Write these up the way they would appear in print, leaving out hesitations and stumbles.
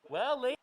Well, ladies.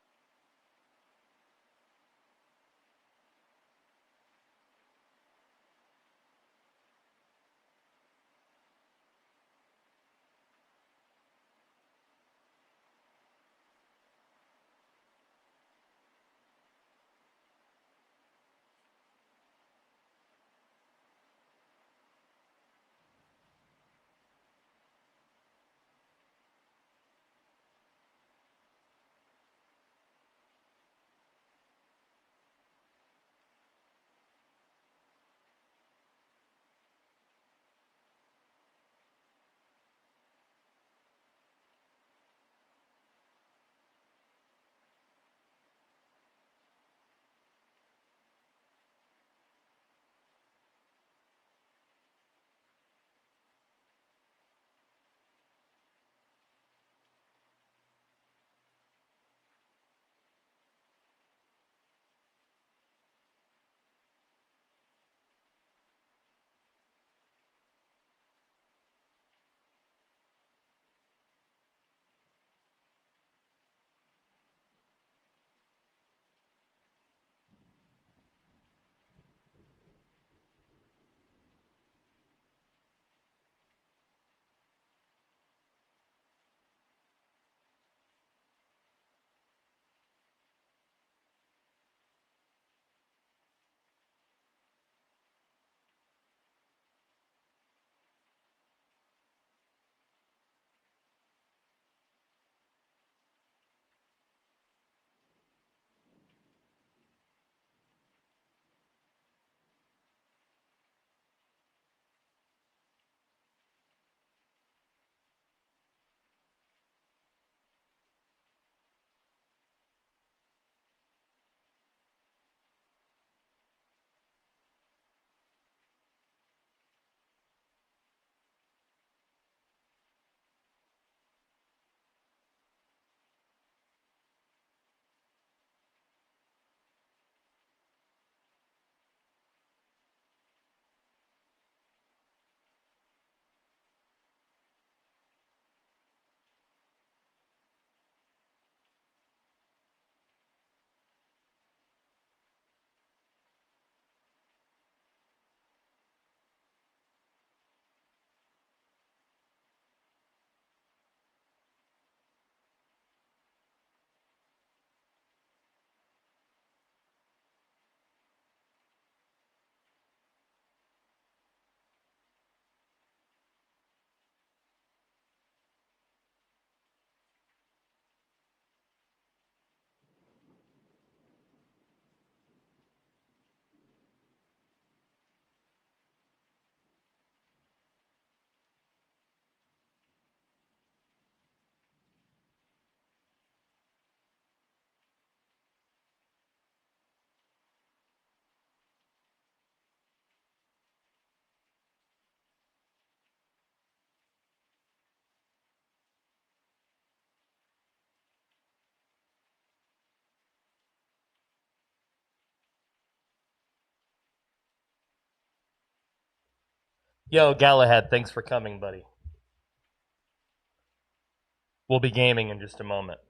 Yo, Galahad, thanks for coming, buddy. We'll be gaming in just a moment.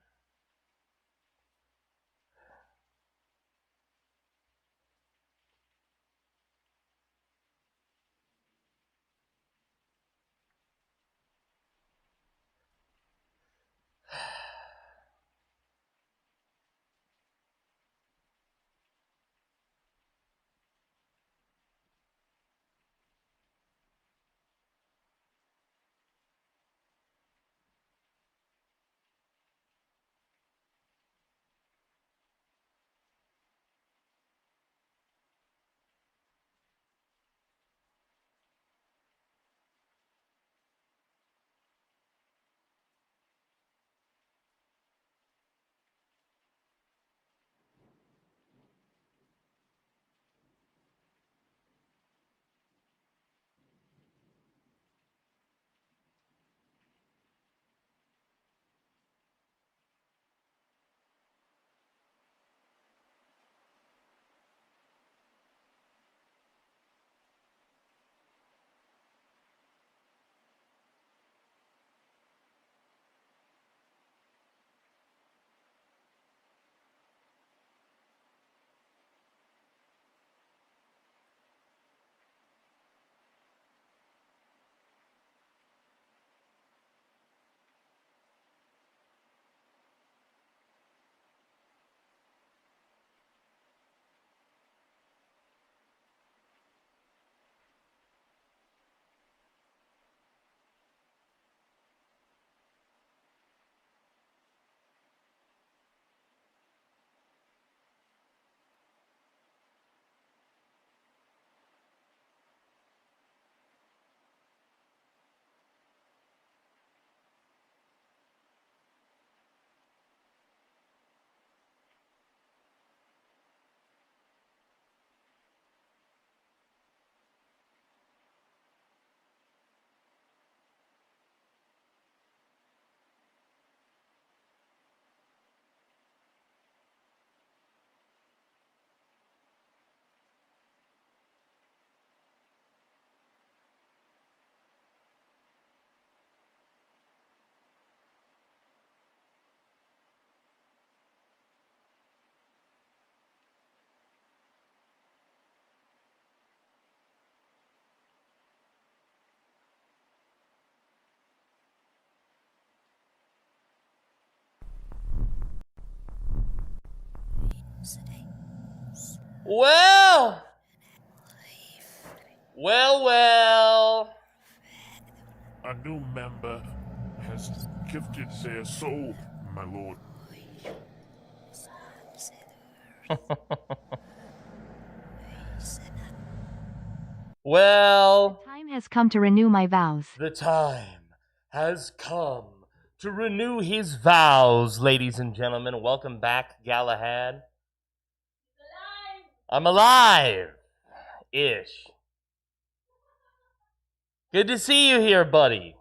Well. Well. A new member has gifted their soul, my lord. Well. The time has come to renew my vows. The time has come to renew his vows, ladies and gentlemen. Welcome back, Galahad. I'm alive-ish. Good to see you here, buddy.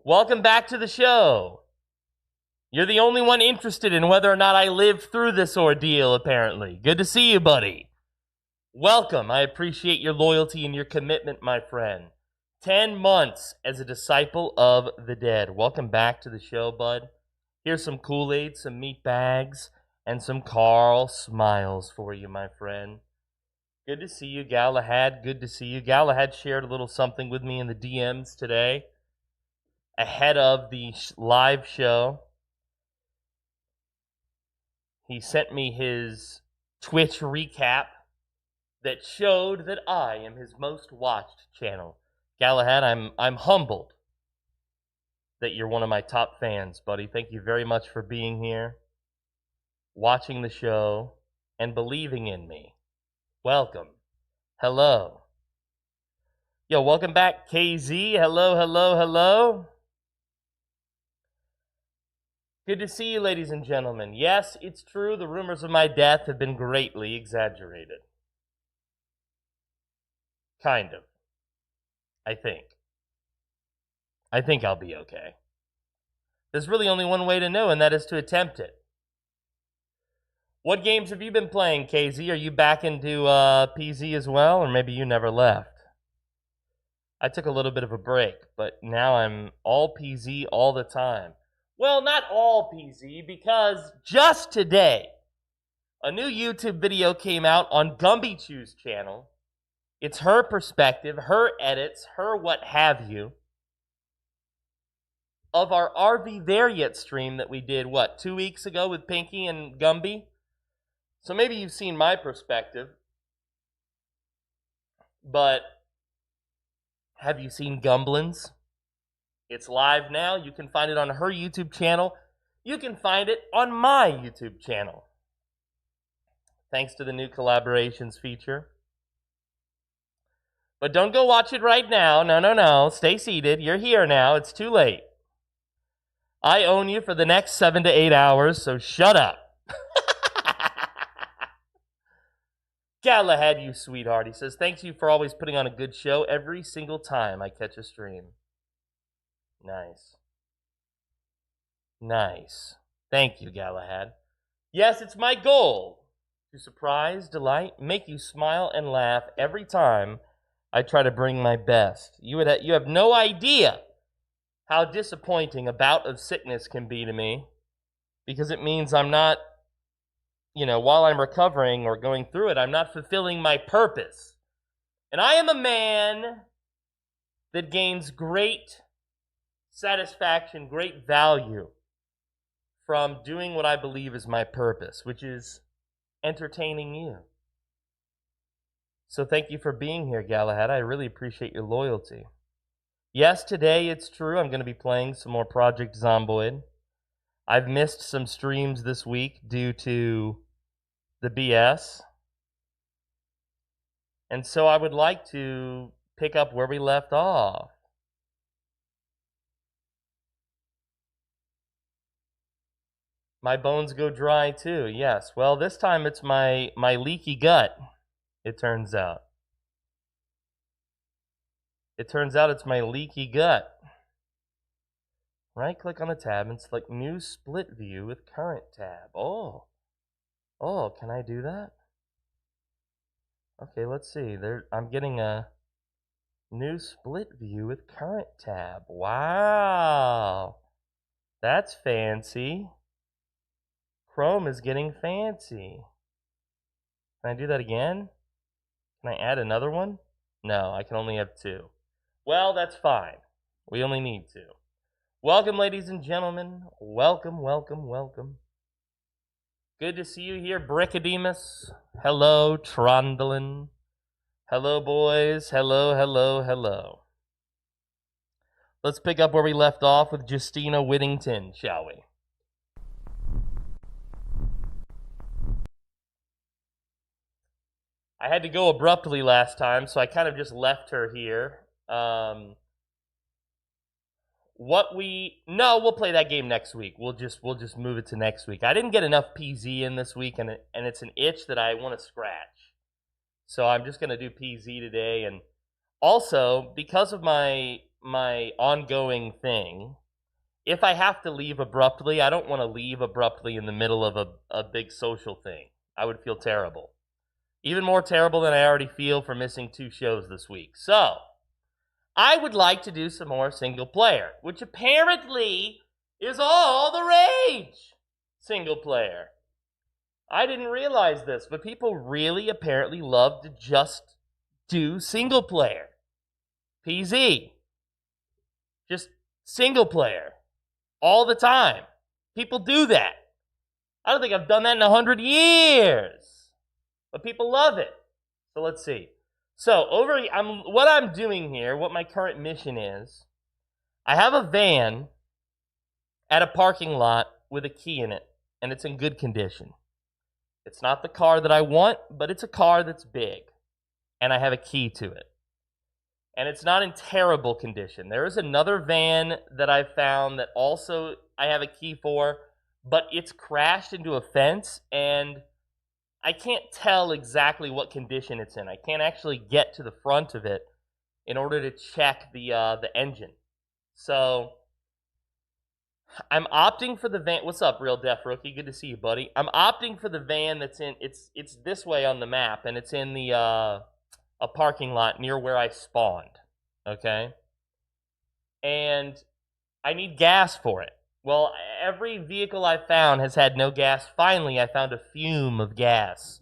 Welcome back to the show. You're the only one interested in whether or not I live through this ordeal, apparently. Good to see you, buddy. Welcome. I appreciate your loyalty and your commitment, my friend. 10 months as a disciple of the dead. Welcome back to the show, bud. Here's some Kool-Aid, some meat bags, and some Carl smiles for you, my friend. Good to see you, Galahad. Good to see you. Galahad shared a little something with me in the DMs today ahead of the live show. He sent me his Twitch recap that showed that I am his most watched channel. Galahad, I'm humbled that you're one of my top fans, buddy. Thank you very much for being here, watching the show, and believing in me. Welcome. Hello. Yo, welcome back, KZ. Hello, hello, hello. Good to see you, ladies and gentlemen. Yes, it's true, the rumors of my death have been greatly exaggerated. Kind of. I think I'll be okay. There's really only one way to know, and that is to attempt it. What games have you been playing, KZ? Are you back into PZ as well, or maybe you never left? I took a little bit of a break, but now I'm all PZ all the time. Well, not all PZ, because just today, a new YouTube video came out on Gumby2's channel. It's her perspective, her edits, her what have you, of our RV There Yet stream that we did, 2 weeks ago with Pinky and Gumby? So maybe you've seen my perspective, but have you seen Gumblin's? It's live now. You can find it on her YouTube channel. You can find it on my YouTube channel. Thanks to the new collaborations feature. But don't go watch it right now. No. Stay seated. You're here now. It's too late. I own you for the next 7 to 8 hours, so shut up. Galahad, you sweetheart. He says, thanks you for always putting on a good show every single time I catch a stream. Nice. Nice. Thank you, Galahad. Yes, it's my goal to surprise, delight, make you smile and laugh every time I try to bring my best. You have no idea how disappointing a bout of sickness can be to me, because it means I'm not, while I'm recovering or going through it, I'm not fulfilling my purpose. And I am a man that gains great satisfaction, great value from doing what I believe is my purpose, which is entertaining you. So thank you for being here, Galahad. I really appreciate your loyalty. Yes, today it's true. I'm going to be playing some more Project Zomboid. I've missed some streams this week due to the BS. And so I would like to pick up where we left off. My bones go dry too, yes. Well, this time it's my leaky gut, it turns out. It turns out it's my leaky gut. Right-click on the tab and select New Split View with Current tab. Oh, can I do that? Okay, let's see. I'm getting a New Split View with Current tab. Wow. That's fancy. Chrome is getting fancy. Can I do that again? Can I add another one? No, I can only have 2. Well, that's fine. We only need 2. Welcome, ladies and gentlemen. Welcome, welcome, welcome. Good to see you here, Brickademus. Hello, Trondolin. Hello, boys. Hello, hello, hello. Let's pick up where we left off with Justina Whittington, shall we? I had to go abruptly last time, so I kind of just left her here. No, we'll play that game next week. We'll just move it to next week. I didn't get enough PZ in this week, and it's an itch that I want to scratch. So I'm just gonna do PZ today, and also because of my ongoing thing, if I have to leave abruptly, I don't want to leave abruptly in the middle of a big social thing. I would feel terrible. Even more terrible than I already feel for missing 2 shows this week. So, I would like to do some more single player, which apparently is all the rage. Single player. I didn't realize this, but people really apparently love to just do single player. PZ. Just single player. All the time. People do that. I don't think I've done that in 100 years. But people love it. So let's see. So what I'm doing here, what my current mission is, I have a van at a parking lot with a key in it, and it's in good condition. It's not the car that I want, but it's a car that's big, and I have a key to it. And it's not in terrible condition. There is another van that I found that also I have a key for, but it's crashed into a fence, and I can't tell exactly what condition it's in. I can't actually get to the front of it in order to check the engine. So I'm opting for the van. What's up, Real Deaf Rookie? Good to see you, buddy. I'm opting for the van that's in. It's this way on the map, and it's in the a parking lot near where I spawned. Okay, and I need gas for it. Well, every vehicle I found has had no gas. Finally, I found a fume of gas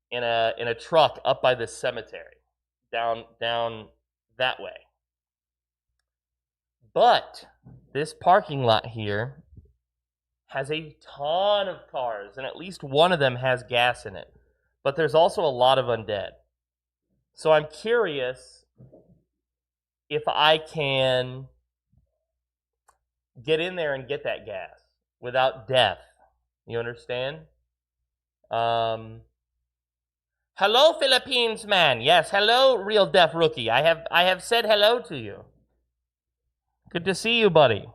in a truck up by this cemetery, down that way. But this parking lot here has a ton of cars, and at least one of them has gas in it. But there's also a lot of undead. So I'm curious if I can get in there and get that gas without death. You understand? Hello, Philippines man. Yes, hello, Real Deaf Rookie. I have said hello to you. Good to see you, buddy.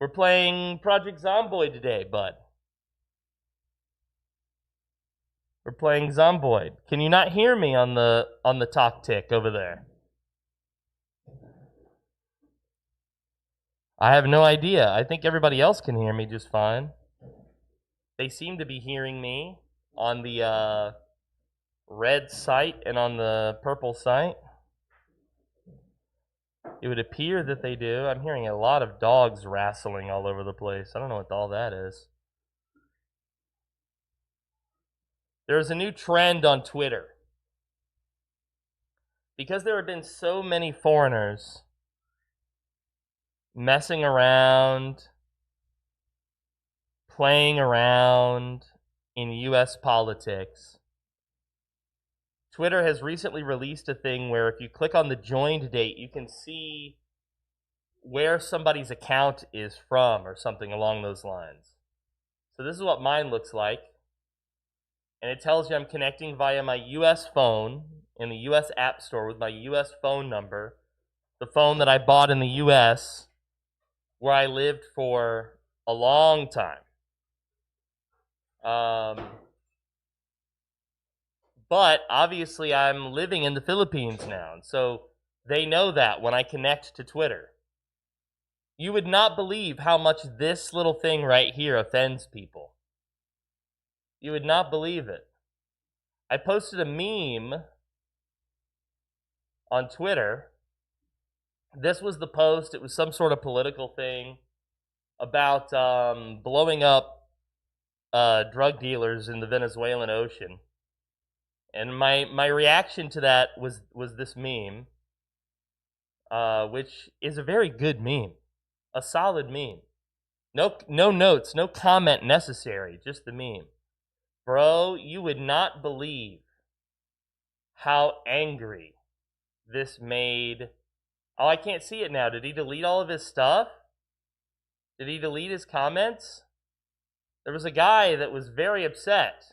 We're playing Project Zomboid today, bud. We're playing Zomboid. Can you not hear me on the talk tick over there? I have no idea. I think everybody else can hear me just fine. They seem to be hearing me on the red site and on the purple site. It would appear that they do. I'm hearing a lot of dogs wrestling all over the place. I don't know what all that is. There's a new trend on Twitter. Because there have been so many foreigners messing around, playing around in U.S. politics, Twitter has recently released a thing where if you click on the joined date, you can see where somebody's account is from or something along those lines. So this is what mine looks like. And it tells you I'm connecting via my U.S. phone in the U.S. App Store with my U.S. phone number, the phone that I bought in the U.S., where I lived for a long time. But obviously I'm living in the Philippines now, and so they know that when I connect to Twitter. You would not believe how much this little thing right here offends people. You would not believe it. I posted a meme on Twitter. This was the post. It was some sort of political thing about blowing up drug dealers in the Venezuelan ocean. And my reaction to that was this meme, which is a very good meme, a solid meme. No notes, no comment necessary, just the meme. Bro, you would not believe how angry this made. Oh, I can't see it now. Did he delete all of his stuff? Did he delete his comments? There was a guy that was very upset.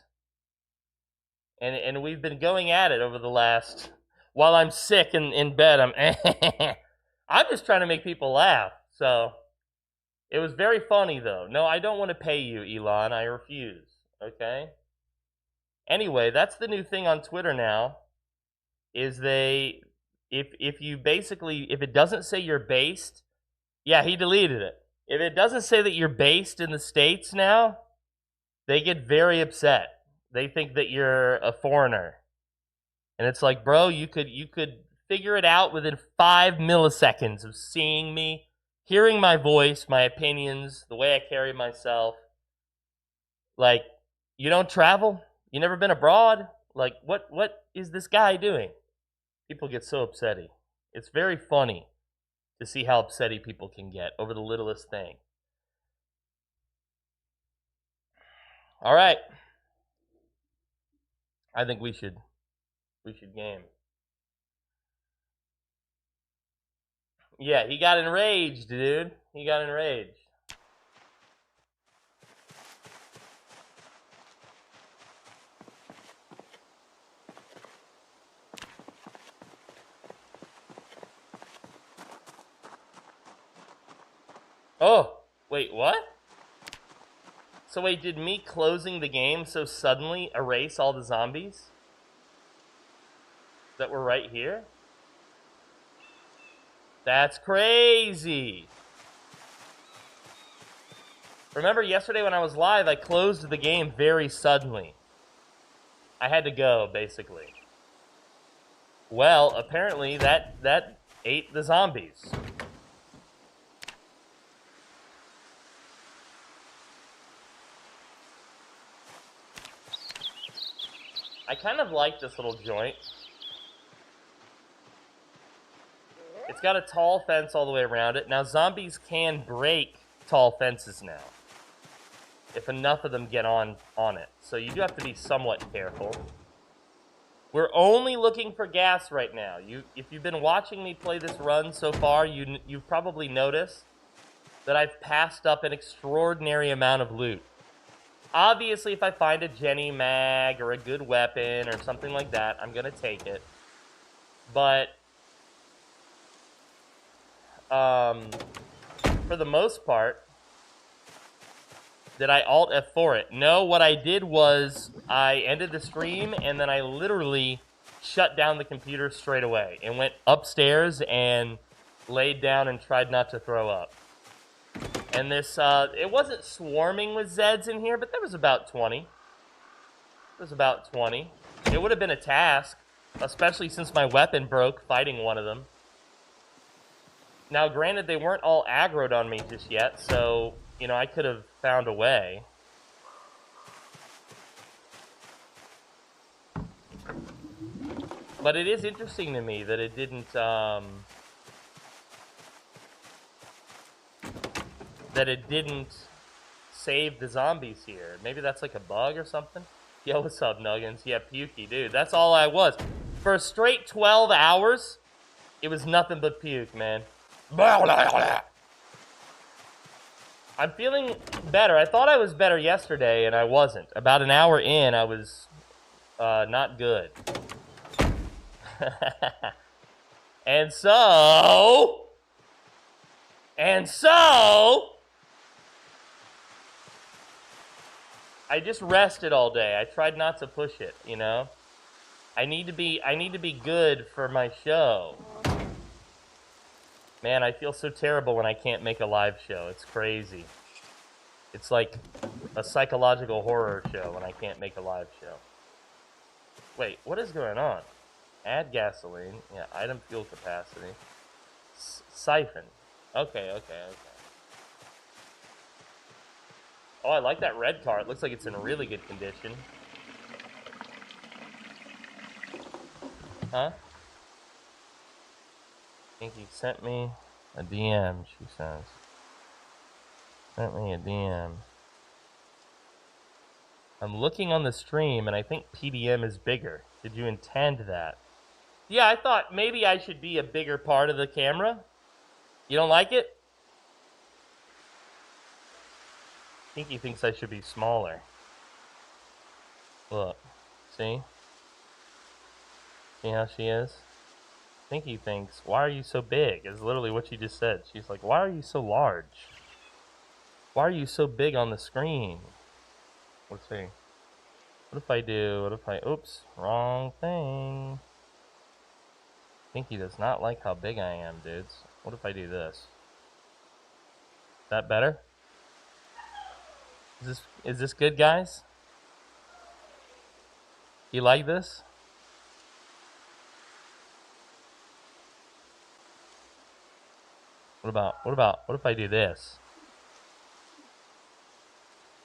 And we've been going at it over the last, while I'm sick in bed, I'm just trying to make people laugh. So it was very funny though. No, I don't want to pay you, Elon. I refuse. Okay? Anyway, that's the new thing on Twitter now. Is if you basically, if it doesn't say you're based, yeah, he deleted it. If it doesn't say that you're based in the States now, they get very upset. They think that you're a foreigner. And it's like, bro, you could figure it out within 5 milliseconds of seeing me, hearing my voice, my opinions, the way I carry myself. Like, you don't travel? You never been abroad? Like, what is this guy doing? People get so upsetty. It's very funny to see how upsetty people can get over the littlest thing. All right. I think we should game. Yeah, he got enraged, dude. He got enraged. Oh, wait, what? So wait, did me closing the game so suddenly erase all the zombies that were right here? That's crazy. Remember yesterday when I was live, I closed the game very suddenly. I had to go, basically. Well, apparently that ate the zombies. I kind of like this little joint. It's got a tall fence all the way around it. Now, zombies can break tall fences now, if enough of them get on it. So you do have to be somewhat careful. We're only looking for gas right now. If you've been watching me play this run so far, you've probably noticed that I've passed up an extraordinary amount of loot. Obviously, if I find a Jenny mag or a good weapon or something like that, I'm going to take it. But for the most part, did I Alt F4 it? No, what I did was I ended the stream and then I literally shut down the computer straight away and went upstairs and laid down and tried not to throw up. And this, it wasn't swarming with Zeds in here, but there was about 20. There was about 20. It would have been a task, especially since my weapon broke fighting one of them. Now, granted, they weren't all aggroed on me just yet, so, you know, I could have found a way. But it is interesting to me that it didn't, save the zombies here. Maybe that's like a bug or something? Yo, what's up, Nuggins? Yeah, pukey, dude. That's all I was. For a straight 12 hours, it was nothing but puke, man. I'm feeling better. I thought I was better yesterday, and I wasn't. About an hour in, I was not good. And so... I just rested all day. I tried not to push it, you know? I need to be good for my show. Man, I feel so terrible when I can't make a live show. It's crazy. It's like a psychological horror show when I can't make a live show. Wait, what is going on? Add gasoline. Yeah, item fuel capacity. Siphon. Okay. Oh, I like that red car. It looks like it's in really good condition. Huh? I think he sent me a DM, she says. Sent me a DM. I'm looking on the stream, and I think PDM is bigger. Did you intend that? Yeah, I thought maybe I should be a bigger part of the camera. You don't like it? Pinky thinks I should be smaller. Look. See? See how she is? Pinky thinks, why are you so big? Is literally what she just said. She's like, why are you so large? Why are you so big on the screen? Let's see. What if I do, oops, wrong thing. Pinky does not like how big I am, dudes. What if I do this? Is that better? Is this good, guys? You like this? What if I do this?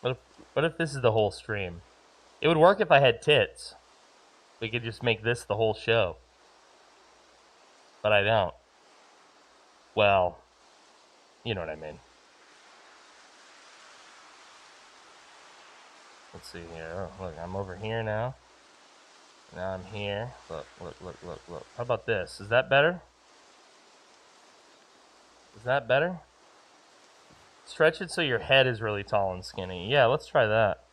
What if this is the whole stream? It would work if I had tits. We could just make this the whole show. But I don't. Well, you know what I mean. Let's see here. Oh, look, I'm over here now. Now I'm here. Look. How about this? Is that better? Is that better? Stretch it so your head is really tall and skinny. Yeah, let's try that.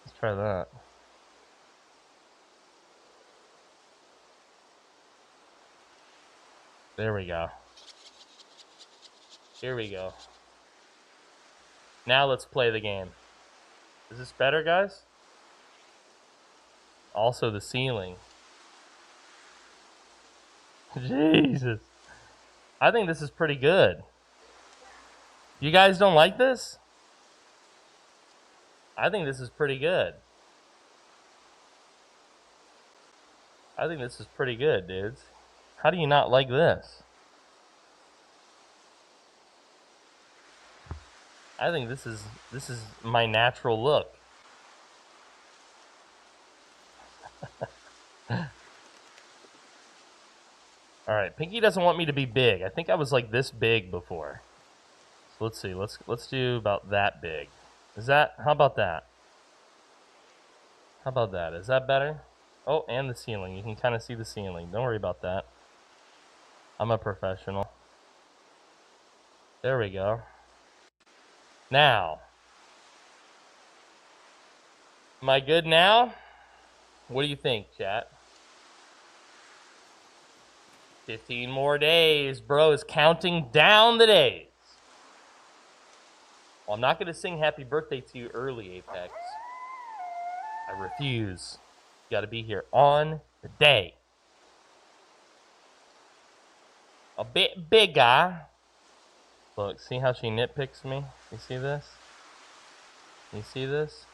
Let's try that. There we go. Here we go. Now let's play the game. Is this better, guys? Also the ceiling. Jesus. I think this is pretty good. You guys don't like this? I think this is pretty good. I think this is pretty good, dudes. How do you not like this? I think this is my natural look. Alright, Pinky doesn't want me to be big. I think I was like this big before. So let's see. Let's do about that big. Is that, how about that? How about that? Is that better? Oh, and the ceiling. You can kind of see the ceiling. Don't worry about that. I'm a professional. There we go. Now. Am I good now? What do you think, chat? 15 more days. Bro is counting down the days. Well, I'm not going to sing happy birthday to you early, Apex. I refuse. You got to be here on the day. A bit bigger. Look, see how she nitpicks me? You see this? You see this?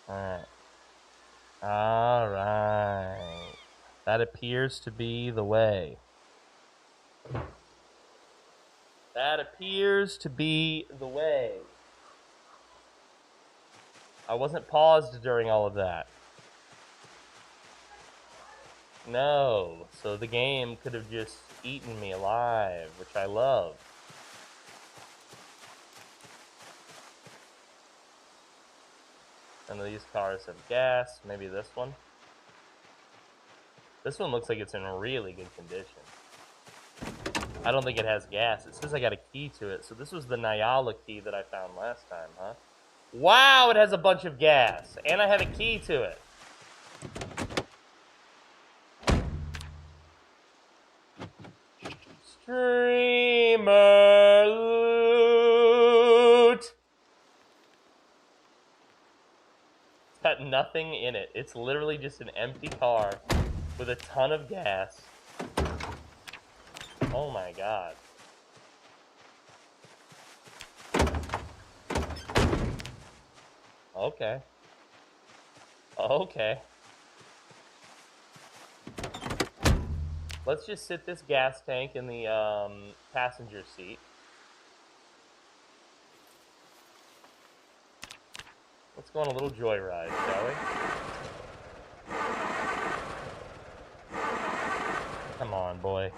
Alright. Alright. That appears to be the way. That appears to be the way. I wasn't paused during all of that. No. So the game could have just eaten me alive, which I love. None of these cars have gas. Maybe this one. This one looks like it's in really good condition. I don't think it has gas. It says I got a key to it. So this was the Nyala key that I found last time, huh? Wow, it has a bunch of gas. And I have a key to it. Streamer loot. It's got nothing in it. It's literally just an empty car with a ton of gas. Oh my god. Okay. Okay. Let's just sit this gas tank in the passenger seat. Let's go on a little joyride, shall we? Come on, boy.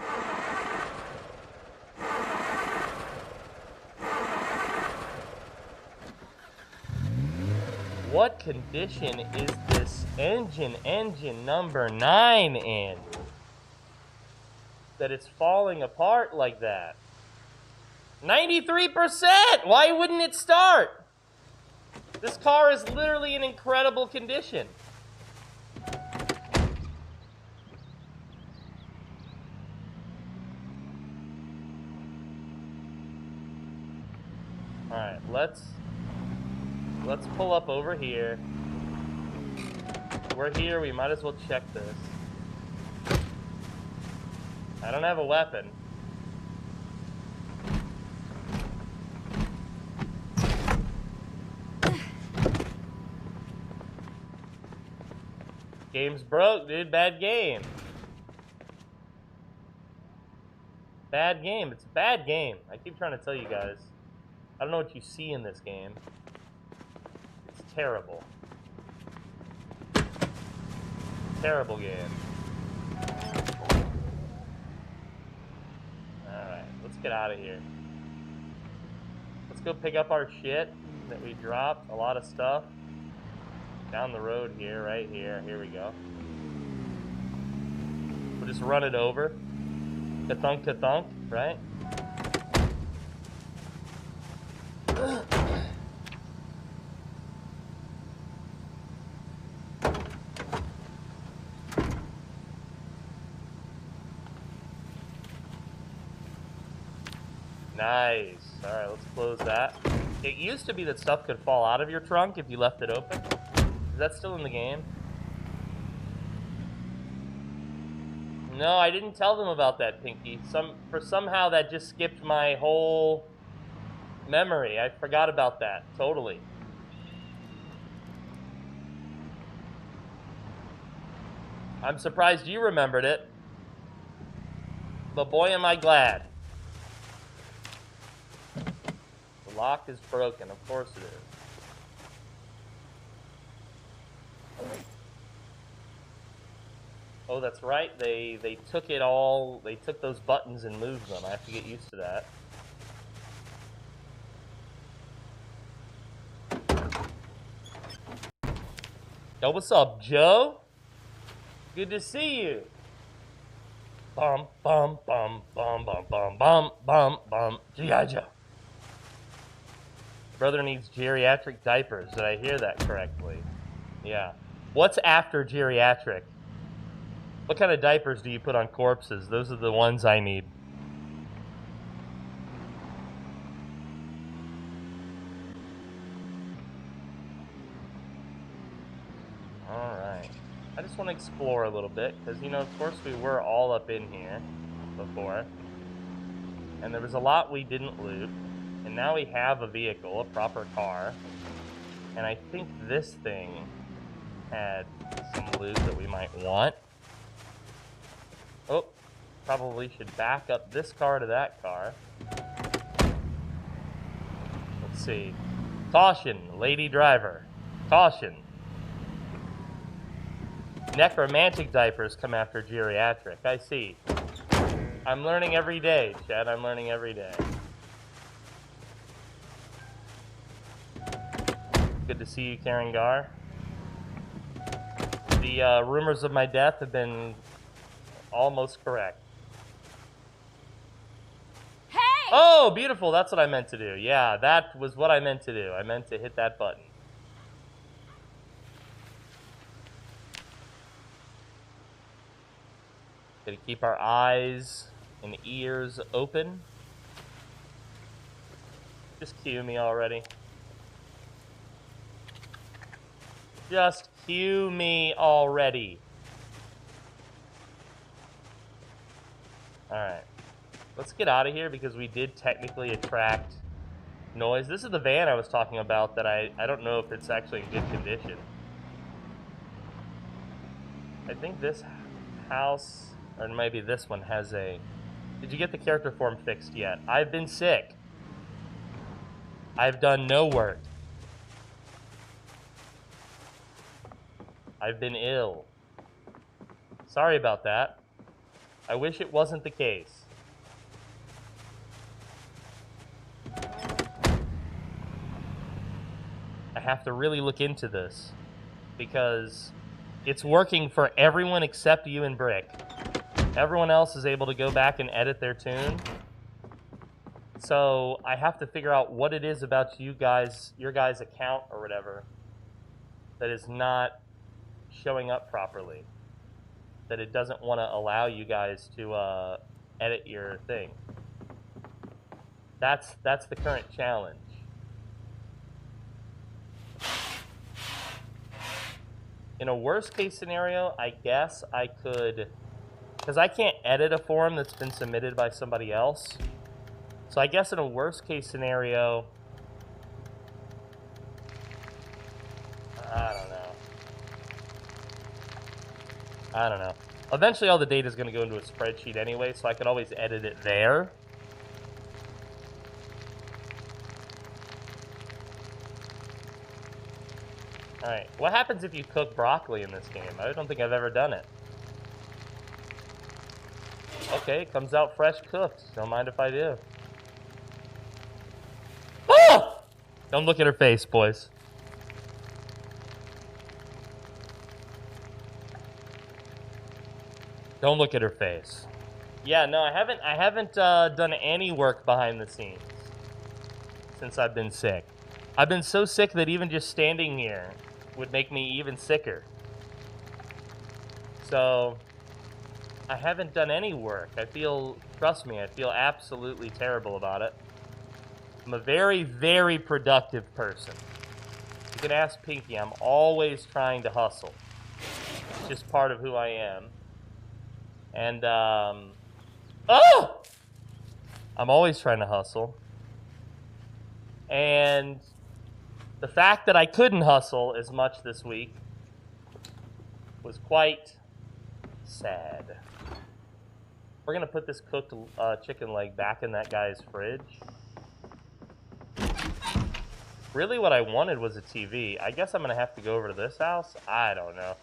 What condition is this engine number 9 in? That it's falling apart like that. 93%! Why wouldn't it start? This car is literally in incredible condition. Alright, let's pull up over here. We're here, we might as well check this. I don't have a weapon. Game's broke, dude. Bad game. Bad game. It's a bad game. I keep trying to tell you guys. I don't know what you see in this game. It's terrible. Terrible game. Alright, let's get out of here. Let's go pick up our shit that we dropped. A lot of stuff. Down the road here, right here. Here we go. We'll just run it over. Ka-thunk, right? Nice. Alright, let's close that. It used to be that stuff could fall out of your trunk if you left it open. Is that still in the game? No, I didn't tell them about that, Pinky. Somehow that just skipped my whole memory. I forgot about that. Totally. I'm surprised you remembered it. But boy, am I glad. The lock is broken. Of course it is. Oh, that's right. They took it all. They took those buttons and moved them. I have to get used to that. Yo, what's up, Joe? Good to see you. Bum bum bum bum bum bum bum bum bum. G.I. Joe. Brother needs geriatric diapers. Did I hear that correctly? Yeah. What's after geriatric? What kind of diapers do you put on corpses? Those are the ones I need. Alright. I just want to explore a little bit, because, you know, of course we were all up in here before. And there was a lot we didn't loot. And now we have a vehicle, a proper car. And I think this thing had some loot that we might want. Oh, probably should back up this car to that car. Let's see. Caution, lady driver. Caution. Necromantic diapers come after geriatric. I see. I'm learning every day, Chad. I'm learning every day. Good to see you, Karen Gar. The rumors of my death have been almost correct. Hey! Oh, beautiful. That's what I meant to do. Yeah, that was what I meant to do. I meant to hit that button. Gotta keep our eyes and ears open. Just cue me already. Just cue me already. Alright. Let's get out of here because we did technically attract noise. This is the van I was talking about that I don't know if it's actually in good condition. I think this house, or maybe this one, has a... Did you get the character form fixed yet? I've been sick. I've done no work. I've been ill. Sorry about that. I wish it wasn't the case. I have to really look into this because it's working for everyone except you and Brick. Everyone else is able to go back and edit their tune. So I have to figure out what it is about you guys, your guys' account or whatever, that is not showing up properly. That it doesn't want to allow you guys to edit your thing. That's the current challenge. In a worst case scenario, I guess I could, because I can't edit a form that's been submitted by somebody else. So I guess in a worst case scenario, I don't know. Eventually all the data is going to go into a spreadsheet anyway, so I could always edit it there. Alright, what happens if you cook broccoli in this game? I don't think I've ever done it. Okay, it comes out fresh cooked. Don't mind if I do. Oh! Don't look at her face, boys. Don't look at her face. Yeah, no, I haven't done any work behind the scenes since I've been sick. I've been so sick that even just standing here would make me even sicker. So I haven't done any work. Trust me, I feel absolutely terrible about it. I'm a very, very productive person. You can ask Pinky, I'm always trying to hustle. It's just part of who I am. And, oh! I'm always trying to hustle. And the fact that I couldn't hustle as much this week was quite sad. We're going to put this cooked chicken leg back in that guy's fridge. Really what I wanted was a TV. I guess I'm going to have to go over to this house. I don't know.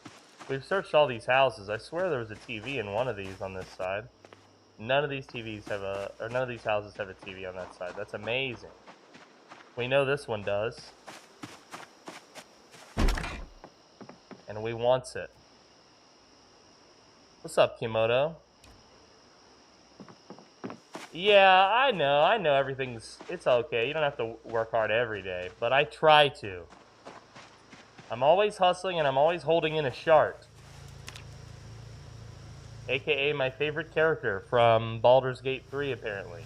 We've searched all these houses. I swear there was a TV in one of these on this side. None of these houses have a TV on that side. That's amazing. We know this one does. And we wants it. What's up, Kimoto? Yeah, I know it's okay. You don't have to work hard every day, but I try to. I'm always hustling and I'm always holding in a shart. AKA my favorite character from Baldur's Gate 3, apparently.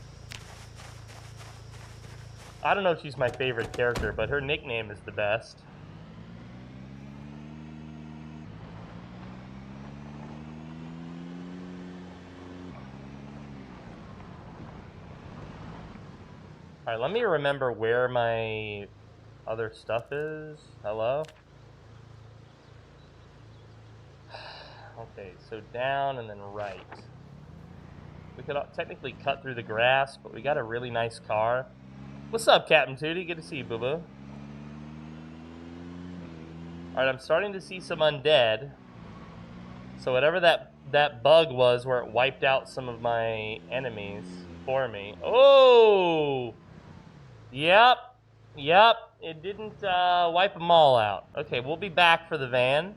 I don't know if she's my favorite character, but her nickname is the best. Alright, let me remember where my other stuff is. Hello? Okay, so down and then right. We could technically cut through the grass, but we got a really nice car. What's up, Captain Tootie? Good to see you, boo-boo. Alright, I'm starting to see some undead. So whatever that bug was where it wiped out some of my enemies for me. Oh! Yep. It didn't wipe them all out. Okay, we'll be back for the van.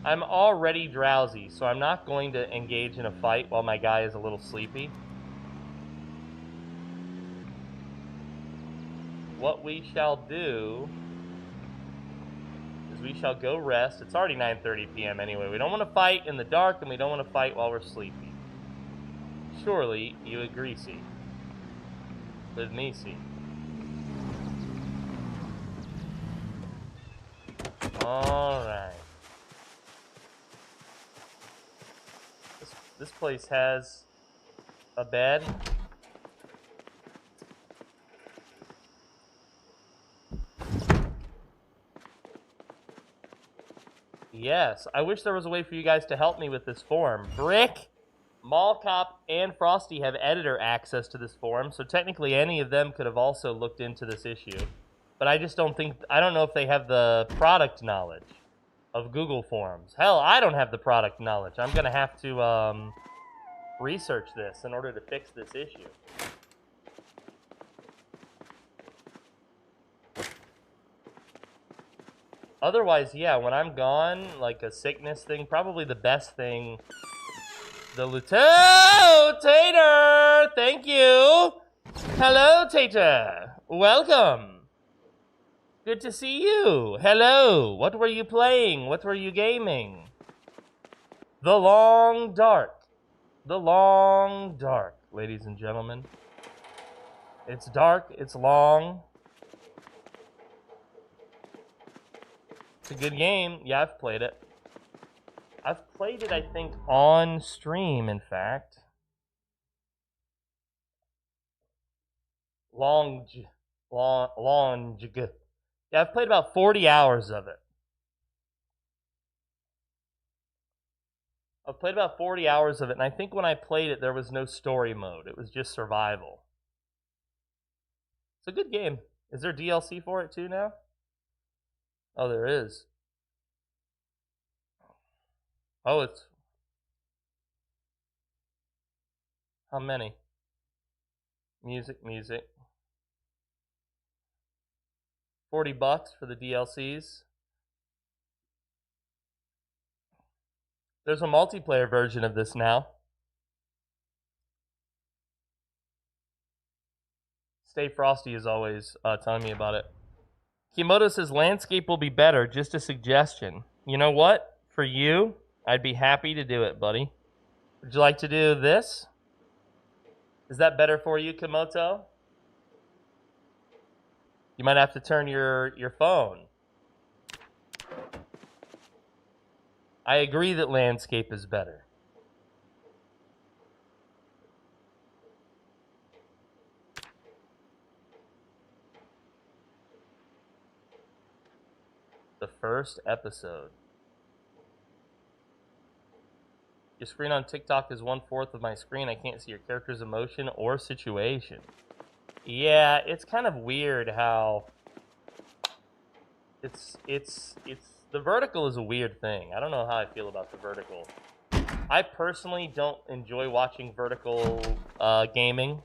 I'm already drowsy, so I'm not going to engage in a fight while my guy is a little sleepy. What we shall do is we shall go rest. It's already 9:30 p.m. anyway. We don't want to fight in the dark, and we don't want to fight while we're sleepy. Surely you agree, see? With me, see? Alright. This place has a bed. Yes, I wish there was a way for you guys to help me with this form. Brick, Mall Cop, and Frosty have editor access to this form, so technically any of them could have also looked into this issue. But I just don't know if they have the product knowledge. of Google Forms. Hell, I don't have the product knowledge. I'm gonna have to research this in order to fix this issue. Otherwise, yeah, when I'm gone, like a sickness thing, probably the best thing. The Lieutenant Tater, thank you. Hello, Tater. Welcome. Good to see you. Hello. What were you playing? What were you gaming? The Long Dark. The Long Dark, ladies and gentlemen. It's dark. It's long. It's a good game. Yeah, I've played it. I've played it, I think, on stream, in fact. Long. Yeah, I've played about 40 hours of it. I've played about 40 hours of it, and I think when I played it, there was no story mode. It was just survival. It's a good game. Is there DLC for it too now? Oh, there is. Oh, it's... How many? Music. $40 for the DLCs. There's a multiplayer version of this now. Stay Frosty is always telling me about it. Kimoto says landscape will be better. Just a suggestion. You know what? For you, I'd be happy to do it, buddy. Would you like to do this? Is that better for you, Kimoto? You might have to turn your phone. I agree that landscape is better. The first episode. Your screen on TikTok is 1/4 of my screen. I can't see your character's emotion or situation. Yeah, it's kind of weird how it's the vertical is a weird thing. I don't know how I feel about the vertical. I personally don't enjoy watching vertical gaming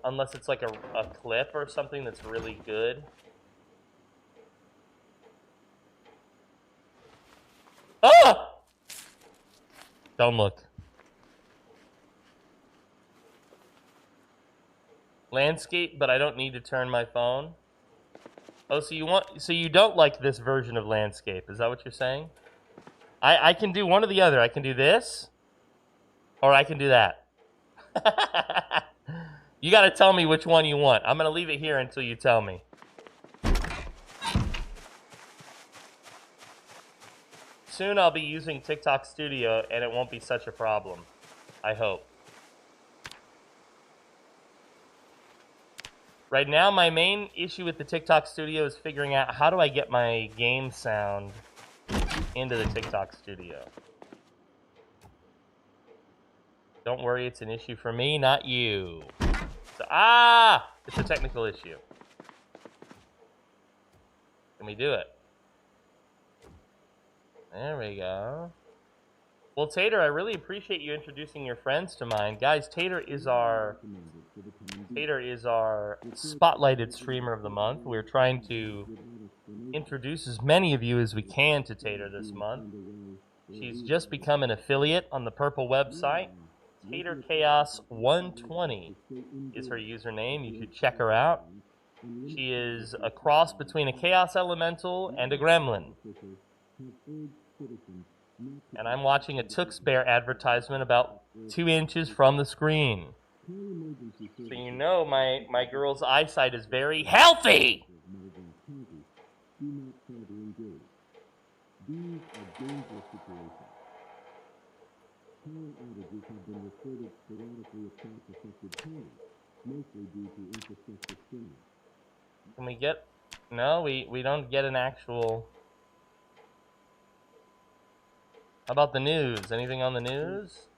unless it's like a clip or something that's really good. Ah! Don't look. Landscape, but I don't need to turn my phone. Oh, so you don't like this version of landscape? Is that what you're saying? I can do one or the other. I can do this, or I can do that. You got to tell me which one you want. I'm gonna leave it here until you tell me. Soon I'll be using TikTok Studio, and it won't be such a problem. I hope. Right now, my main issue with the TikTok Studio is figuring out how do I get my game sound into the TikTok Studio. Don't worry, it's an issue for me, not you. So, it's a technical issue. Can we do it? There we go. Well, Tater, I really appreciate you introducing your friends to mine. Guys, Tater is our spotlighted streamer of the month. We're trying to introduce as many of you as we can to Tater this month. She's just become an affiliate on the Purple website. Tater Chaos 120 is her username. You should check her out. She is a cross between a Chaos Elemental and a Gremlin. And I'm watching a Tooks Bear advertisement about 2 inches from the screen. So you know my girl's eyesight is very healthy! Can we get... No, we don't get an actual... How about the news? Anything on the news?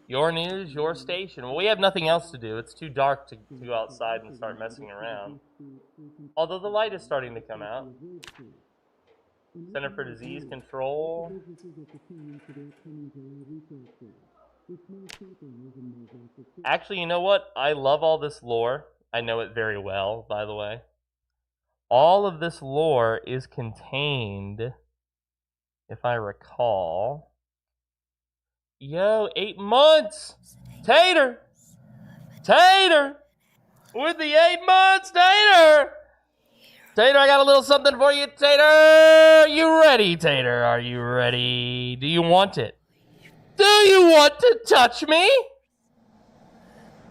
Your news, your station. Well, we have nothing else to do. It's too dark to go outside and start messing around. Although the light is starting to come out. Center for Disease Control. Actually, you know what? I love all this lore. I know it very well, by the way. All of this lore is contained, if I recall. Yo, 8 months! Tater! Tater! With the 8 months, Tater! Tater, I got a little something for you, Tater! You ready, Tater? Are you ready? Do you want it? Do you want to touch me?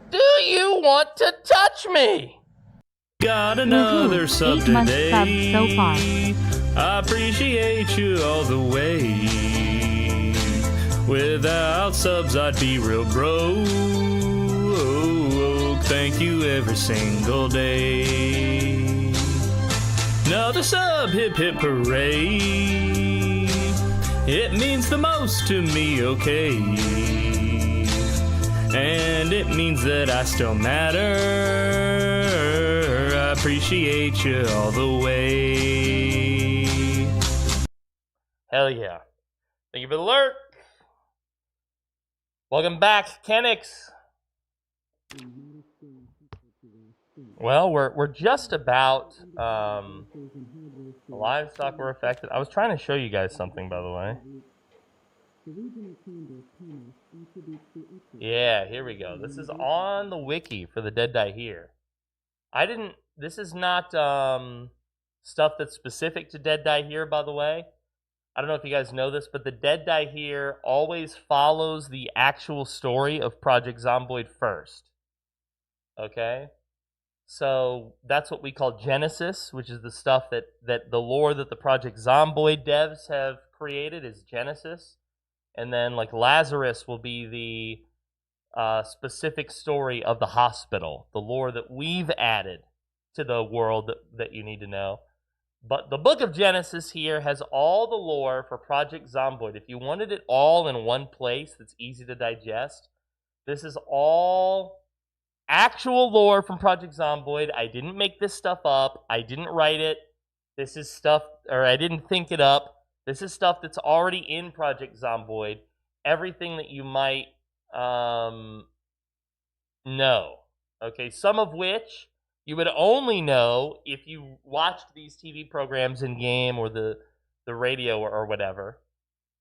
Do you want to touch me? Got another sub 8 months today. subs so far. I appreciate you all the way. Without subs, I'd be real broke. Thank you every single day. Another sub, hip hip hooray. It means the most to me, okay. And it means that I still matter. I appreciate you all the way. Hell yeah. Thank you for the alert. Welcome back, Kenix. Well, we're just about the livestock were affected. I was trying to show you guys something, by the way. Yeah, here we go. This is on the wiki for the Dead Die Here. This is not stuff that's specific to Dead Die Here, by the way. I don't know if you guys know this, but the Dead Die Here always follows the actual story of Project Zomboid first. Okay? So that's what we call Genesis, which is the stuff that the lore that the Project Zomboid devs have created is Genesis. And then like Lazarus will be the specific story of the hospital, the lore that we've added to the world that you need to know. But the book of Genesis here has all the lore for Project Zomboid. If you wanted it all in one place that's easy to digest, this is all actual lore from Project Zomboid. I didn't make this stuff up. I didn't write it. This is stuff, or I didn't think it up. This is stuff that's already in Project Zomboid. Everything that you might know. Okay, some of which you would only know if you watched these TV programs in game or the radio or whatever.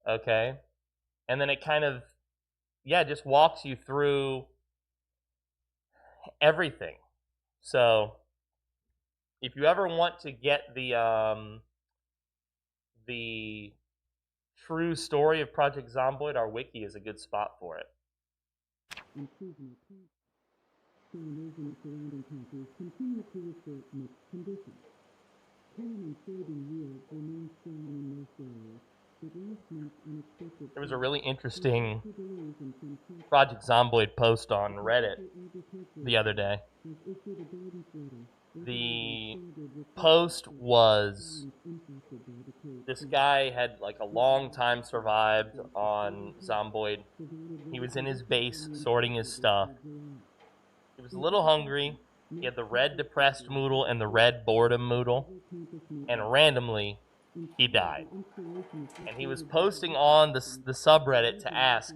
Okay? And then it kind of, just walks you through everything. So, if you ever want to get the true story of Project Zomboid, our wiki is a good spot for it. There was a really interesting Project Zomboid post on Reddit the other day. The post was, this guy had like a long time survived on Zomboid. He was in his base sorting his stuff. He was a little hungry. He had the red depressed moodle and the red boredom moodle. And randomly, he died. And he was posting on the subreddit to ask,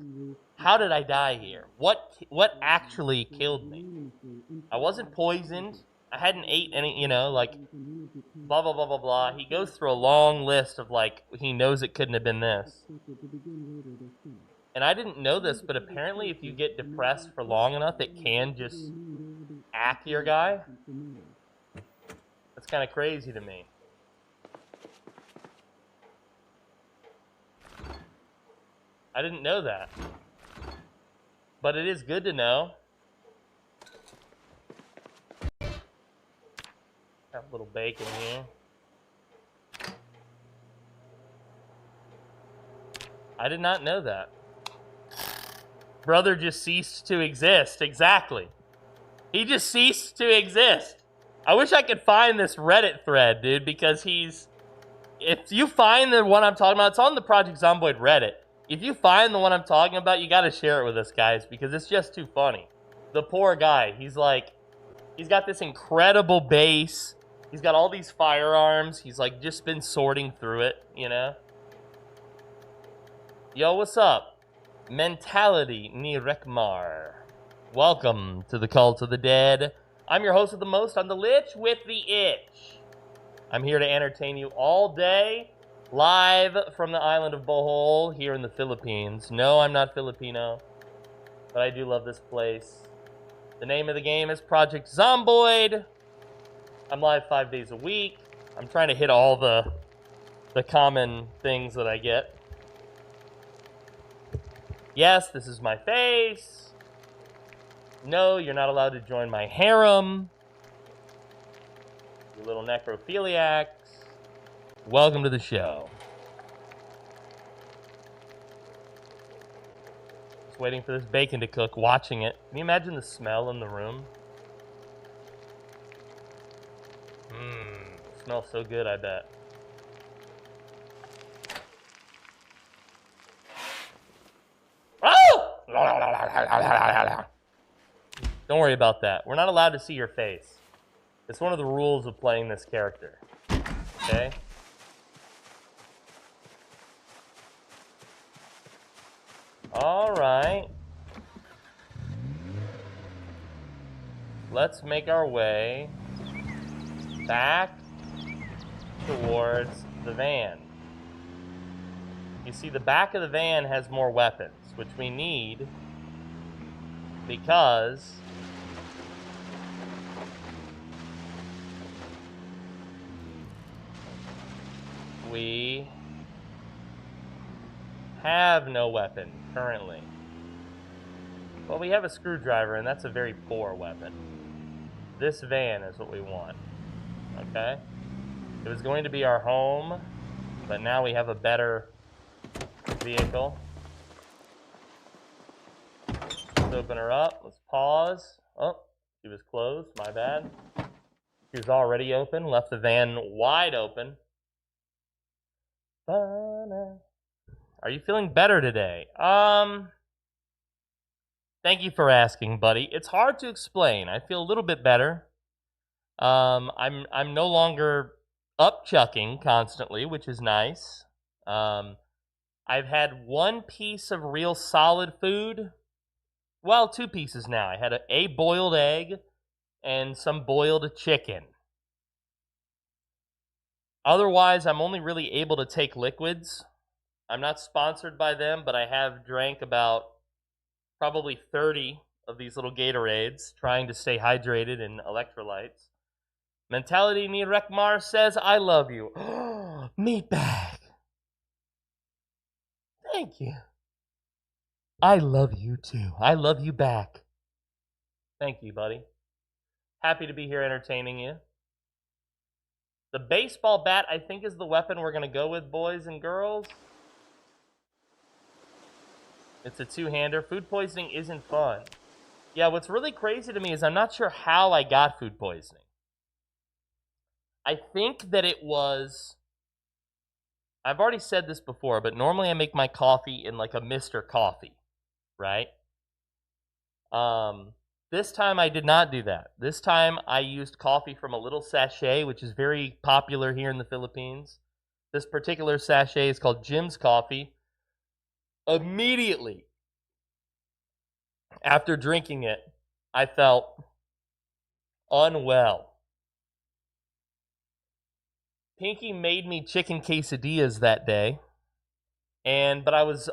how did I die here? What actually killed me? I wasn't poisoned. I hadn't ate any, like, blah, blah, blah, blah, blah. He goes through a long list of, like, he knows it couldn't have been this. And I didn't know this, but apparently if you get depressed for long enough, it can just ack your guy. That's kind of crazy to me. I didn't know that. But it is good to know. Have a little bacon here. I did not know that. Brother just ceased to exist. Exactly. He just ceased to exist. I wish I could find this Reddit thread, dude, because he's... If you find the one I'm talking about, it's on the Project Zomboid Reddit. If you find the one I'm talking about, you gotta share it with us, guys, because it's just too funny. The poor guy, he's got this incredible base. He's got all these firearms. He's like just been sorting through it, you know? Yo, what's up? Mentality ni Rekmar. Welcome to the Cult of the Dead. I'm your host with the most. I'm the Lich with the Itch. I'm here to entertain you all day, live from the island of Bohol here in the Philippines. No, I'm not Filipino, but I do love this place. The name of the game is Project Zomboid. I'm live 5 days a week. I'm trying to hit all the common things that I get. Yes, this is my face. No, you're not allowed to join my harem. You little necrophiliacs. Welcome to the show. Just waiting for this bacon to cook, watching it. Can you imagine the smell in the room? Smells so good, I bet. Oh! Don't worry about that. We're not allowed to see your face. It's one of the rules of playing this character. Okay? Alright. Let's make our way back towards the van. You see, the back of the van has more weapons, which we need because we have no weapon currently. Well, we have a screwdriver, and that's a very poor weapon. This van is what we want. Okay? It was going to be our home, but now we have a better vehicle. Let's open her up. Let's pause. Oh, she was closed. My bad. She was already open. Left the van wide open. Are you feeling better today? Thank you for asking, buddy. It's hard to explain. I feel a little bit better. I'm no longer upchucking constantly, which is nice. I've had one piece of real solid food. Well, two pieces now. I had a boiled egg and some boiled chicken. Otherwise, I'm only really able to take liquids. I'm not sponsored by them, but I have drank about probably 30 of these little Gatorades, trying to stay hydrated and electrolytes. Mentality ni Rekmar says, I love you. Meatbag. Thank you. I love you too. I love you back. Thank you, buddy. Happy to be here entertaining you. The baseball bat, I think, is the weapon we're going to go with, boys and girls. It's a two-hander. Food poisoning isn't fun. Yeah, what's really crazy to me is I'm not sure how I got food poisoning. I think that it was... I've already said this before, but normally I make my coffee in like a Mr. Coffee, right? This time I did not do that. This time I used coffee from a little sachet, which is very popular here in the Philippines. This particular sachet is called Jim's Coffee. Immediately after drinking it, I felt unwell. Pinky made me chicken quesadillas that day, but I was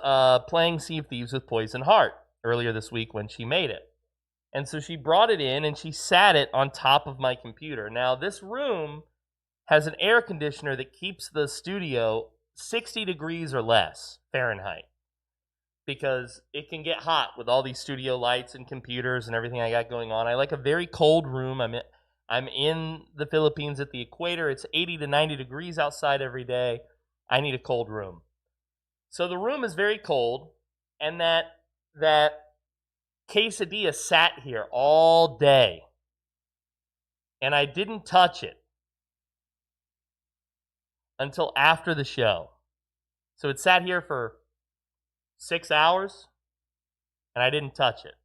playing Sea of Thieves with Poison Heart earlier this week when she made it. And so she brought it in and she sat it on top of my computer. Now, this room has an air conditioner that keeps the studio 60 degrees or less Fahrenheit, because it can get hot with all these studio lights and computers and everything I got going on. I like a very cold room. I'm in the Philippines at the equator. It's 80 to 90 degrees outside every day. I need a cold room. So the room is very cold, and that quesadilla sat here all day, and I didn't touch it until after the show. So it sat here for 6 hours, and I didn't touch it.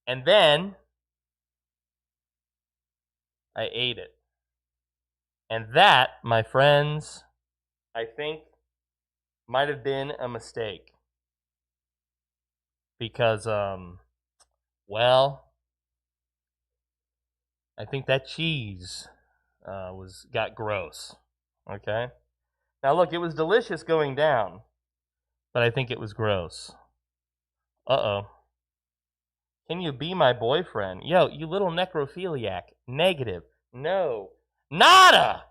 And then I ate it. And that, my friends, I think might have been a mistake. Because, well, I think that cheese got gross. Okay? Now look, it was delicious going down, but I think it was gross. Uh-oh. Can you be my boyfriend? Yo, you little necrophiliac. Negative. No. Nada!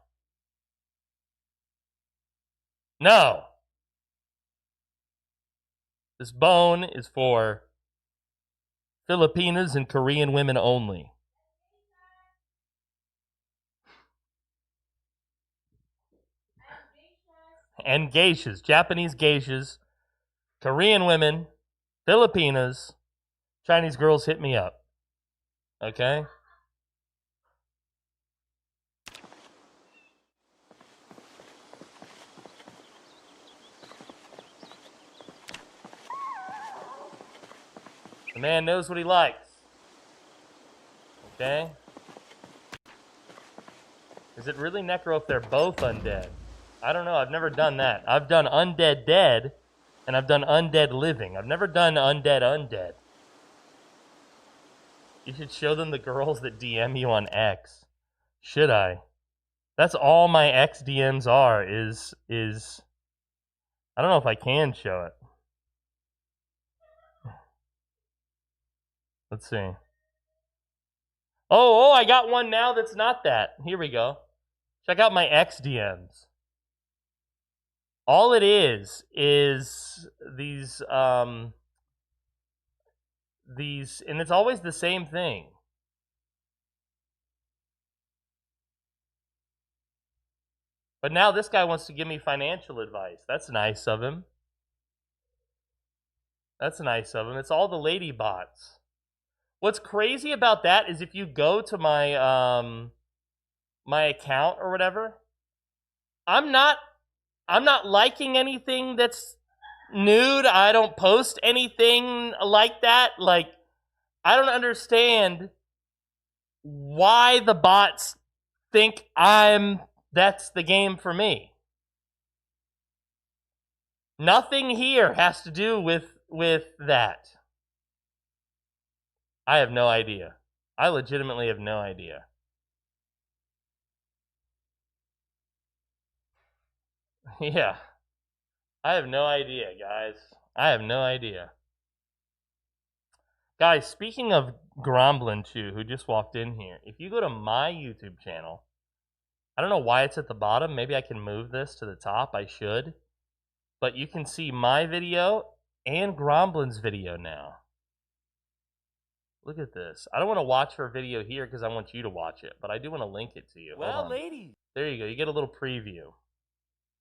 No. This bone is for Filipinas and Korean women only. And geishas. Japanese geishas. Korean women. Filipinas. Chinese girls, hit me up. Okay? The man knows what he likes. Okay? Is it really necro if they're both undead? I don't know. I've never done that. I've done undead dead, and I've done undead living. I've never done undead undead. You should show them the girls that DM you on X. Should I? That's all my X DMs are, is I don't know if I can show it. Let's see. Oh, I got one now that's not that. Here we go. Check out my X DMs. All it is these, and it's always the same thing. But now this guy wants to give me financial advice. That's nice of him. That's nice of him. It's all the lady bots. What's crazy about that is if you go to my my account or whatever, I'm not liking anything that's nude. I don't post anything like that. Like, I don't understand why the bots think that's the game for me. Nothing here has to do with that. I have no idea. I legitimately have no idea. Yeah. I have no idea, guys. I have no idea. Guys, speaking of Gromblin 2, who just walked in here, if you go to my YouTube channel, I don't know why it's at the bottom. Maybe I can move this to the top. I should. But you can see my video and Gromblin's video now. Look at this. I don't want to watch her video here because I want you to watch it, but I do want to link it to you. Well, ladies. There you go. You get a little preview.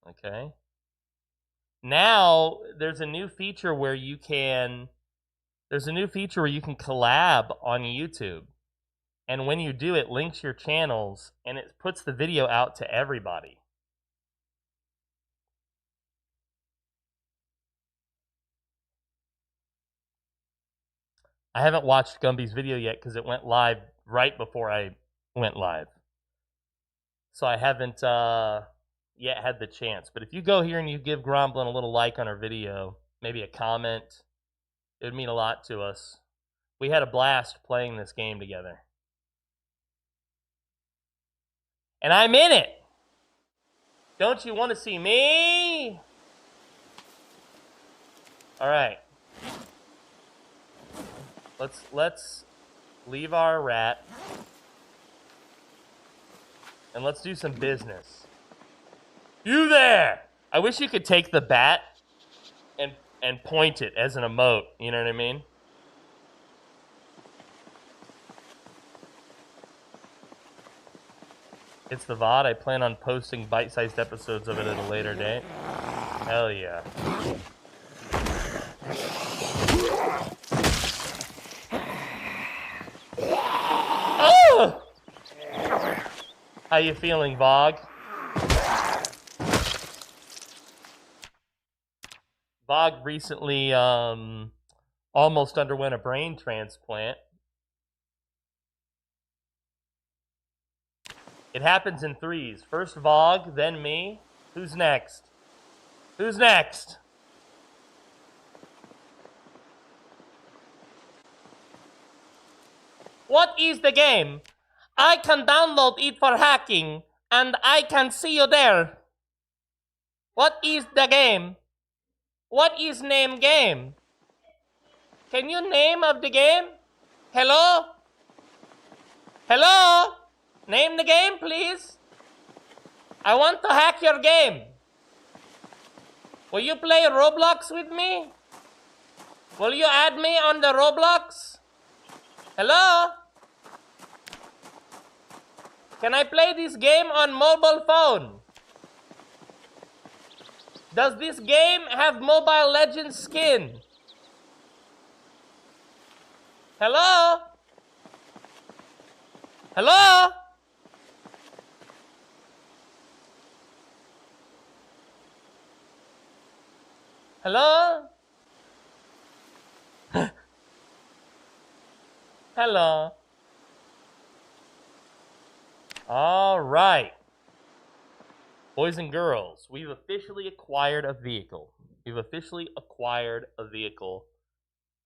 Okay. Now, there's a new feature where you can collab on YouTube. And when you do, it links your channels and it puts the video out to everybody. I haven't watched Gumby's video yet because it went live right before I went live. So I haven't yet had the chance. But if you go here and you give Gromblin a little like on our video, maybe a comment, it would mean a lot to us. We had a blast playing this game together. And I'm in it! Don't you want to see me? Alright. Let's leave our rat. And let's do some business. You there! I wish you could take the bat and point it as an emote. You know what I mean? It's the VOD. I plan on posting bite-sized episodes of it at a later date. Hell yeah. Oh! How you feeling, Vog? Vog recently almost underwent a brain transplant. It happens in threes. First Vogue, then me. Who's next? Who's next? What is the game? I can download it for hacking, and I can see you there. What is the game? What is name game? Can you name of the game? Hello? Hello? Name the game, please. I want to hack your game. Will you play Roblox with me? Will you add me on the Roblox? Hello? Can I play this game on mobile phone? Does this game have Mobile Legends skin? Hello? Hello? Hello? Hello. All right. Boys and girls, we've officially acquired a vehicle. We've officially acquired a vehicle,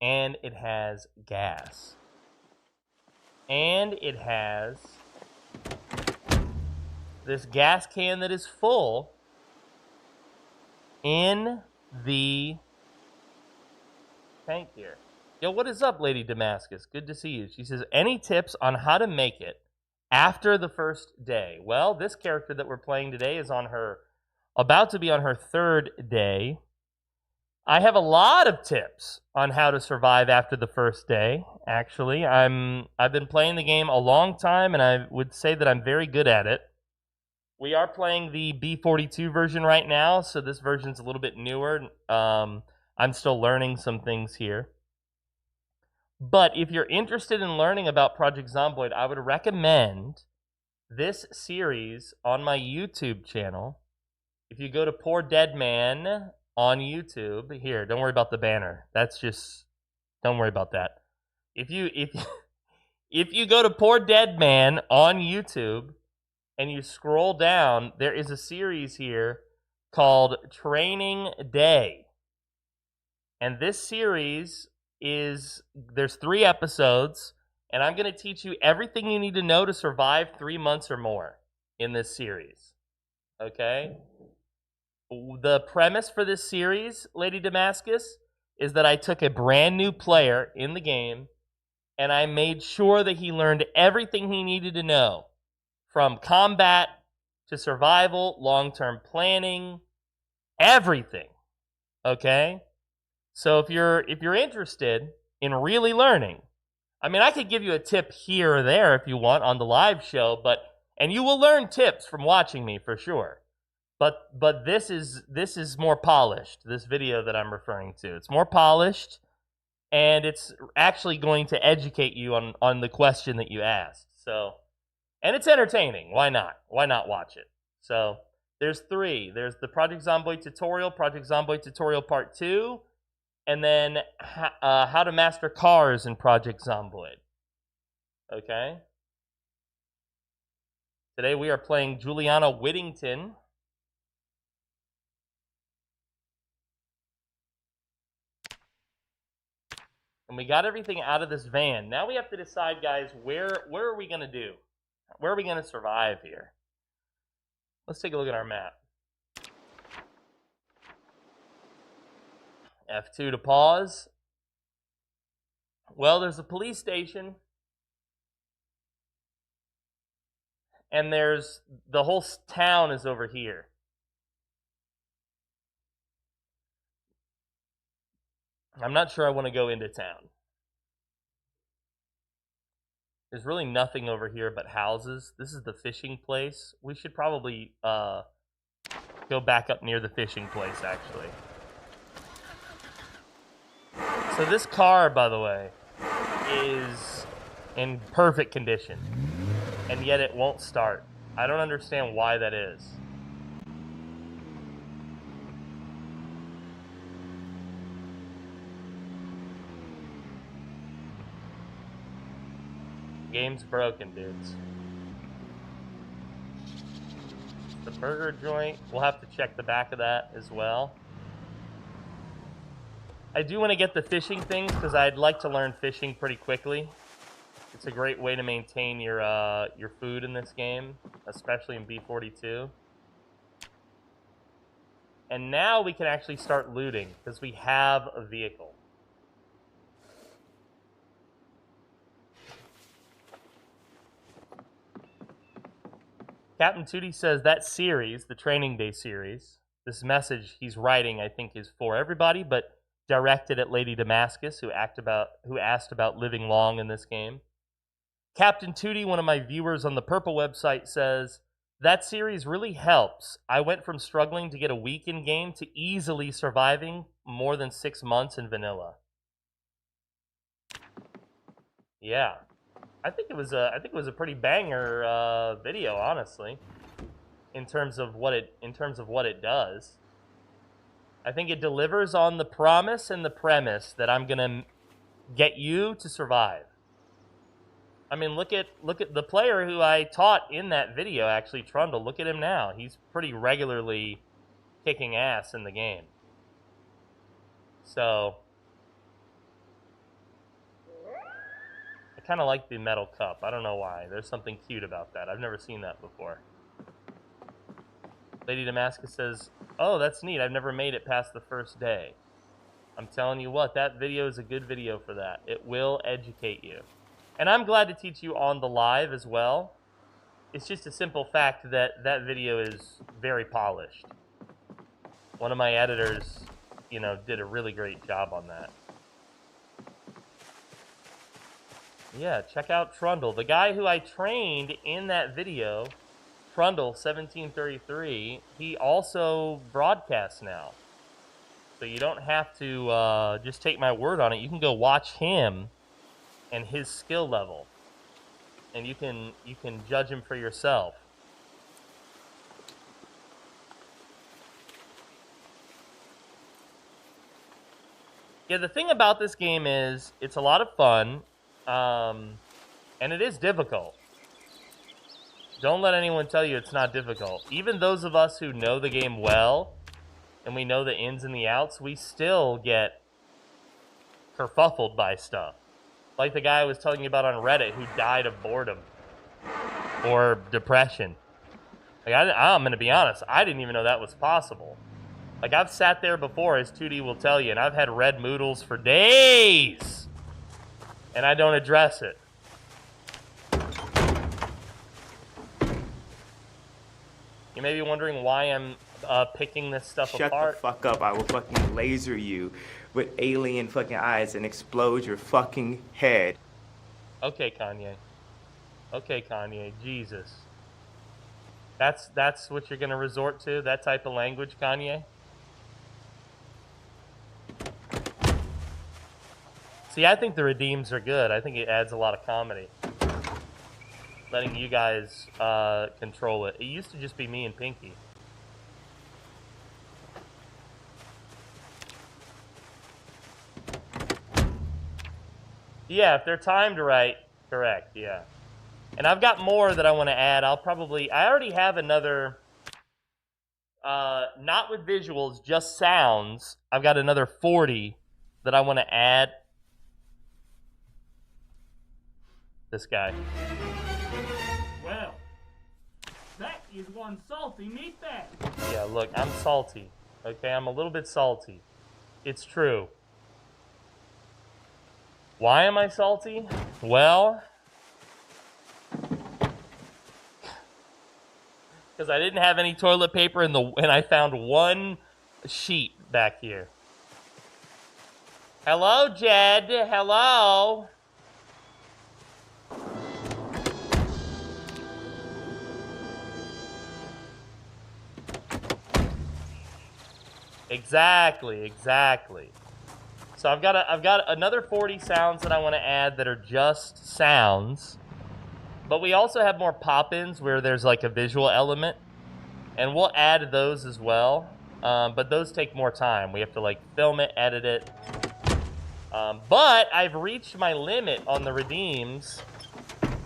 and it has gas. And it has this gas can that is full in the tank here. Yo, what is up, Lady Damascus? Good to see you. She says, any tips on how to make it after the first day? Well, this character that we're playing today is about to be on her third day. I have a lot of tips on how to survive after the first day, actually. I've been playing the game a long time, and I would say that I'm very good at it. We are playing the B42 version right now, so this version's a little bit newer. I'm still learning some things here. But if you're interested in learning about Project Zomboid, I would recommend this series on my YouTube channel. If you go to PoorDeadMan on YouTube, here, don't worry about the banner. Don't worry about that. If you go to PoorDeadMan on YouTube and you scroll down, there is a series here called Training Day. And this series there's 3 episodes, and I'm going to teach you everything you need to know to survive 3 months or more in this series. Okay? The premise for this series, Lady Damascus, is that I took a brand new player in the game, and I made sure that he learned everything he needed to know, from combat to survival, long-term planning, everything. Okay? So if you're interested in really learning, I mean, I could give you a tip here or there if you want on the live show, and you will learn tips from watching me for sure. But this is more polished. This video that I'm referring to, it's more polished, and it's actually going to educate you on the question that you asked. So, and it's entertaining. Why not? Why not watch it? So there's 3. There's the Project Zomboid tutorial, Project Zomboid tutorial part 2. And then how to master cars in Project Zomboid. Okay? Today we are playing Juliana Whittington. And we got everything out of this van. Now we have to decide, guys, where are we going to do? Where are we going to survive here? Let's take a look at our map. F2 to pause. Well, there's a police station. And there's the whole town is over here. I'm not sure I want to go into town. There's really nothing over here but houses. This is the fishing place. We should probably go back up near the fishing place, actually. So this car, by the way, is in perfect condition, and yet it won't start. I don't understand why that is. Game's broken, dudes. burger joint. We'll have to check the back of that as well. I do want to get the fishing things because I'd like to learn fishing pretty quickly. It's a great way to maintain your food in this game, especially in B42. And now we can actually start looting because we have a vehicle. Captain Tootie says that series, the Training Day series, this message he's writing, I think, is for everybody, but directed at Lady Damascus, who asked about living long in this game. Captain Tootie, one of my viewers on the Purple website, says, that series really helps. I went from struggling to get a week in game to easily surviving more than 6 months in vanilla. Yeah. I think it was a pretty banger video, honestly, in terms of what it does. I think it delivers on the promise and the premise that I'm gonna get you to survive. I mean, look at the player who I taught in that video, actually, Trundle. Look at him now. He's pretty regularly kicking ass in the game. So I kind of like the metal cup. I don't know why. There's something cute about that. I've never seen that before. Lady Damascus says, oh, that's neat. I've never made it past the first day. I'm telling you what, that video is a good video for that. It will educate you. And I'm glad to teach you on the live as well. It's just a simple fact that that video is very polished. One of my editors, you know, did a really great job on that. Yeah, check out Trundle. The guy who I trained in that video, Trundle1733, he also broadcasts now. So you don't have to just take my word on it. You can go watch him and his skill level, and you can judge him for yourself. Yeah, the thing about this game is it's a lot of fun, and it is difficult. Don't let anyone tell you it's not difficult. Even those of us who know the game well, and we know the ins and the outs, we still get kerfuffled by stuff. Like the guy I was telling you about on Reddit who died of boredom or depression. Like I'm going to be honest, I didn't even know that was possible. Like I've sat there before, as 2D will tell you, and I've had red moodles for days, and I don't address it. You may be wondering why I'm picking this stuff apart. Shut the fuck up, I will fucking laser you with alien fucking eyes and explode your fucking head. Okay, Kanye. Okay, Kanye. Jesus. That's what you're gonna resort to? That type of language, Kanye? See, I think the redeems are good. I think it adds a lot of comedy. Letting you guys control it. It used to just be me and Pinky. Yeah, if they're timed right, correct, yeah. And I've got more that I want to add. I already have another, not with visuals, just sounds. I've got another 40 that I want to add. This guy. Well, that is one salty meatbag. Yeah, look, I'm salty. Okay, I'm a little bit salty. It's true. Why am I salty? Well, because I didn't have any toilet paper and I found one sheet back here. Hello, Jed. Hello. Exactly. So I've got another 40 sounds that I want to add that are just sounds. But we also have more pop-ins where there's like a visual element. And we'll add those as well. But those take more time. We have to like film it, edit it. But I've reached my limit on the redeems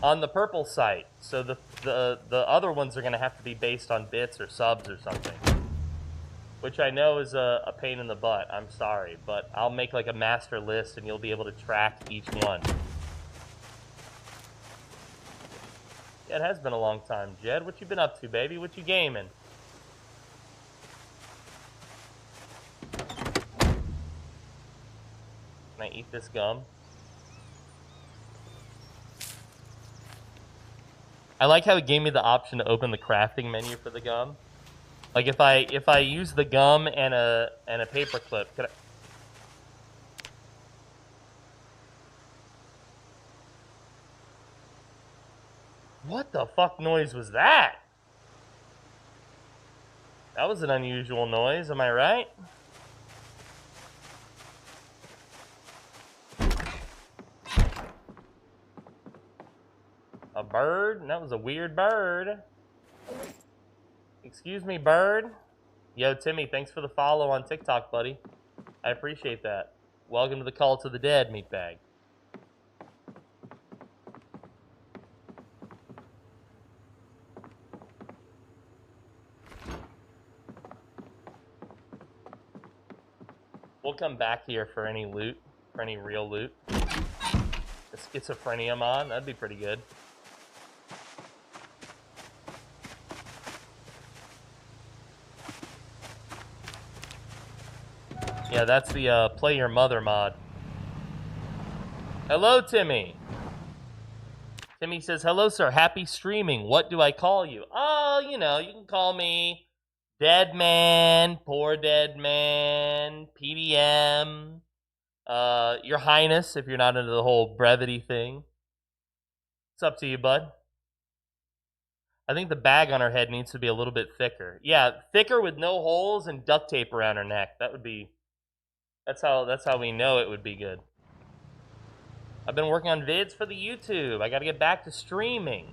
on the purple site. So the other ones are gonna have to be based on bits or subs or something, which I know is a pain in the butt. I'm sorry, but I'll make like a master list and you'll be able to track each one. Yeah, it has been a long time, Jed. What you been up to, baby? What you gaming? Can I eat this gum? I like how it gave me the option to open the crafting menu for the gum. Like if I use the gum and a paper clip, could I... What the fuck noise was that? That was an unusual noise, am I right? A bird? That was a weird bird. Excuse me, bird. Yo, Timmy, thanks for the follow on TikTok, buddy. I appreciate that. Welcome to the Call to the Dead, meatbag. We'll come back here for any loot, for any real loot. A schizophrenia mod, that'd be pretty good. Yeah, that's the Play Your Mother mod. Hello, Timmy. Timmy says, hello, sir. Happy streaming. What do I call you? Oh, you know, you can call me Deadman, PoorDeadMan, PDM, Your Highness, if you're not into the whole brevity thing. It's up to you, bud. I think the bag on her head needs to be a little bit thicker. Yeah, thicker with no holes and duct tape around her neck. That would be... That's how we know it would be good. I've been working on vids for the YouTube. I got to get back to streaming.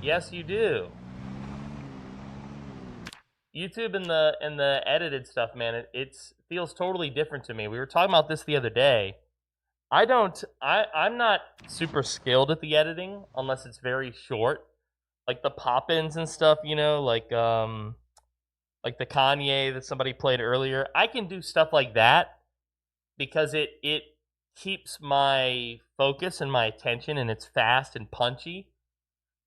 Yes, you do. YouTube and the edited stuff, man, it feels totally different to me. We were talking about this the other day. I'm not super skilled at the editing unless it's very short. Like the pop-ins and stuff, you know, like the Kanye that somebody played earlier. I can do stuff like that because it keeps my focus and my attention, and it's fast and punchy.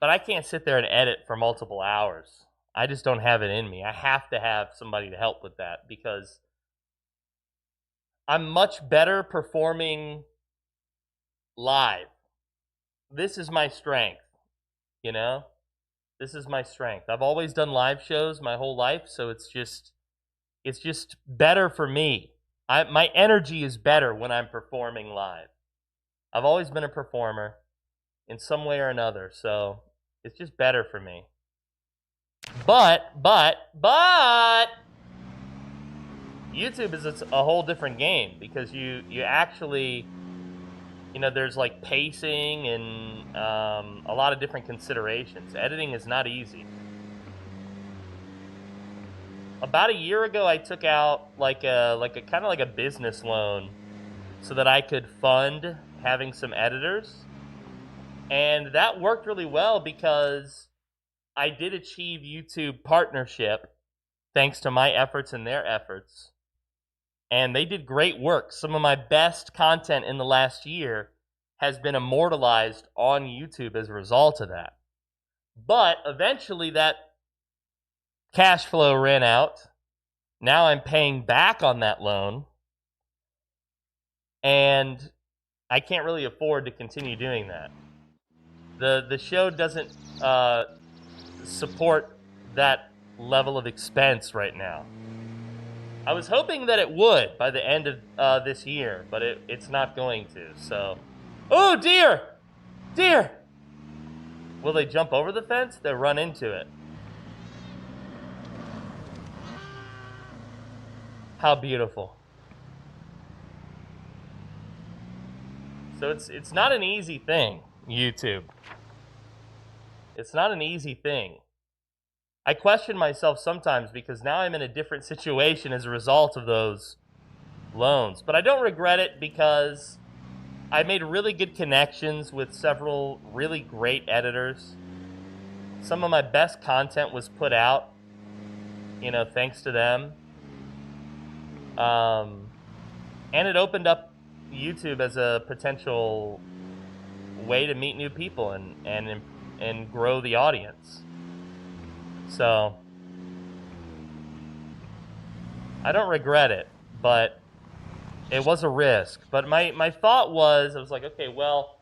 But I can't sit there and edit for multiple hours. I just don't have it in me. I have to have somebody to help with that because I'm much better performing live. This is my strength, you know? This is my strength. I've always done live shows my whole life, so it's just better for me. My energy is better when I'm performing live. I've always been a performer in some way or another, so it's just better for me. But YouTube is a whole different game because you actually, you know, there's like pacing and a lot of different considerations. Editing is not easy. About a year ago, I took out like a kind of like a business loan so that I could fund having some editors, and that worked really well because I did achieve YouTube partnership thanks to my efforts and their efforts. And they did great work. Some of my best content in the last year has been immortalized on YouTube as a result of that. But eventually that cash flow ran out. Now I'm paying back on that loan. And I can't really afford to continue doing that. The show doesn't support that level of expense right now. I was hoping that it would by the end of this year, but it's not going to, so... Oh, deer! Deer! Will they jump over the fence? They'll run into it. How beautiful. So it's not an easy thing, YouTube. It's not an easy thing. I question myself sometimes because now I'm in a different situation as a result of those loans. But I don't regret it because I made really good connections with several really great editors. some of my best content was put out, you know, thanks to them. And it opened up YouTube as a potential way to meet new people and grow the audience. So I don't regret it, but it was a risk. But my thought was, I was like, okay, well,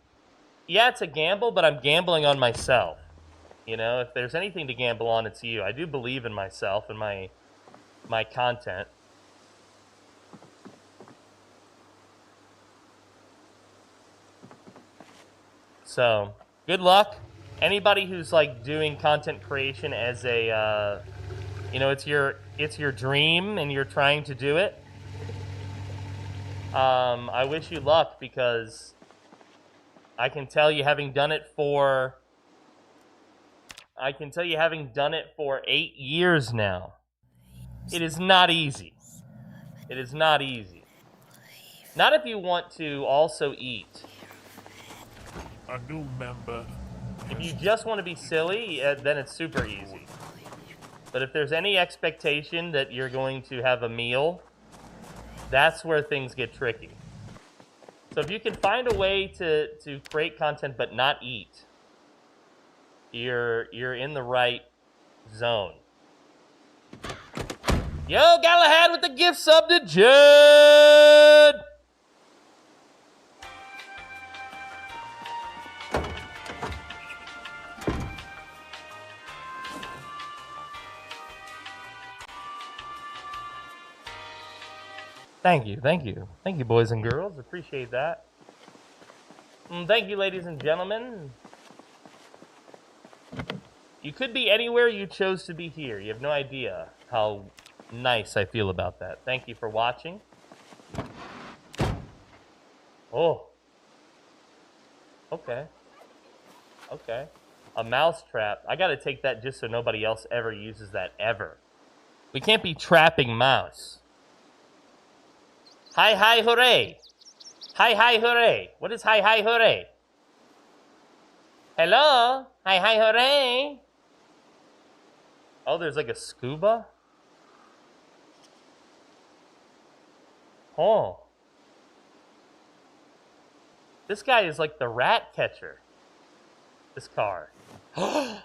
yeah, it's a gamble, but I'm gambling on myself. You know, if there's anything to gamble on, it's you. I do believe in myself and my content. So, good luck. Anybody who's like doing content creation as a, you know, it's your dream and you're trying to do it. I wish you luck, because I can tell you, having done it for 8 years now, it is not easy. It is not easy. Not if you want to also eat. A new member. If you just want to be silly, then it's super easy. But if there's any expectation that you're going to have a meal, that's where things get tricky. So if you can find a way to create content but not eat, you're in the right zone. Yo, Galahad with the gift sub to Judd! Thank you, thank you. Thank you, boys and girls. Appreciate that. Thank you, ladies and gentlemen. You could be anywhere, you chose to be here. You have no idea how nice I feel about that. Thank you for watching. Oh. Okay. Okay. A mouse trap. I gotta take that just so nobody else ever uses that ever. We can't be trapping mouse. Hi, hi, hooray. Hi, hi, hooray. What is hi, hi, hooray? Hello? Hi, hi, hooray. Oh, there's like a scuba? Oh. This guy is like the rat catcher. This car. Oh!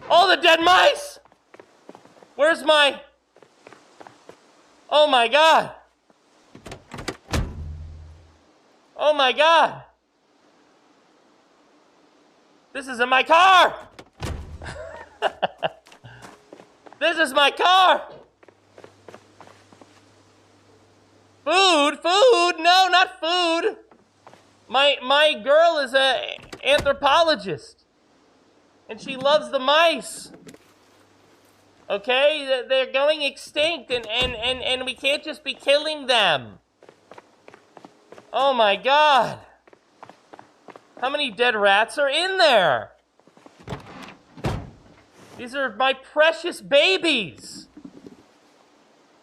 Oh, the dead mice! Where's my... Oh my god! Oh my god! This isn't my car! This is my car! Food! Food! No, not food! My girl is a anthropologist. And she loves the mice. Okay? They're going extinct and we can't just be killing them. Oh my god. How many dead rats are in there? These are my precious babies.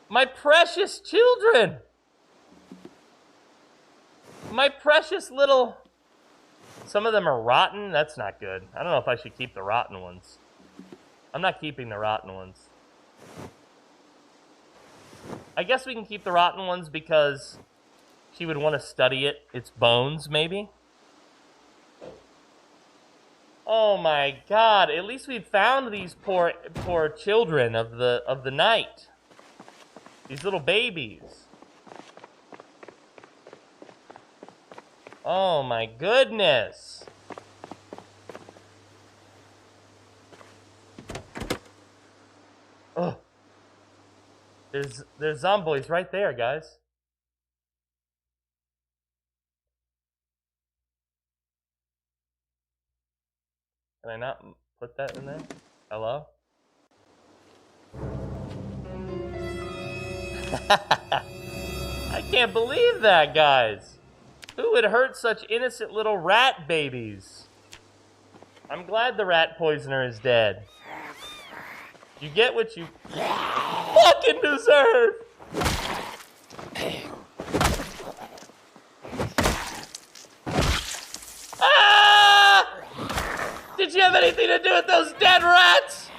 My precious children. My precious little... Some of them are rotten. That's not good. I don't know if I should keep the rotten ones. I'm not keeping the rotten ones. I guess we can keep the rotten ones because she would want to study its bones, maybe. Oh my god, at least we found these poor children of the night. These little babies. Oh my goodness. Oh. There's Zomboids right there, guys. Can I not put that in there? Hello? I can't believe that, guys. Who would hurt such innocent little rat babies? I'm glad the rat poisoner is dead. You get what you fucking deserve! Ah! you have anything to do with those dead rats?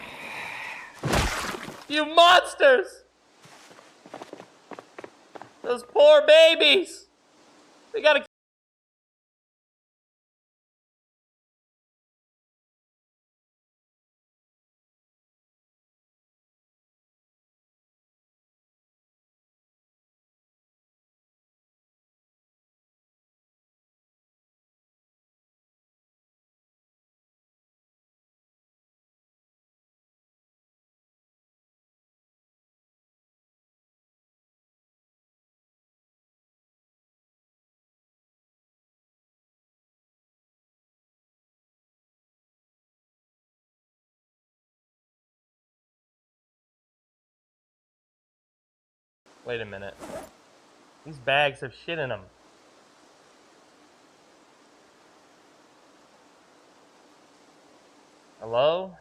You monsters! Those poor babies! They gotta... Wait a minute. These bags have shit in them. Hello?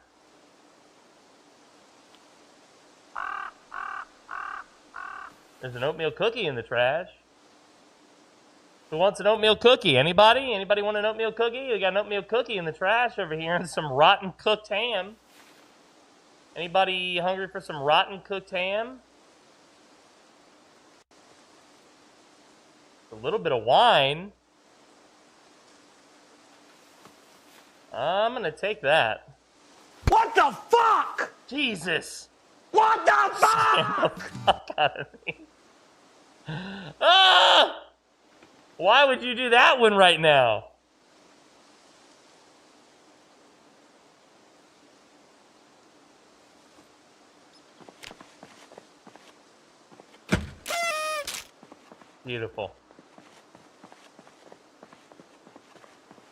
There's an oatmeal cookie in the trash. Who wants an oatmeal cookie? Anybody? Anybody want an oatmeal cookie? We got an oatmeal cookie in the trash over here and some rotten cooked ham. Anybody hungry for some rotten cooked ham? A little bit of wine. I'm gonna take that. What the fuck? Jesus! What the Scare fuck? the fuck out of me. Ah! Why would you do that one right now? Beautiful.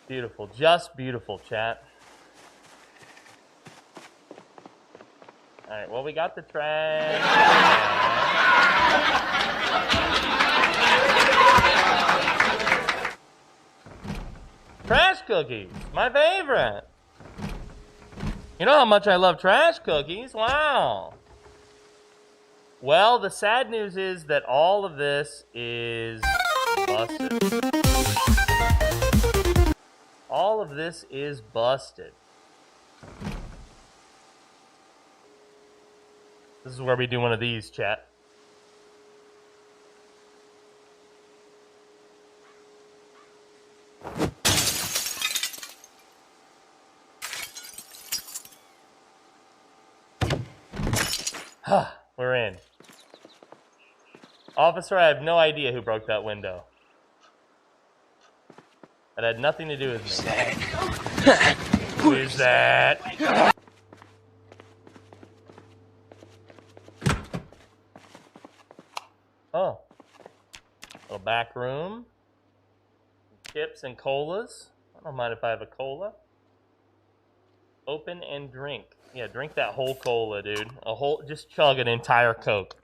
Beautiful. Just beautiful, chat. Alright, well, we got the trash. Trash cookies, my favorite. You know how much I love trash cookies? Wow. Well, the sad news is that all of this is busted. All of this is busted. This is where we do one of these, chat. We're in. Officer, I have no idea who broke that window. That had nothing to do with me. Who is that? Oh. Little back room. Chips and colas. I don't mind if I have a cola. Open and drink. Yeah, drink that whole cola, dude. Just chug an entire Coke.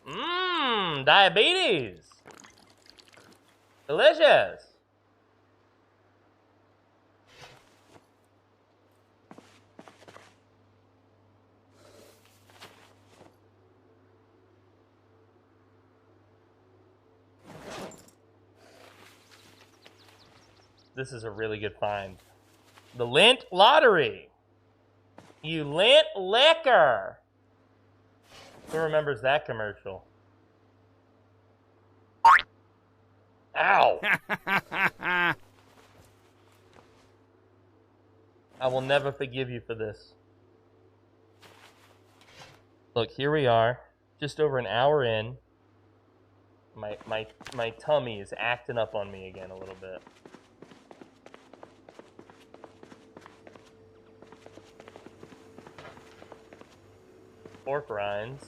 Mmm, diabetes. Delicious. This is a really good find. The Lint Lottery. You lint liquor. Who remembers that commercial? Ow. I will never forgive you for this. Look, here we are, just over an hour in. My tummy is acting up on me again a little bit. Pork rinds.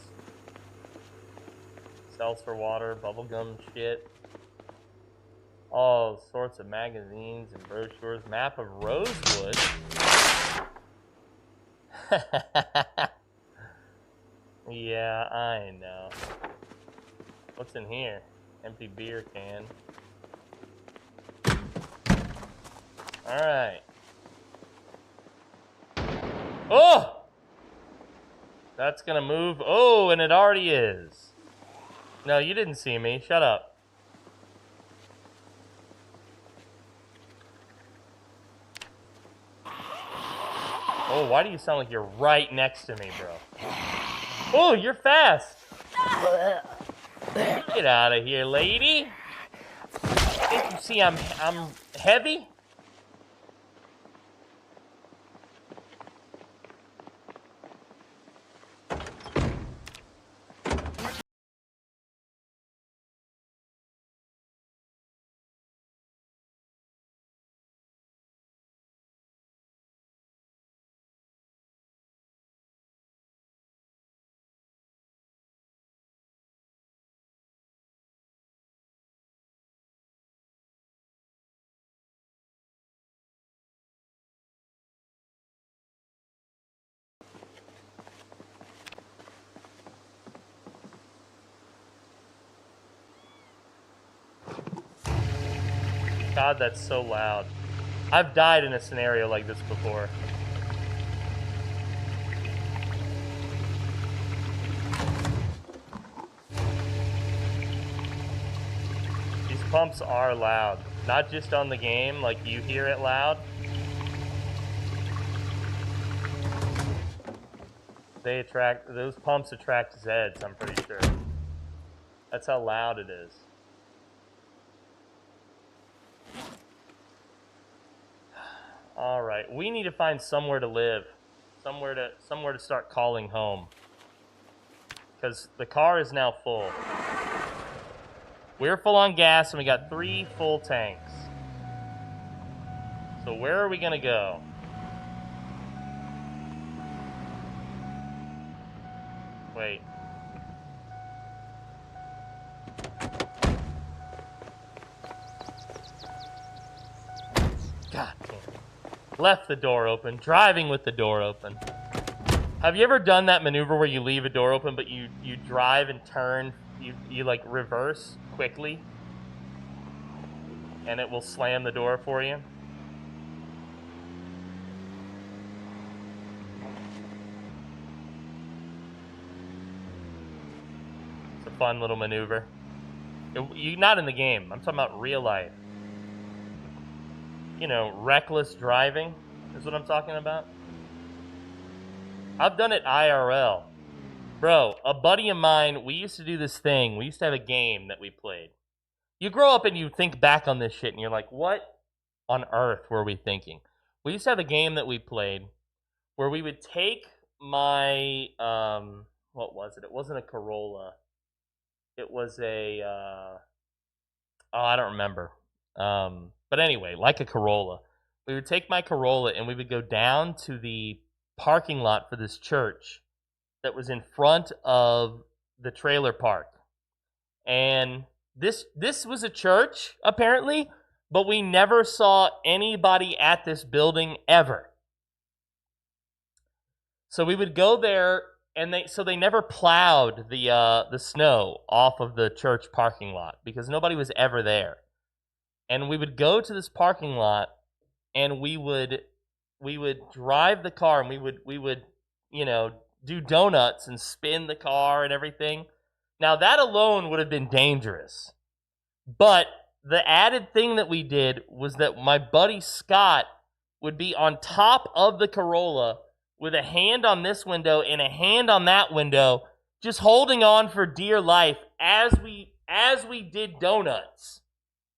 Seltzer water, bubblegum shit. All sorts of magazines and brochures. Map of Rosewood. Yeah, I know. What's in here? Empty beer can. Alright. Oh! That's gonna move. Oh, and it already is. No, you didn't see me. Shut up. Oh, why do you sound like you're right next to me, bro? Oh, you're fast. Get out of here, lady. Can't you see I'm heavy? God, that's so loud. I've died in a scenario like this before. These pumps are loud. Not just on the game, like you hear it loud. Those pumps attract Zeds, I'm pretty sure. That's how loud it is. All right, we need to find somewhere to live, somewhere to start calling home, because the car is now full. We're full on gas, and we got 3 full tanks. So where are we gonna go? Wait. God damn. Left the door open, driving with the door open. Have you ever done that maneuver where you leave a door open, but you drive and turn, you like reverse quickly, and it will slam the door for you? It's a fun little maneuver. You're not in the game. I'm talking about real life. You know, reckless driving is what I'm talking about. I've done it IRL. Bro, a buddy of mine, we used to do this thing. We used to have a game that we played. You grow up and you think back on this shit and you're like, what on earth were we thinking? We used to have a game that we played where we would take my, what was it? It wasn't a Corolla. It was a, I don't remember. But anyway, like a Corolla. We would take my Corolla and we would go down to the parking lot for this church that was in front of the trailer park. And this was a church, apparently, but we never saw anybody at this building ever. So we would go there, and they never plowed the snow off of the church parking lot because nobody was ever there. And we would go to this parking lot, and we would drive the car, and we would do donuts and spin the car and everything. Now that alone would have been dangerous, but the added thing that we did was that my buddy Scott would be on top of the Corolla with a hand on this window and a hand on that window, just holding on for dear life as we did donuts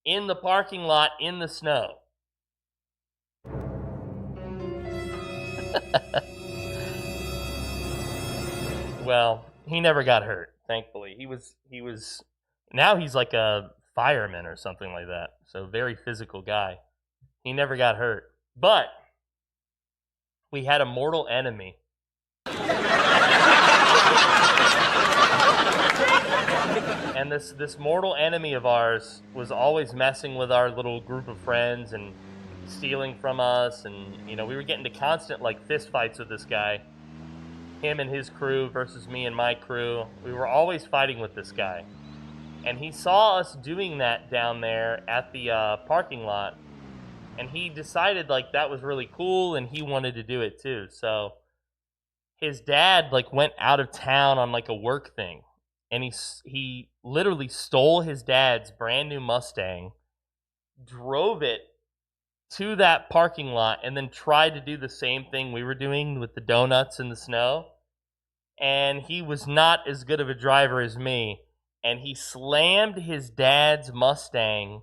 in the parking lot in the snow. Well, he never got hurt, thankfully. He was now he's like a fireman or something like that. So very physical guy. He never got hurt. But we had a mortal enemy. And this mortal enemy of ours was always messing with our little group of friends and stealing from us, and we were getting to constant like fist fights with this guy. Him and his crew versus me and my crew. We were always fighting with this guy. And he saw us doing that down there at the parking lot, and he decided like that was really cool and he wanted to do it too. So his dad like went out of town on like a work thing, and he literally stole his dad's brand new Mustang, drove it to that parking lot and then tried to do the same thing we were doing with the donuts in the snow. And he was not as good of a driver as me. And he slammed his dad's Mustang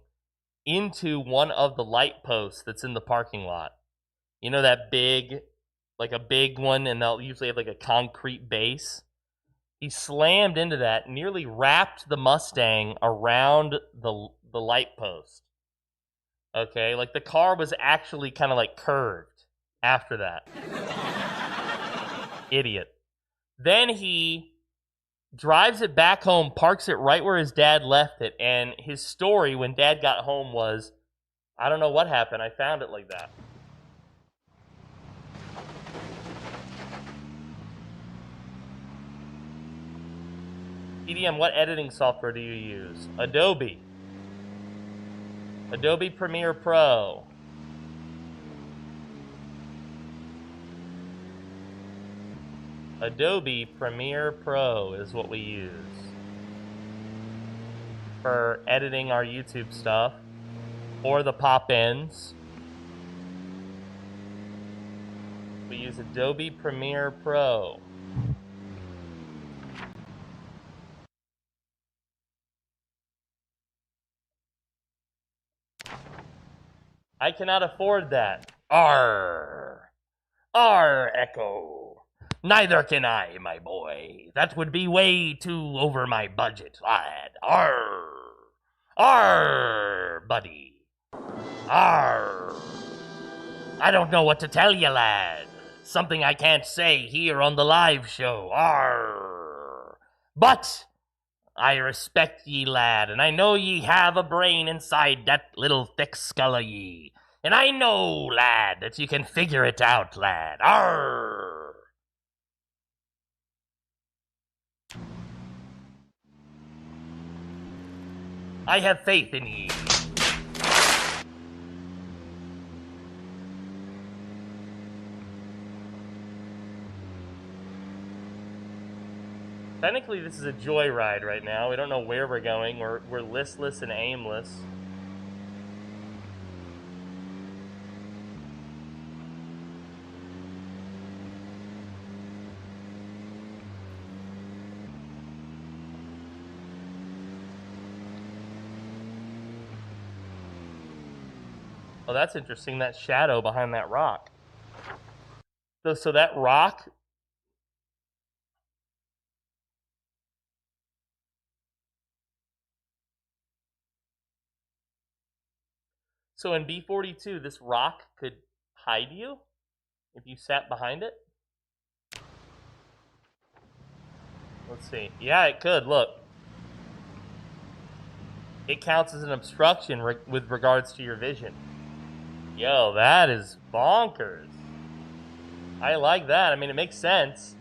into one of the light posts that's in the parking lot. You know that big, like a big one, and they'll usually have like a concrete base. He slammed into that, nearly wrapped the Mustang around the light post. Okay, like the car was actually kind of like curved after that. Idiot. Then he drives it back home, parks it right where his dad left it, and his story when dad got home was, I don't know what happened, I found it like that. PDM, what editing software do you use? Adobe. Adobe Premiere Pro. Adobe Premiere Pro is what we use for editing our YouTube stuff or the pop-ins. We use Adobe Premiere Pro. I cannot afford that. Arr! Arr, Echo. Neither can I, my boy. That would be way too over my budget, lad. Arr! Arr, buddy. Arr! I don't know what to tell you, lad. Something I can't say here on the live show. Arr! But I respect ye, lad, and I know ye have a brain inside that little thick skull of ye. And I know, lad, that you can figure it out, lad. Arr! I have faith in ye. Technically, this is a joyride right now. We don't know where we're going. We're listless and aimless. Oh, that's interesting, that shadow behind that rock. So that rock... So in B42, this rock could hide you if you sat behind it? Let's see. Yeah, it could, look. It counts as an obstruction with regards to your vision. Yo, that is bonkers. I like that. I mean, it makes sense.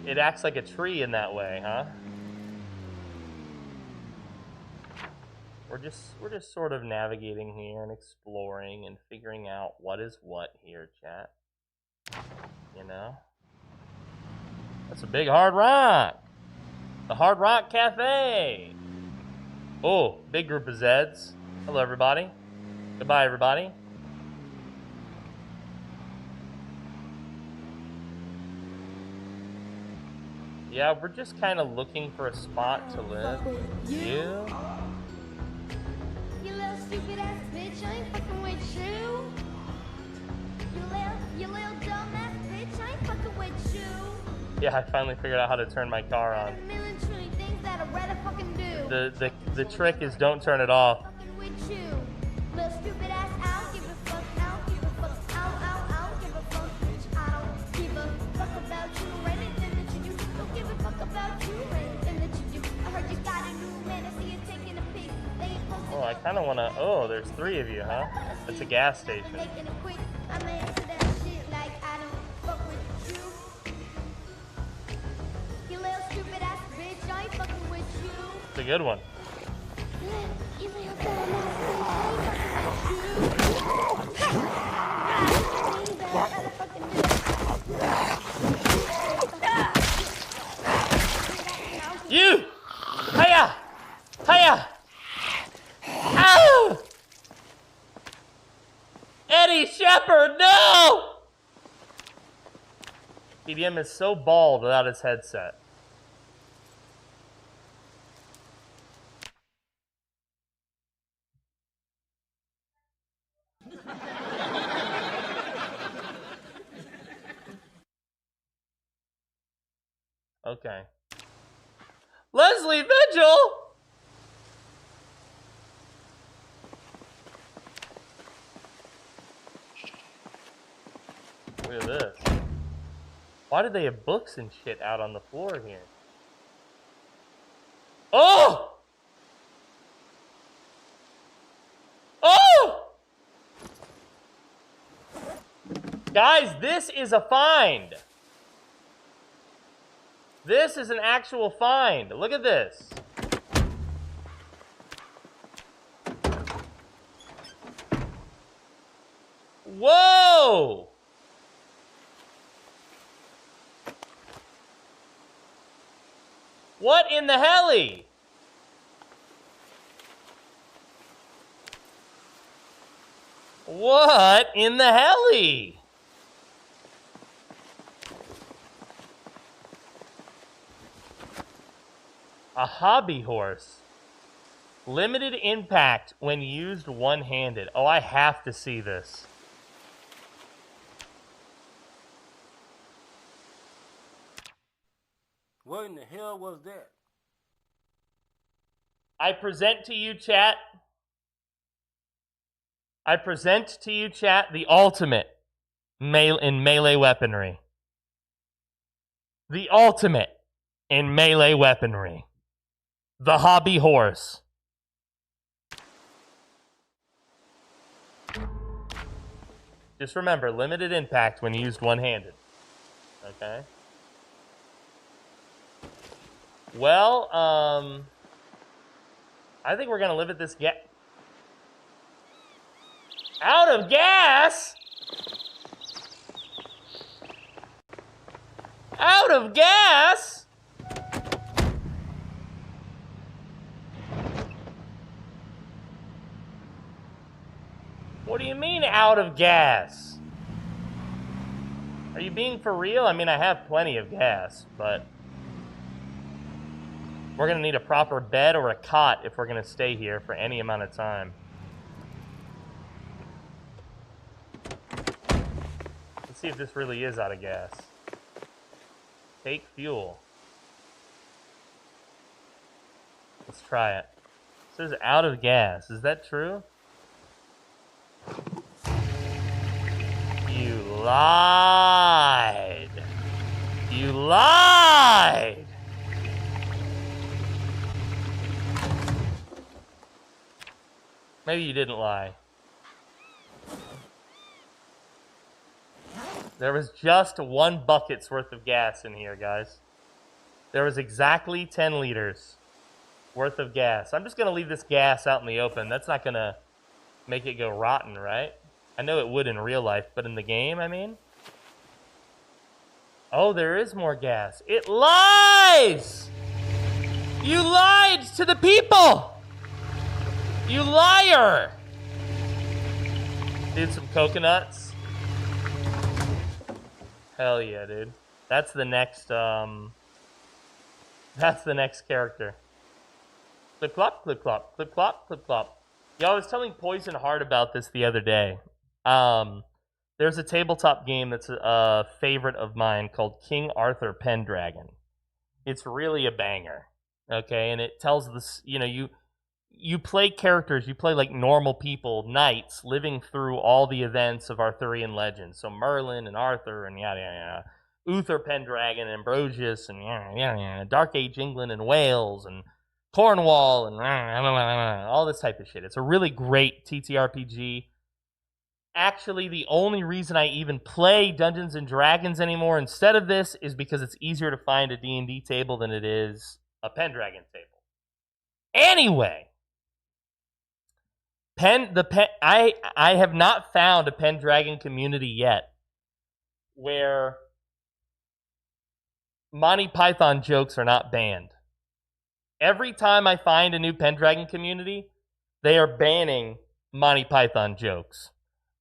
It acts like a tree in that way, huh? We're just sort of navigating here and exploring and figuring out what is what here, chat. You know? That's a big hard rock. The Hard Rock Cafe. Oh, big group of Zeds. Hello, everybody. Goodbye, everybody. Yeah, we're just kind of looking for a spot to live. You? You little stupid ass bitch, I ain't fucking with you. You little dumb ass bitch, I ain't fucking with you. Yeah, I finally figured out how to turn my car on. The trick is don't turn it off. With you. Little stupid ass, I don't give a fuck, I don't give a fuck, I don't give a fuck, bitch, I don't give a fuck about you or anything that you do. Don't give a fuck about you or anything that you do. I heard you got a new man, I see you taking a pic. They ain't posting. Oh, I kind of want to. Oh, there's 3 of you, huh? It's a gas station. I'm into that shit like I don't fuck with you. You little stupid ass bitch, I ain't fucking with you. It's a good one. You little dumb ass bitch, I ain't fucking with you. You! Hiya! Hiya! Ow! Eddie Shepherd, no! PDM is so bald without his headset. Okay. Leslie Vigil! Look at this. Why do they have books and shit out on the floor here? Oh! Oh! Guys, this is a find. This is an actual find. Look at this. Whoa! What in the helly? What in the helly? A hobby horse. Limited impact when used one-handed. Oh, I have to see this. What in the hell was that? I present to you, chat. I present to you, chat, the ultimate in melee weaponry. The ultimate in melee weaponry. The hobby horse. Just remember, limited impact when used one-handed. Okay? Well, I think we're gonna live at this out of gas? Out of gas? What do you mean out of gas? Are you being for real? I mean, I have plenty of gas, but we're gonna need a proper bed or a cot if we're gonna stay here for any amount of time. Let's see if this really is out of gas. Take fuel. Let's try it. It says out of gas. Is that true? You lied. You lied. Maybe you didn't lie. There was just 1 bucket's worth of gas in here, guys. There was exactly 10 liters worth of gas. I'm just going to leave this gas out in the open. That's not going to make it go rotten, right? I know it would in real life, but in the game, I mean? Oh, there is more gas. It lies! You lied to the people! You liar! Dude, some coconuts. Hell yeah, dude. That's the next, that's the next character. Clip clop, clip clop, clip clop, clip clop. Yo, I was telling Poison Heart about this the other day. There's a tabletop game that's a favorite of mine called King Arthur Pendragon. It's really a banger, okay? And it tells this, you know, you play characters, you play like normal people, knights, living through all the events of Arthurian legends. So Merlin and Arthur and yada yada yada. Uther Pendragon and Ambrosius and yada yada yada. Dark Age England and Wales and Cornwall and all this type of shit. It's a really great TTRPG. Actually, the only reason I even play Dungeons and Dragons anymore instead of this is because it's easier to find a D&D table than it is a Pendragon table. Anyway, I have not found a Pendragon community yet where Monty Python jokes are not banned. Every time I find a new Pendragon community, they are banning Monty Python jokes.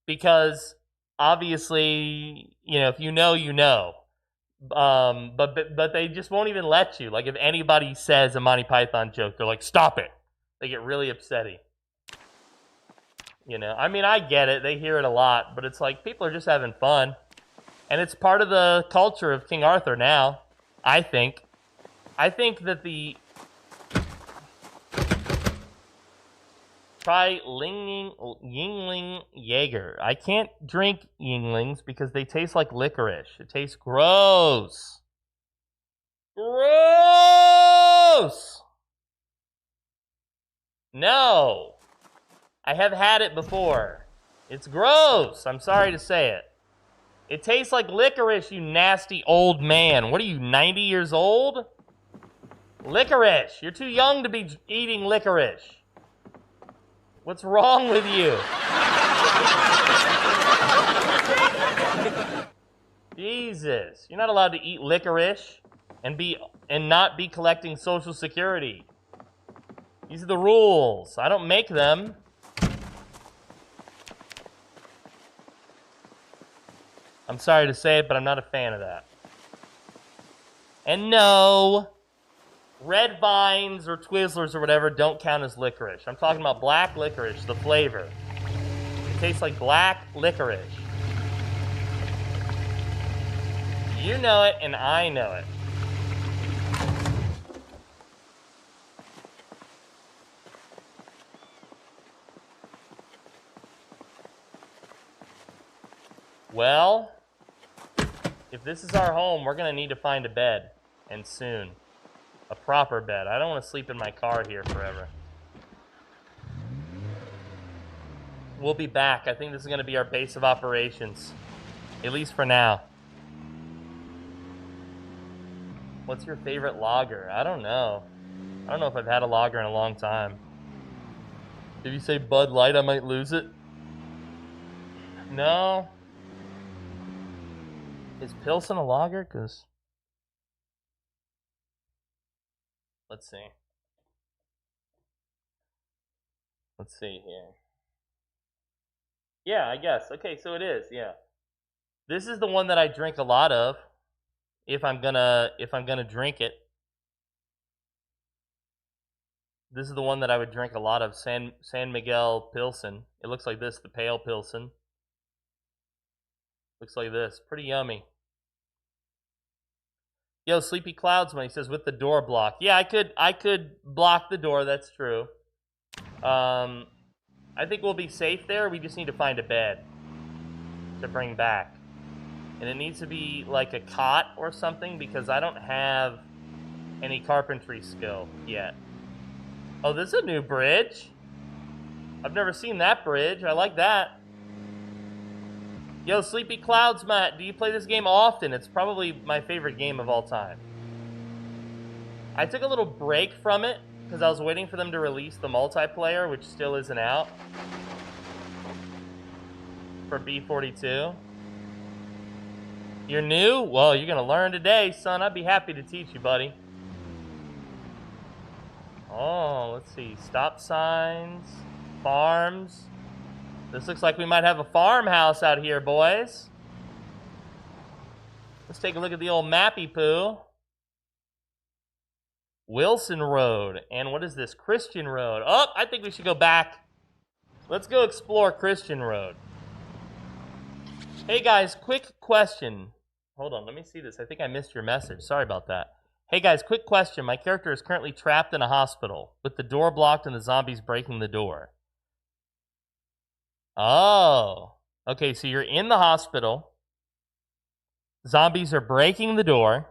because obviously, you know, if you know, you know. But they just won't even let you. Like, if anybody says a Monty Python joke, they're like, stop it. They get really upsetty. You know, I mean, I get it. They hear it a lot, but it's like people are just having fun. And it's part of the culture of King Arthur now, I think. I think that the... Try Yingling Jaeger. I can't drink Yinglings because they taste like licorice. It tastes gross. Gross! No. I have had it before. It's gross. I'm sorry to say it. It tastes like licorice, you nasty old man. What are you, 90 years old? Licorice. You're too young to be eating licorice. What's wrong with you? Jesus. You're not allowed to eat licorice and not be collecting Social Security. These are the rules. I don't make them. I'm sorry to say it, but I'm not a fan of that. And no, red vines or Twizzlers or whatever don't count as licorice. I'm talking about black licorice, the flavor. It tastes like black licorice. You know it, and I know it. Well, if this is our home, we're going to need to find a bed, and soon. A proper bed. I don't want to sleep in my car here forever. We'll be back. I think this is going to be our base of operations. At least for now. What's your favorite lager? I don't know. I don't know if I've had a lager in a long time. If you say Bud Light, I might lose it. No. Is Pilsen a lager? Because... Let's see. Let's see here. Yeah, I guess. Okay, so it is, yeah. This is the one that I drink a lot of. If I'm gonna drink it. This is the one that I would drink a lot of. San Miguel Pilsen. It looks like this, the pale Pilsen. Looks like this. Pretty yummy. Yo, Sleepy Cloudsman, he says, with the door blocked. Yeah, I could block the door, that's true. I think we'll be safe there. We just need to find a bed to bring back. And it needs to be like a cot or something because I don't have any carpentry skill yet. Oh, this is a new bridge. I've never seen that bridge. I like that. Yo, Sleepy Clouds, Matt, do you play this game often? It's probably my favorite game of all time. I took a little break from it because I was waiting for them to release the multiplayer, which still isn't out, for B42. You're new? Well, you're going to learn today, son. I'd be happy to teach you, buddy. Oh, let's see. Stop signs, farms. This looks like we might have a farmhouse out here, boys. Let's take a look at the old mappy poo. Wilson Road. And what is this? Christian Road. Oh, I think we should go back. Let's go explore Christian Road. Hey, guys, quick question. Hold on, let me see this. I think I missed your message. Sorry about that. Hey, guys, quick question. My character is currently trapped in a hospital with the door blocked and the zombies breaking the door. Oh, okay, so you're in the hospital. Zombies are breaking the door.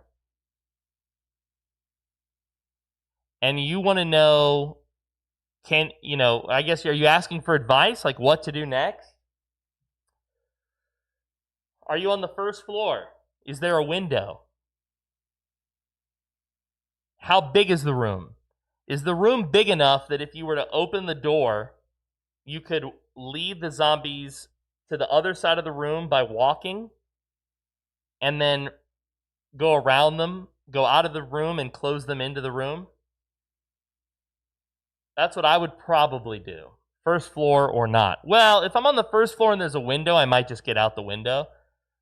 And you want to know, I guess, are you asking for advice, like what to do next? Are you on the first floor? Is there a window? How big is the room? Is the room big enough that if you were to open the door, you could lead the zombies to the other side of the room by walking and then go around them, go out of the room and close them into the room? That's what I would probably do First floor or not? Well, if I'm on the first floor and there's a window, I might just get out the window.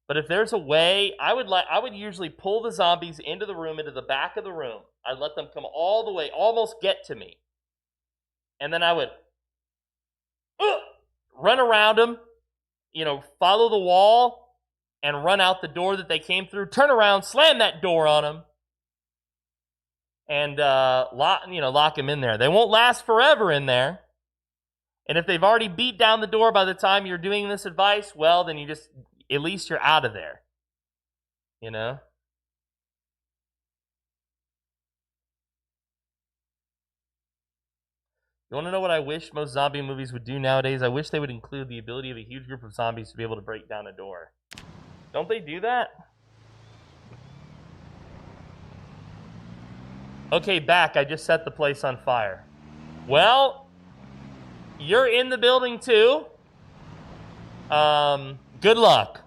But if there's a way, I would usually pull the zombies into the room, into the back of the room. I'd let them come all the way, almost get to me. And then I would run around them, follow the wall, and run out the door that they came through, turn around, slam that door on them, and lock them in there. They won't last forever in there. And if they've already beat down the door by the time you're doing this advice, well, then at least you're out of there. You want to know what I wish most zombie movies would do nowadays? I wish they would include the ability of a huge group of zombies to be able to break down a door. Don't they do that? Okay, back. I just set the place on fire. Well, you're in the building too. Good luck.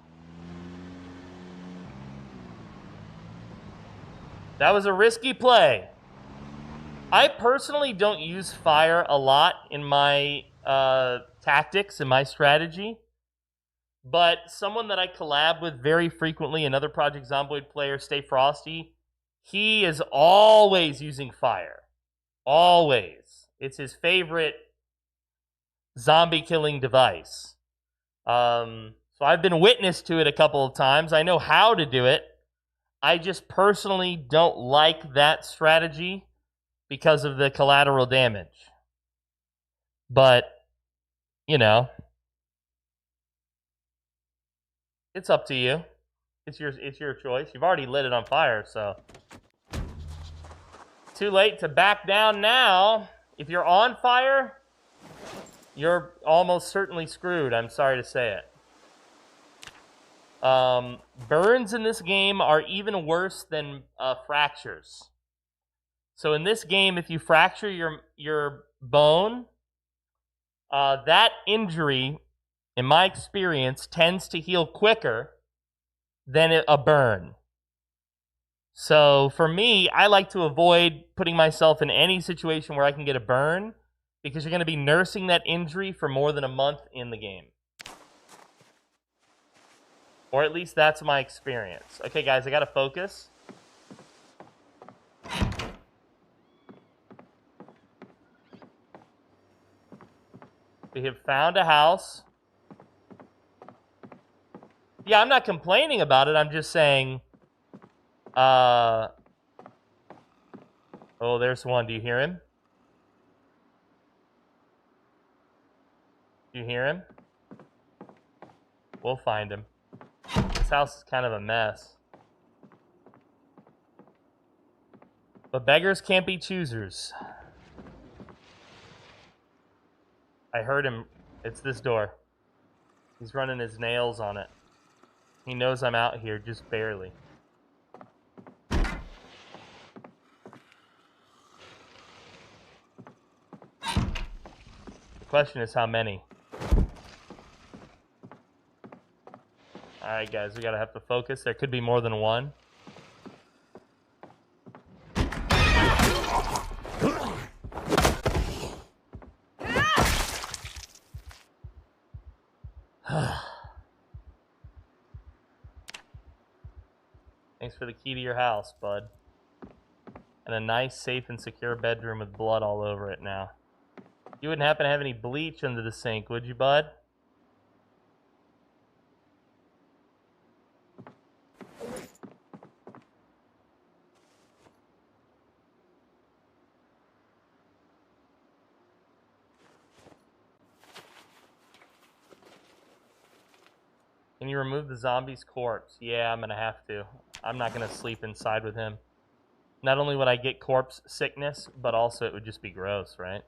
That was a risky play. I personally don't use fire a lot in my tactics, in my strategy. But someone that I collab with very frequently, another Project Zomboid player, Stay Frosty, he is always using fire. Always. It's his favorite zombie killing device. So I've been witness to it a couple of times. I know how to do it. I just personally don't like that strategy because of the collateral damage. But, it's up to you. It's your choice. You've already lit it on fire, so too late to back down now. If you're on fire, you're almost certainly screwed. I'm sorry to say it. Burns in this game are even worse than fractures. So in this game, if you fracture your bone, that injury, in my experience, tends to heal quicker than a burn. So for me, I like to avoid putting myself in any situation where I can get a burn, because you're going to be nursing that injury for more than a month in the game. Or at least that's my experience. Okay, guys, I got to focus. We have found a house. Yeah, I'm not complaining about it. I'm just saying... Oh, there's one. Do you hear him? Do you hear him? We'll find him. This house is kind of a mess. But beggars can't be choosers. I heard him. It's this door. He's running his nails on it. He knows I'm out here, just barely. The question is how many. Alright guys, we gotta have to focus. There could be more than one. Thanks for the key to your house, bud. And a nice, safe, and secure bedroom with blood all over it now. You wouldn't happen to have any bleach under the sink, would you, bud? Can you remove the zombie's corpse? Yeah, I'm gonna have to. I'm not gonna sleep inside with him. Not only would I get corpse sickness, but also it would just be gross, right?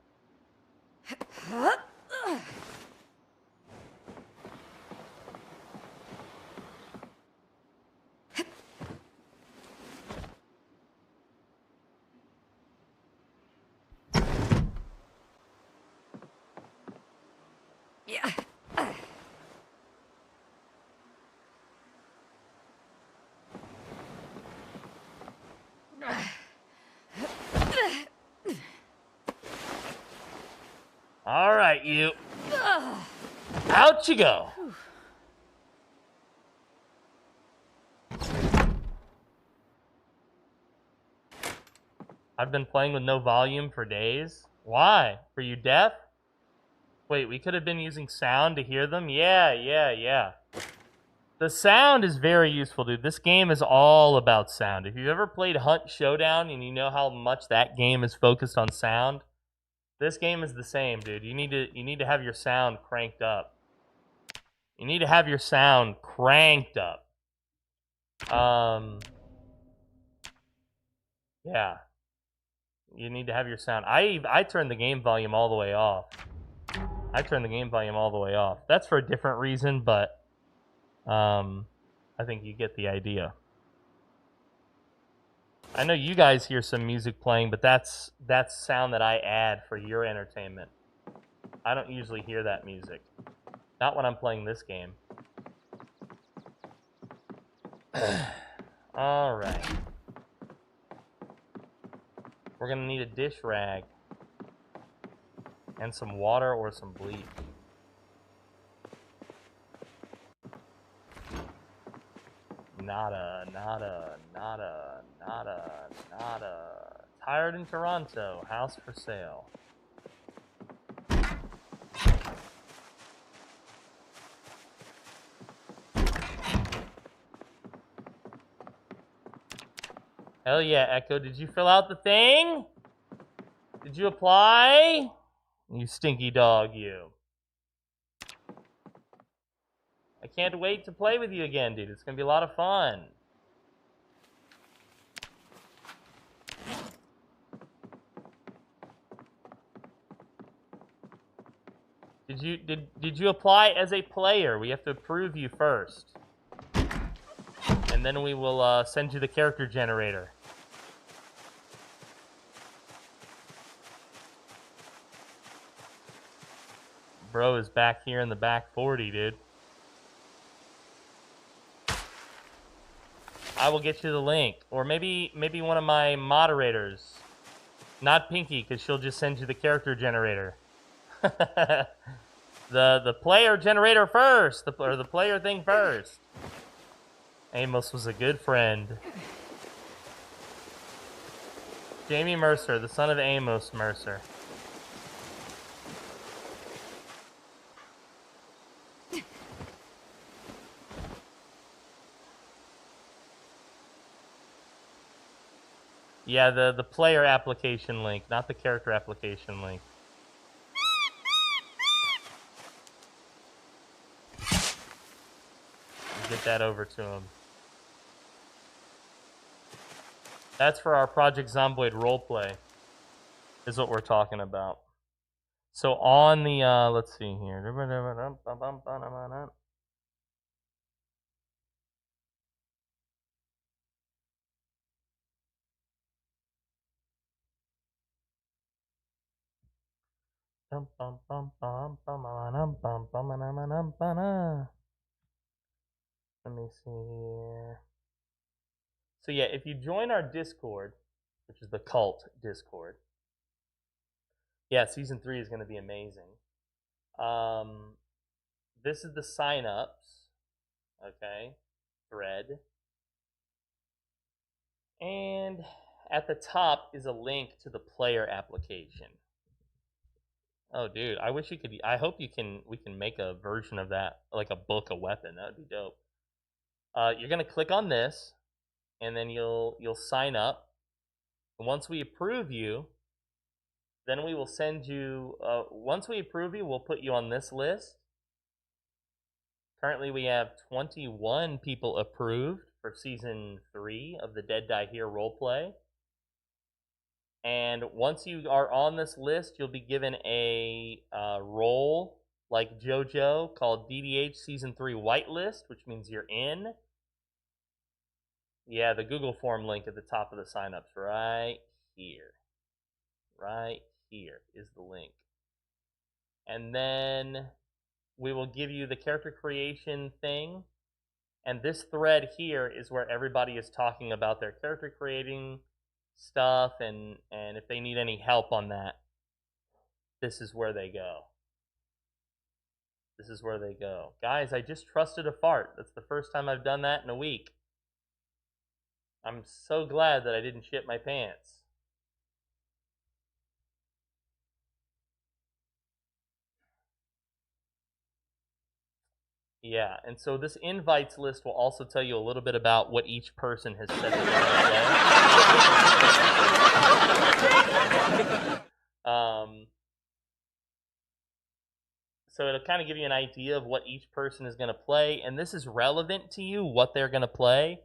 Yeah. All right, you. out you go. I've been playing with no volume for days. Why? Were you deaf? Wait, we could have been using sound to hear them? Yeah. The sound is very useful, dude. This game is all about sound. If you've ever played Hunt Showdown and you know how much that game is focused on sound, this game is the same, dude. You need to have your sound cranked up. You need to have your sound cranked up. Yeah. You need to have your sound. I turned the game volume all the way off. That's for a different reason, but I think you get the idea. I know you guys hear some music playing, but that's sound that I add for your entertainment. I don't usually hear that music. Not when I'm playing this game. All right. We're gonna need a dish rag and some water or some bleach. Nada. Tired in Toronto. House for sale. Hell yeah, Echo. Did you fill out the thing? Did you apply? You stinky dog, you. I can't wait to play with you again, dude. It's gonna be a lot of fun. Did you apply as a player? We have to approve you first. And then we will send you the character generator. Bro is back here in the back 40, dude. I will get you the link. Or maybe one of my moderators. Not Pinky, because she'll just send you the character generator. the player generator first. Or the player thing first. Amos was a good friend. Jamie Mercer, the son of Amos Mercer. Yeah, the player application link, not the character application link. Get that over to him. That's for our Project Zomboid roleplay, is what we're talking about. So on the, let's see here. Let me see here. So yeah, if you join our Discord, which is the cult Discord, yeah, season 3 is going to be amazing. This is the sign-ups, okay, thread. And at the top is a link to the player application. Oh, dude, I wish you could. I hope we can make a version of that, like a book, a weapon. That would be dope. You're gonna click on this, and then you'll sign up. And once we approve you, then we will send you. Once we approve you, we'll put you on this list. Currently, we have 21 people approved for season 3 of the Dead Die Here roleplay. And once you are on this list, you'll be given a role like JoJo called DDH Season 3 Whitelist, which means you're in. Yeah, the Google form link at the top of the signups right here. Right here is the link. And then we will give you the character creation thing. And this thread here is where everybody is talking about their character creating stuff, and if they need any help on that, this is where they go. This is where they go. Guys, I just trusted a fart. That's the first time I've done that in a week. I'm so glad that I didn't shit my pants. Yeah, and so this invites list will also tell you a little bit about what each person has said that they're going to play. So it'll kind of give you an idea of what each person is going to play, and this is relevant to you, what they're going to play,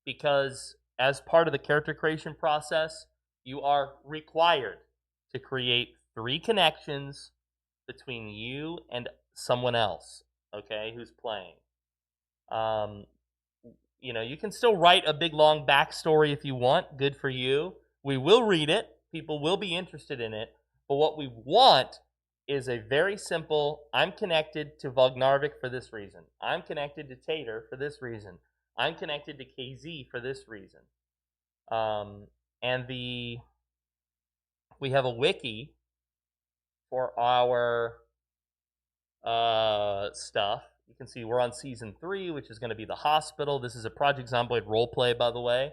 because as part of the character creation process, you are required to create 3 connections between you and someone else, okay, who's playing. You know, you can still write a big long backstory if you want. Good for you. We will read it. People will be interested in it. But what we want is a very simple, I'm connected to Vognarvik for this reason. I'm connected to Tater for this reason. I'm connected to KZ for this reason. And we have a wiki for our stuff. You can see we're on season 3, which is going to be the hospital. This is a Project Zomboid roleplay, by the way,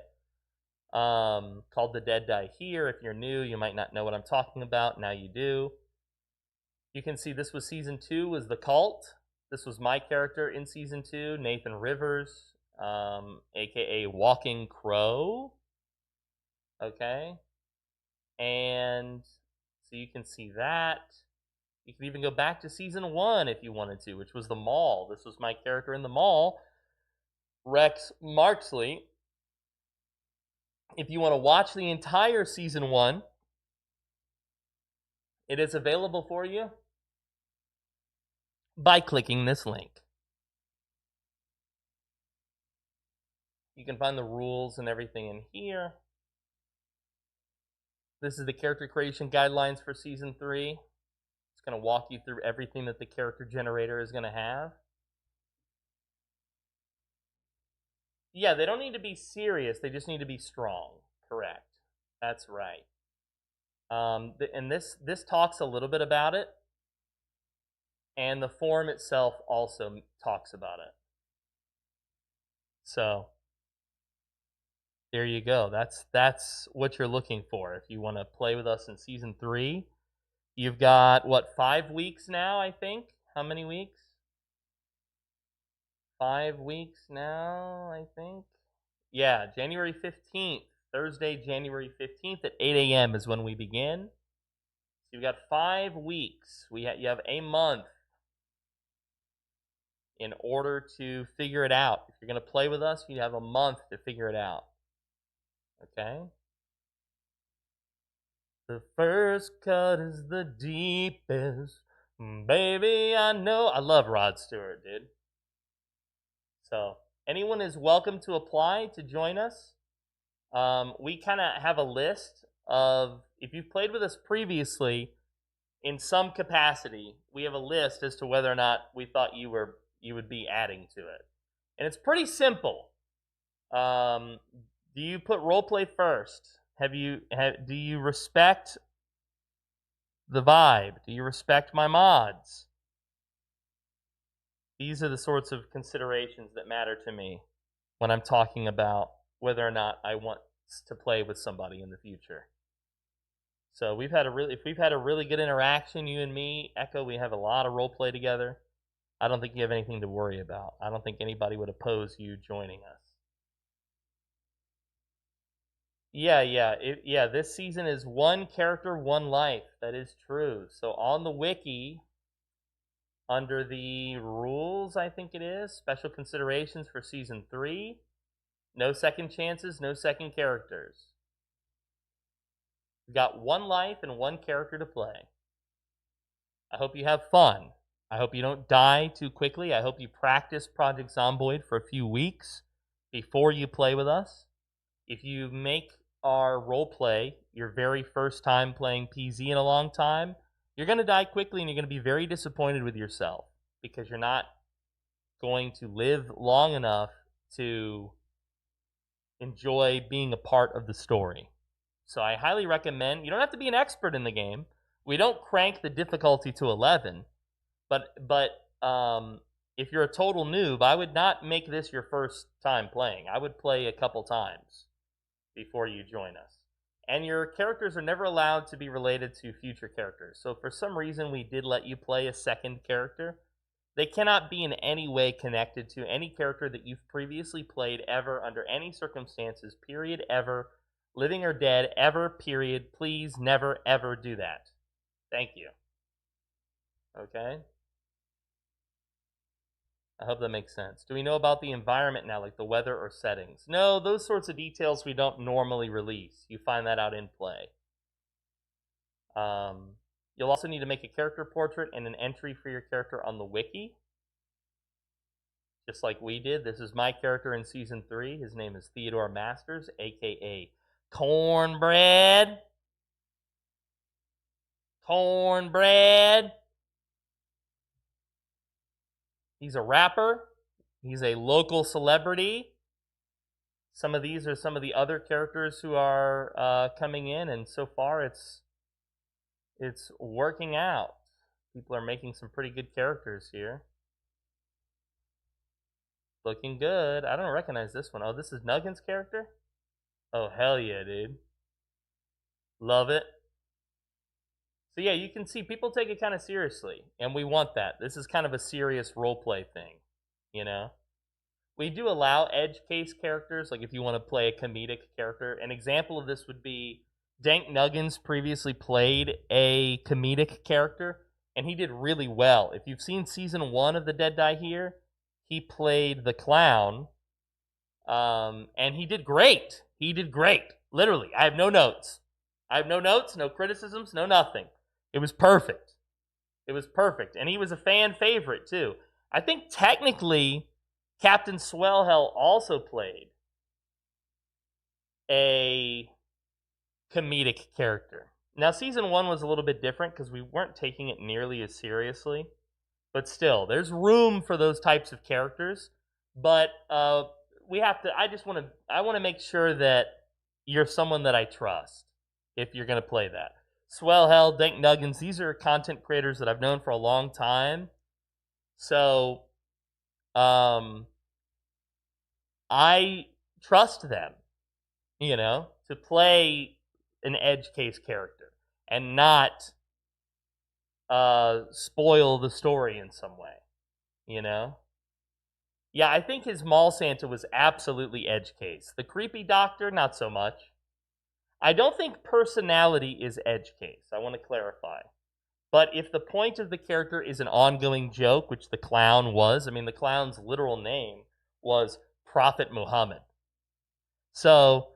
called The Dead Die Here. If you're new, you might not know what I'm talking about. Now you do. You can see this was season 2, was the cult. This was my character in season 2, Nathan Rivers, aka Walking Crow. Okay. And so you can see that. You can even go back to season 1 if you wanted to, which was the mall. This was my character in the mall, Rex Marksley. If you want to watch the entire season 1, it is available for you by clicking this link. You can find the rules and everything in here. This is the character creation guidelines for season 3. It's going to walk you through everything that the character generator is going to have. Yeah, they don't need to be serious. They just need to be strong. Correct. That's right. And this talks a little bit about it. And the form itself also talks about it. So there you go. That's what you're looking for if you want to play with us in season 3. You've got, what, 5 weeks now, I think? How many weeks? 5 weeks now, I think? Yeah, January 15th. Thursday, January 15th at 8 a.m. is when we begin. So you've got 5 weeks. You have a month in order to figure it out. If you're going to play with us, you have a month to figure it out. Okay? The first cut is the deepest. Baby, I know. I love Rod Stewart, dude. So, anyone is welcome to apply to join us. We kind of have a list of, if you've played with us previously in some capacity, we have a list as to whether or not we thought you would be adding to it. And it's pretty simple. Do you put roleplay first? Do you respect the vibe? Do you respect my mods? These are the sorts of considerations that matter to me when I'm talking about whether or not I want to play with somebody in the future. So if we've had a really good interaction, you and me, Echo, we have a lot of roleplay together. I don't think you have anything to worry about. I don't think anybody would oppose you joining us. Yeah, this season is 1 character, 1 life. That is true. So on the wiki, under the rules, I think it is, special considerations for season 3, no second chances, no second characters. You've got 1 life and 1 character to play. I hope you have fun. I hope you don't die too quickly. I hope you practice Project Zomboid for a few weeks before you play with us. If you make our roleplay your very first time playing PZ in a long time, you're going to die quickly and you're going to be very disappointed with yourself because you're not going to live long enough to enjoy being a part of the story. So I highly recommend, you don't have to be an expert in the game. We don't crank the difficulty to 11, but if you're a total noob, I would not make this your first time playing. I would play a couple times before you join us. And your characters are never allowed to be related to future characters. So if for some reason we did let you play a second character, they cannot be in any way connected to any character that you've previously played ever, under any circumstances, period, ever, living or dead, ever, period. Please never, ever do that. Thank you. Okay? I hope that makes sense. Do we know about the environment now, like the weather or settings? No, those sorts of details we don't normally release. You find that out in play. You'll also need to make a character portrait and an entry for your character on the wiki, just like we did. This is my character in Season 3. His name is Theodore Masters, a.k.a. Cornbread. Cornbread. He's a rapper. He's a local celebrity. Some of these are some of the other characters who are coming in, and so far it's working out. People are making some pretty good characters here. Looking good. I don't recognize this one. Oh, this is Nuggin's character? Oh, hell yeah, dude. Love it. So yeah, you can see people take it kind of seriously, and we want that. This is kind of a serious roleplay thing, you know? We do allow edge case characters, like if you want to play a comedic character. An example of this would be Dank Nuggins previously played a comedic character, and he did really well. If you've seen Season 1 of The Dead Die Here, he played the clown, and he did great. He did great. Literally, I have no notes. I have no notes, no criticisms, no nothing. It was perfect. It was perfect. And he was a fan favorite, too. I think technically Captain Swellhell also played a comedic character. Now, Season 1 was a little bit different because we weren't taking it nearly as seriously. But still, there's room for those types of characters. But we have to, I want to make sure that you're someone that I trust if you're going to play that. Swellhell, Dank Nuggins, these are content creators that I've known for a long time. So, I trust them, you know, to play an edge case character and not spoil the story in some way, you know? Yeah, I think his mall Santa was absolutely edge case. The creepy doctor, not so much. I don't think personality is edge case. I want to clarify. But if the point of the character is an ongoing joke, which the clown was, I mean, the clown's literal name was Prophet Muhammad. So,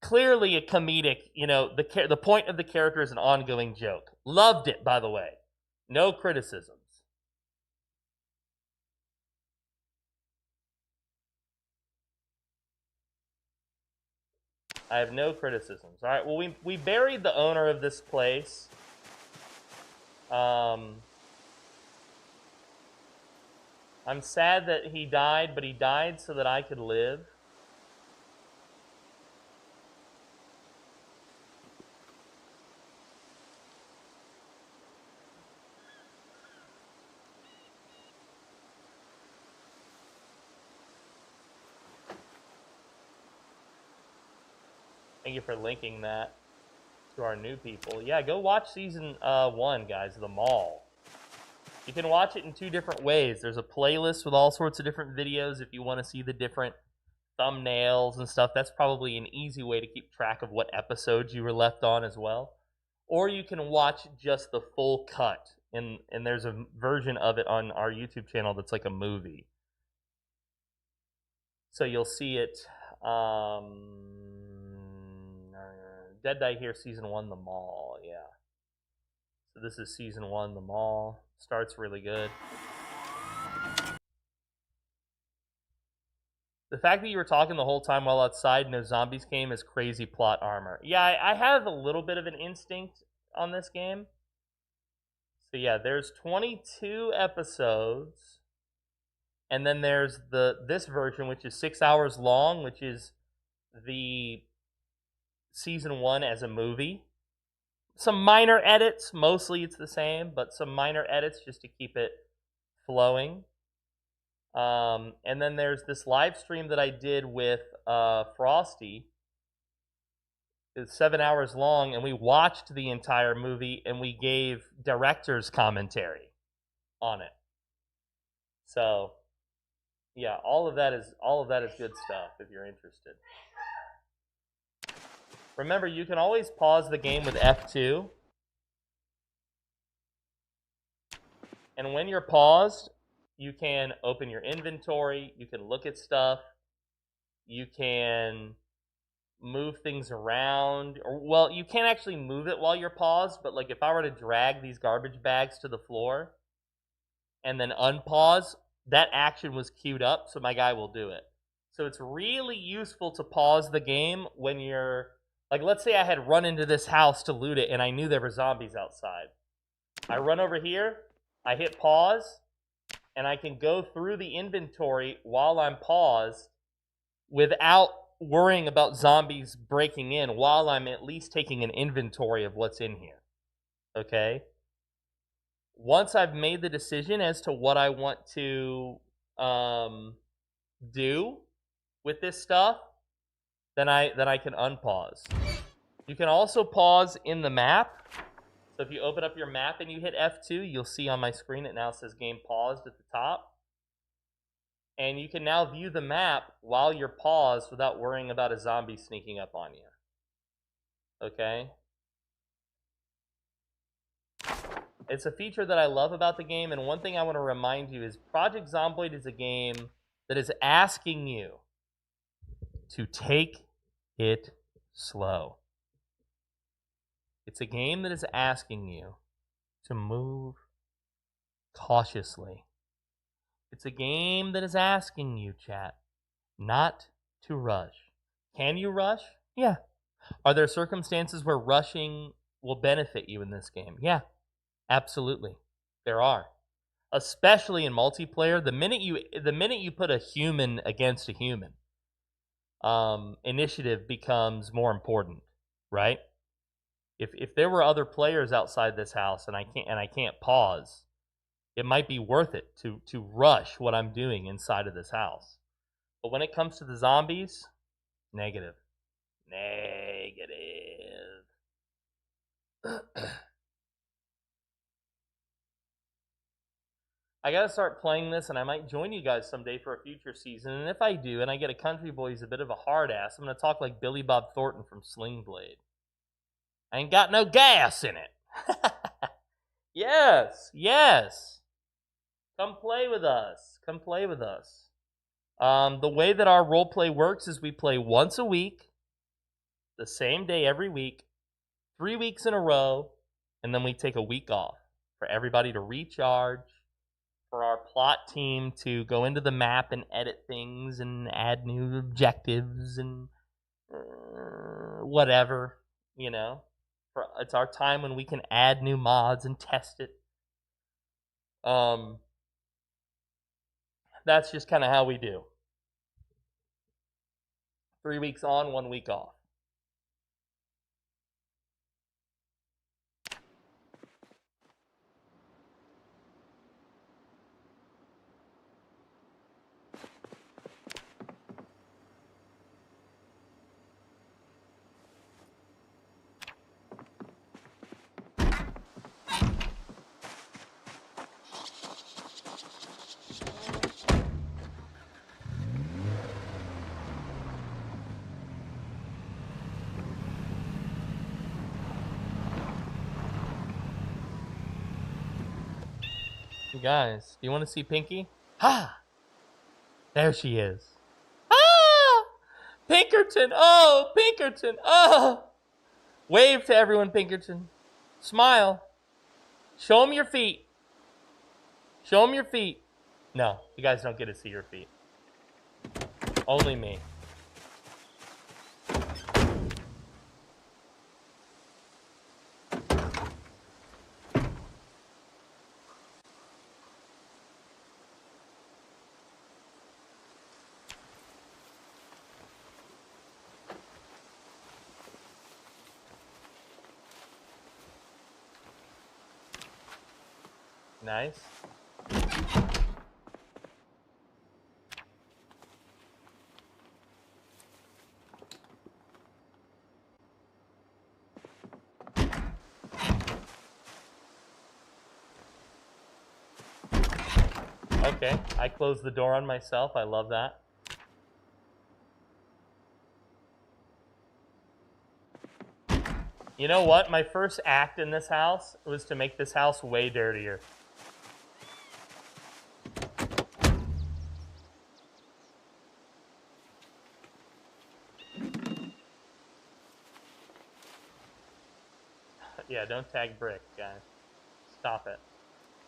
clearly a comedic, you know, the point of the character is an ongoing joke. Loved it, by the way. No criticisms. I have no criticisms. All right, well, we buried the owner of this place. I'm sad that he died, but he died so that I could live. Thank you for linking that to our new people. Yeah, go watch Season 1, guys, The Mall. You can watch it in 2 different ways. There's a playlist with all sorts of different videos if you want to see the different thumbnails and stuff. That's probably an easy way to keep track of what episodes you were left on as well. Or you can watch just the full cut, and there's a version of it on our YouTube channel that's like a movie. So you'll see it... Dead Die Here, Season 1, The Mall, yeah. So this is Season 1, The Mall. Starts really good. The fact that you were talking the whole time while outside, no zombies came, is crazy plot armor. Yeah, I have a little bit of an instinct on this game. So yeah, there's 22 episodes. And then there's this version, which is 6 hours long, which is the Season 1 as a movie. Some minor edits, mostly it's the same, but some minor edits just to keep it flowing. And then there's this live stream that I did with Frosty. It's 7 hours long, and we watched the entire movie, and we gave director's commentary on it. So, yeah, all of that is good stuff if you're interested. Remember, you can always pause the game with F2. And when you're paused, you can open your inventory, you can look at stuff, you can move things around, or, well, you can't actually move it while you're paused, but like if I were to drag these garbage bags to the floor and then unpause, that action was queued up, so my guy will do it. So it's really useful to pause the game when you're, like, let's say I had run into this house to loot it and I knew there were zombies outside. I run over here, I hit pause, and I can go through the inventory while I'm paused without worrying about zombies breaking in, while I'm at least taking an inventory of what's in here. Okay? Once I've made the decision as to what I want to do with this stuff, then I can unpause. You can also pause in the map. So if you open up your map and you hit F2, you'll see on my screen it now says game paused at the top. And you can now view the map while you're paused without worrying about a zombie sneaking up on you. Okay? It's a feature that I love about the game, and one thing I want to remind you is Project Zomboid is a game that is asking you to take it slow. It's a game that is asking you to move cautiously. It's a game that is asking you, chat, not to rush. Can you rush? Yeah. Are there circumstances where rushing will benefit you in this game? Yeah, absolutely. There are. Especially in multiplayer, the minute you put a human against a human, initiative becomes more important, right? If there were other players outside this house and I can't pause, it might be worth it to rush what I'm doing inside of this house. But when it comes to the zombies, negative. I gotta start playing this, and I might join you guys someday for a future season. And if I do, and I get a country boy who's a bit of a hard ass, I'm gonna talk like Billy Bob Thornton from Sling Blade. I ain't got no gas in it. Yes. Come play with us. The way that our roleplay works is we play once a week, the same day every week, 3 weeks in a row, and then we take a week off for everybody to recharge, for our plot team to go into the map and edit things and add new objectives and whatever, you know. It's our time when we can add new mods and test it. That's just kind of how we do. 3 weeks on, 1 week off. You guys, do you want to see Pinky? Ha! There she is. Ah! Pinkerton! Oh, Pinkerton! Oh! Wave to everyone, Pinkerton. Smile. Show them your feet. Show them your feet. No, you guys don't get to see your feet. Only me. Nice. Okay, I closed the door on myself. I love that. You know what? My first act in this house was to make this house way dirtier. Yeah, don't tag brick, guys. Stop it.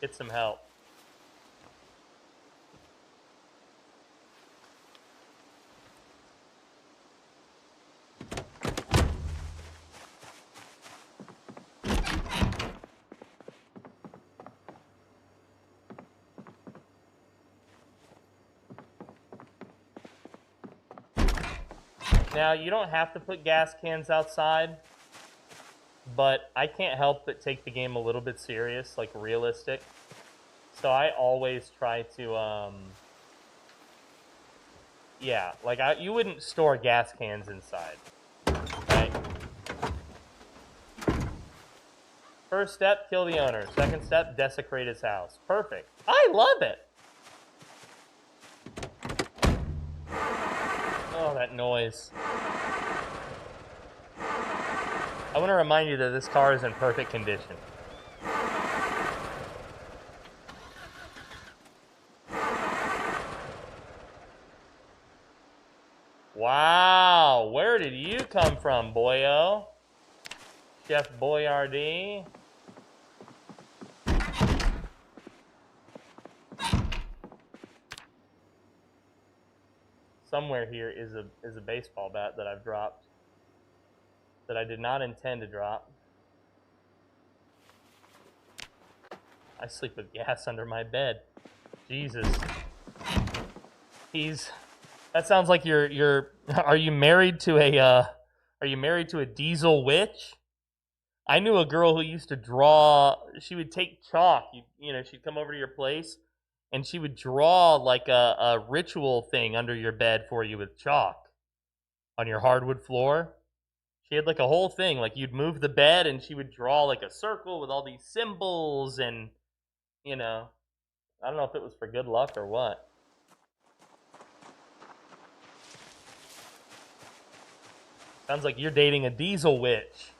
Get some help. Now, you don't have to put gas cans outside, but I can't help but take the game a little bit serious, like realistic. So I always try to, yeah, like you wouldn't store gas cans inside, right? First step, kill the owner. Second step, desecrate his house. Perfect. I love it. Oh, that noise. I want to remind you that this car is in perfect condition. Wow, where did you come from, boyo? Chef Boyardee. Somewhere here is a baseball bat that I've dropped that I did not intend to drop. I sleep with gas under my bed. Jesus. That sounds like you're are you married to a diesel witch? I knew a girl who used to draw, she would take chalk, you know, she'd come over to your place and she would draw like a ritual thing under your bed for you with chalk on your hardwood floor. She had like a whole thing, like you'd move the bed and she would draw like a circle with all these symbols and, you know, I don't know if it was for good luck or what. Sounds like you're dating a diesel witch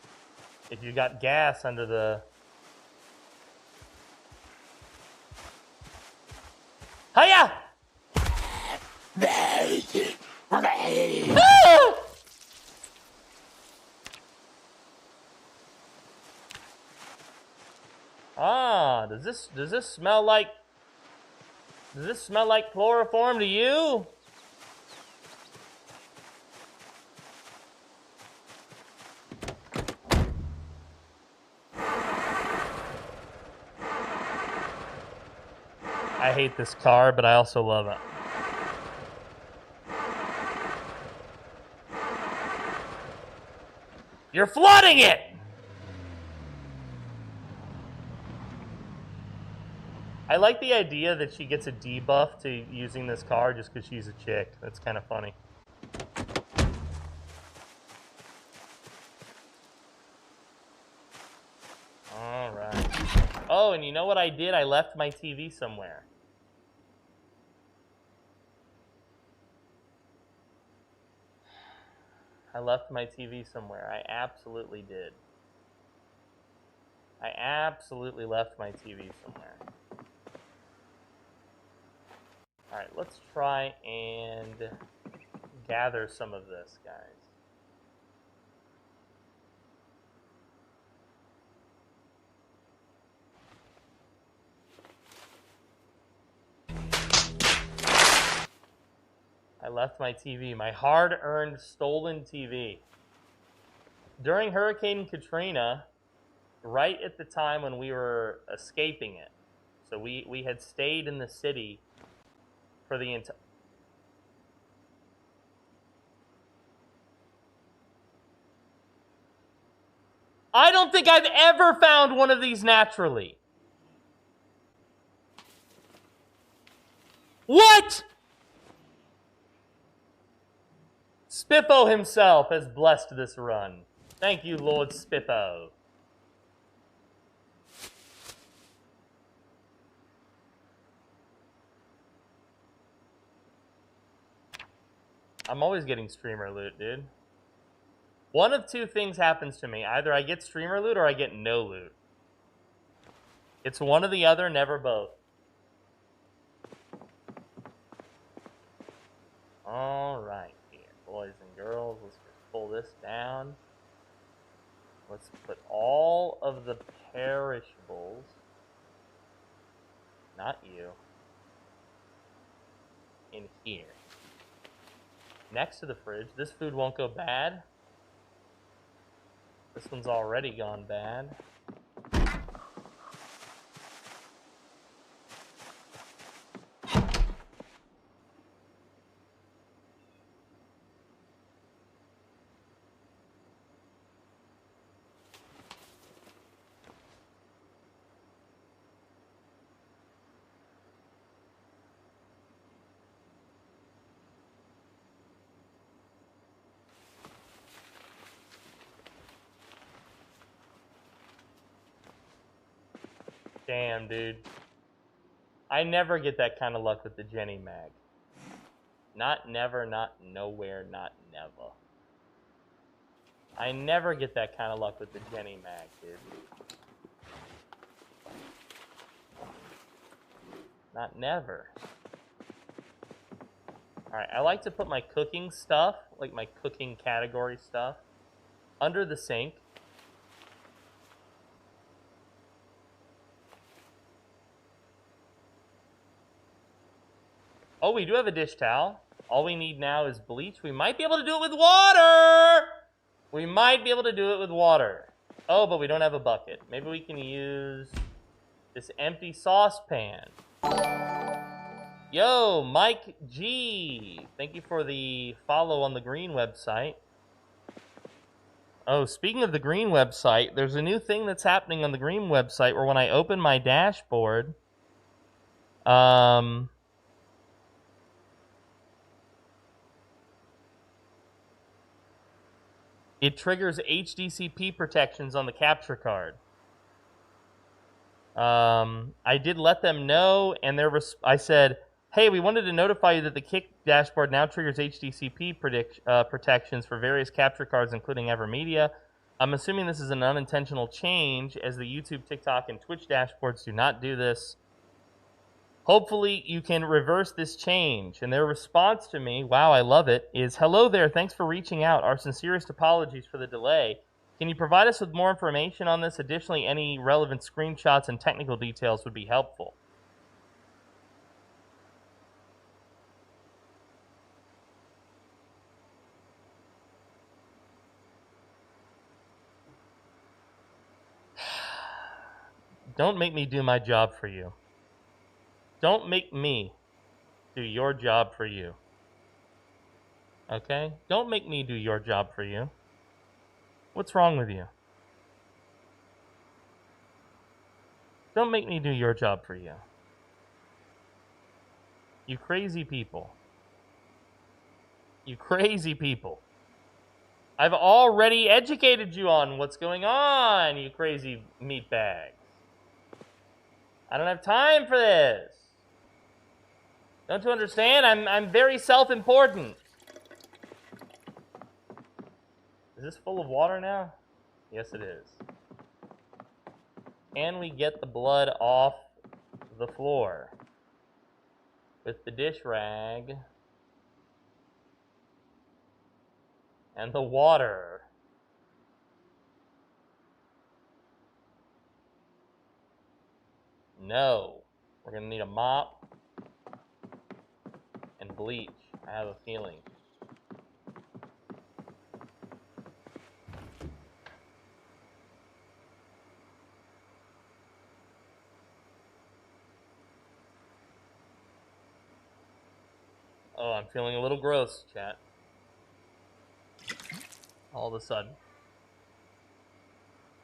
if you got gas under the... Hiya! Ah, does this smell like chloroform to you? I hate this car, but I also love it. You're flooding it! I like the idea that she gets a debuff to using this car just because she's a chick. That's kind of funny. Alright. Oh, and you know what I did? I left my TV somewhere. I left my TV somewhere. I absolutely did. I absolutely left my TV somewhere. Alright, let's try and gather some of this, guys. I left my TV, my hard-earned stolen TV. During Hurricane Katrina, right at the time when we were escaping it, so we had stayed in the city for the entire... I don't think I've ever found one of these naturally. What? Spippo himself has blessed this run. Thank you, Lord Spippo. I'm always getting streamer loot, dude. One of two things happens to me. Either I get streamer loot or I get no loot. It's one or the other, never both. Alright, here. Boys and girls, let's just pull this down. Let's put all of the perishables. Not you. In here. Next to the fridge. This food won't go bad. This one's already gone bad. Damn, dude. I never get that kind of luck with the Jenny Mag. Not never, not nowhere, not never. I never get that kind of luck with the Jenny Mag, dude. Not never. Alright, I like to put my cooking stuff, like my cooking category stuff, under the sink. Oh, we do have a dish towel. All we need now is bleach. We might be able to do it with water! We might be able to do it with water. Oh, but we don't have a bucket. Maybe we can use this empty saucepan. Yo, Mike G. Thank you for the follow on the Green website. Oh, speaking of the Green website, there's a new thing that's happening on the Green website where when I open my dashboard, it triggers HDCP protections on the capture card. I did let them know, and I said, hey, we wanted to notify you that the Kick dashboard now triggers HDCP protections for various capture cards, including Evermedia. I'm assuming this is an unintentional change, as the YouTube, TikTok, and Twitch dashboards do not do this. Hopefully, you can reverse this change. And their response to me, wow, I love it, is, hello there, thanks for reaching out. Our sincerest apologies for the delay. Can you provide us with more information on this? Additionally, any relevant screenshots and technical details would be helpful. Don't make me do my job for you. Don't make me do your job for you. Okay? Don't make me do your job for you. What's wrong with you? Don't make me do your job for you. You crazy people. You crazy people. I've already educated you on what's going on, you crazy meatbags. I don't have time for this. Don't you understand? I'm very self-important. Is this full of water now? Yes, it is. Can we get the blood off the floor with the dish rag and the water? No. We're gonna need a mop and bleach. I have a feeling. Oh, I'm feeling a little gross, chat. All of a sudden.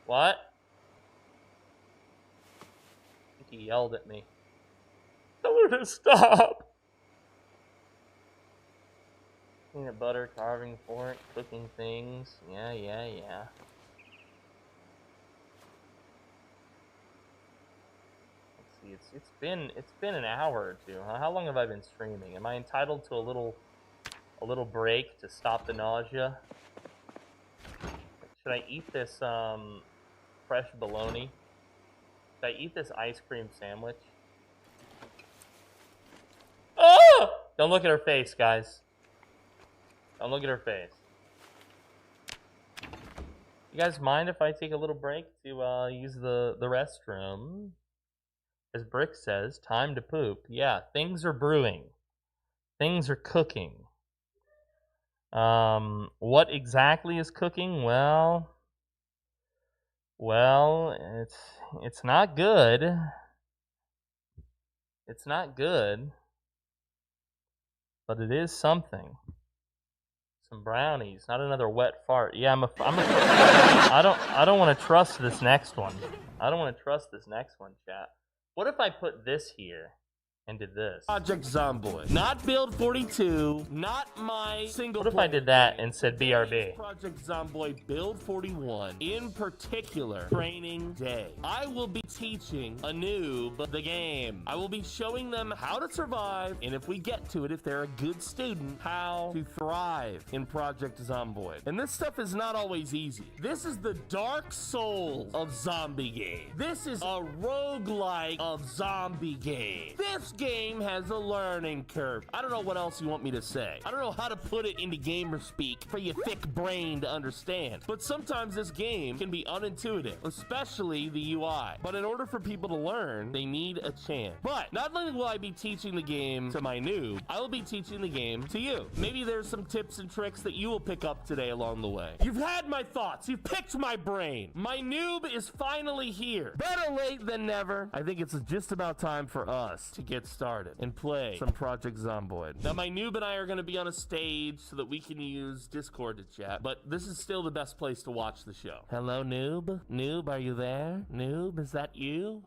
What? I think he yelled at me. Tell her to stop. Peanut butter, carving fork, cooking things. Yeah. Let's see, it's been an hour or two. Huh? How long have I been streaming? Am I entitled to a little break to stop the nausea? Should I eat this fresh bologna? Should I eat this ice cream sandwich? Oh! Don't look at her face, guys. Don't look at her face. You guys mind if I take a little break to use the restroom? As Brick says, time to poop. Yeah, things are brewing. Things are cooking. What exactly is cooking? Well, it's not good. It's not good, but it is something. Some brownies, not another wet fart. Yeah, I don't want to trust this next one. I don't want to trust this next one, chat. What if I put this here and did this? Project Zomboid. Not Build 42, not my single What if I did that and said BRB? Project Zomboid Build 41, in particular, training day. I will be teaching a noob the game. I will be showing them how to survive, and if we get to it, if they're a good student, how to thrive in Project Zomboid. And this stuff is not always easy. This is the Dark Souls of zombie game. This is a roguelike of zombie game. This game has a learning curve. I don't know what else you want me to say. I don't know how to put it into gamer speak for your thick brain to understand. But sometimes this game can be unintuitive, especially the UI. But in order for people to learn, they need a chance. But not only will I be teaching the game to my noob, I will be teaching the game to you. Maybe there's some tips and tricks that you will pick up today along the way. You've had my thoughts. You've picked my brain. My noob is finally here. Better late than never. I think it's just about time for us to get started and play some Project Zomboid. Now, my noob and I are going to be on a stage so that we can use Discord to chat, but this is still the best place to watch the show. Hello, noob? Noob, are you there? Noob, is that you?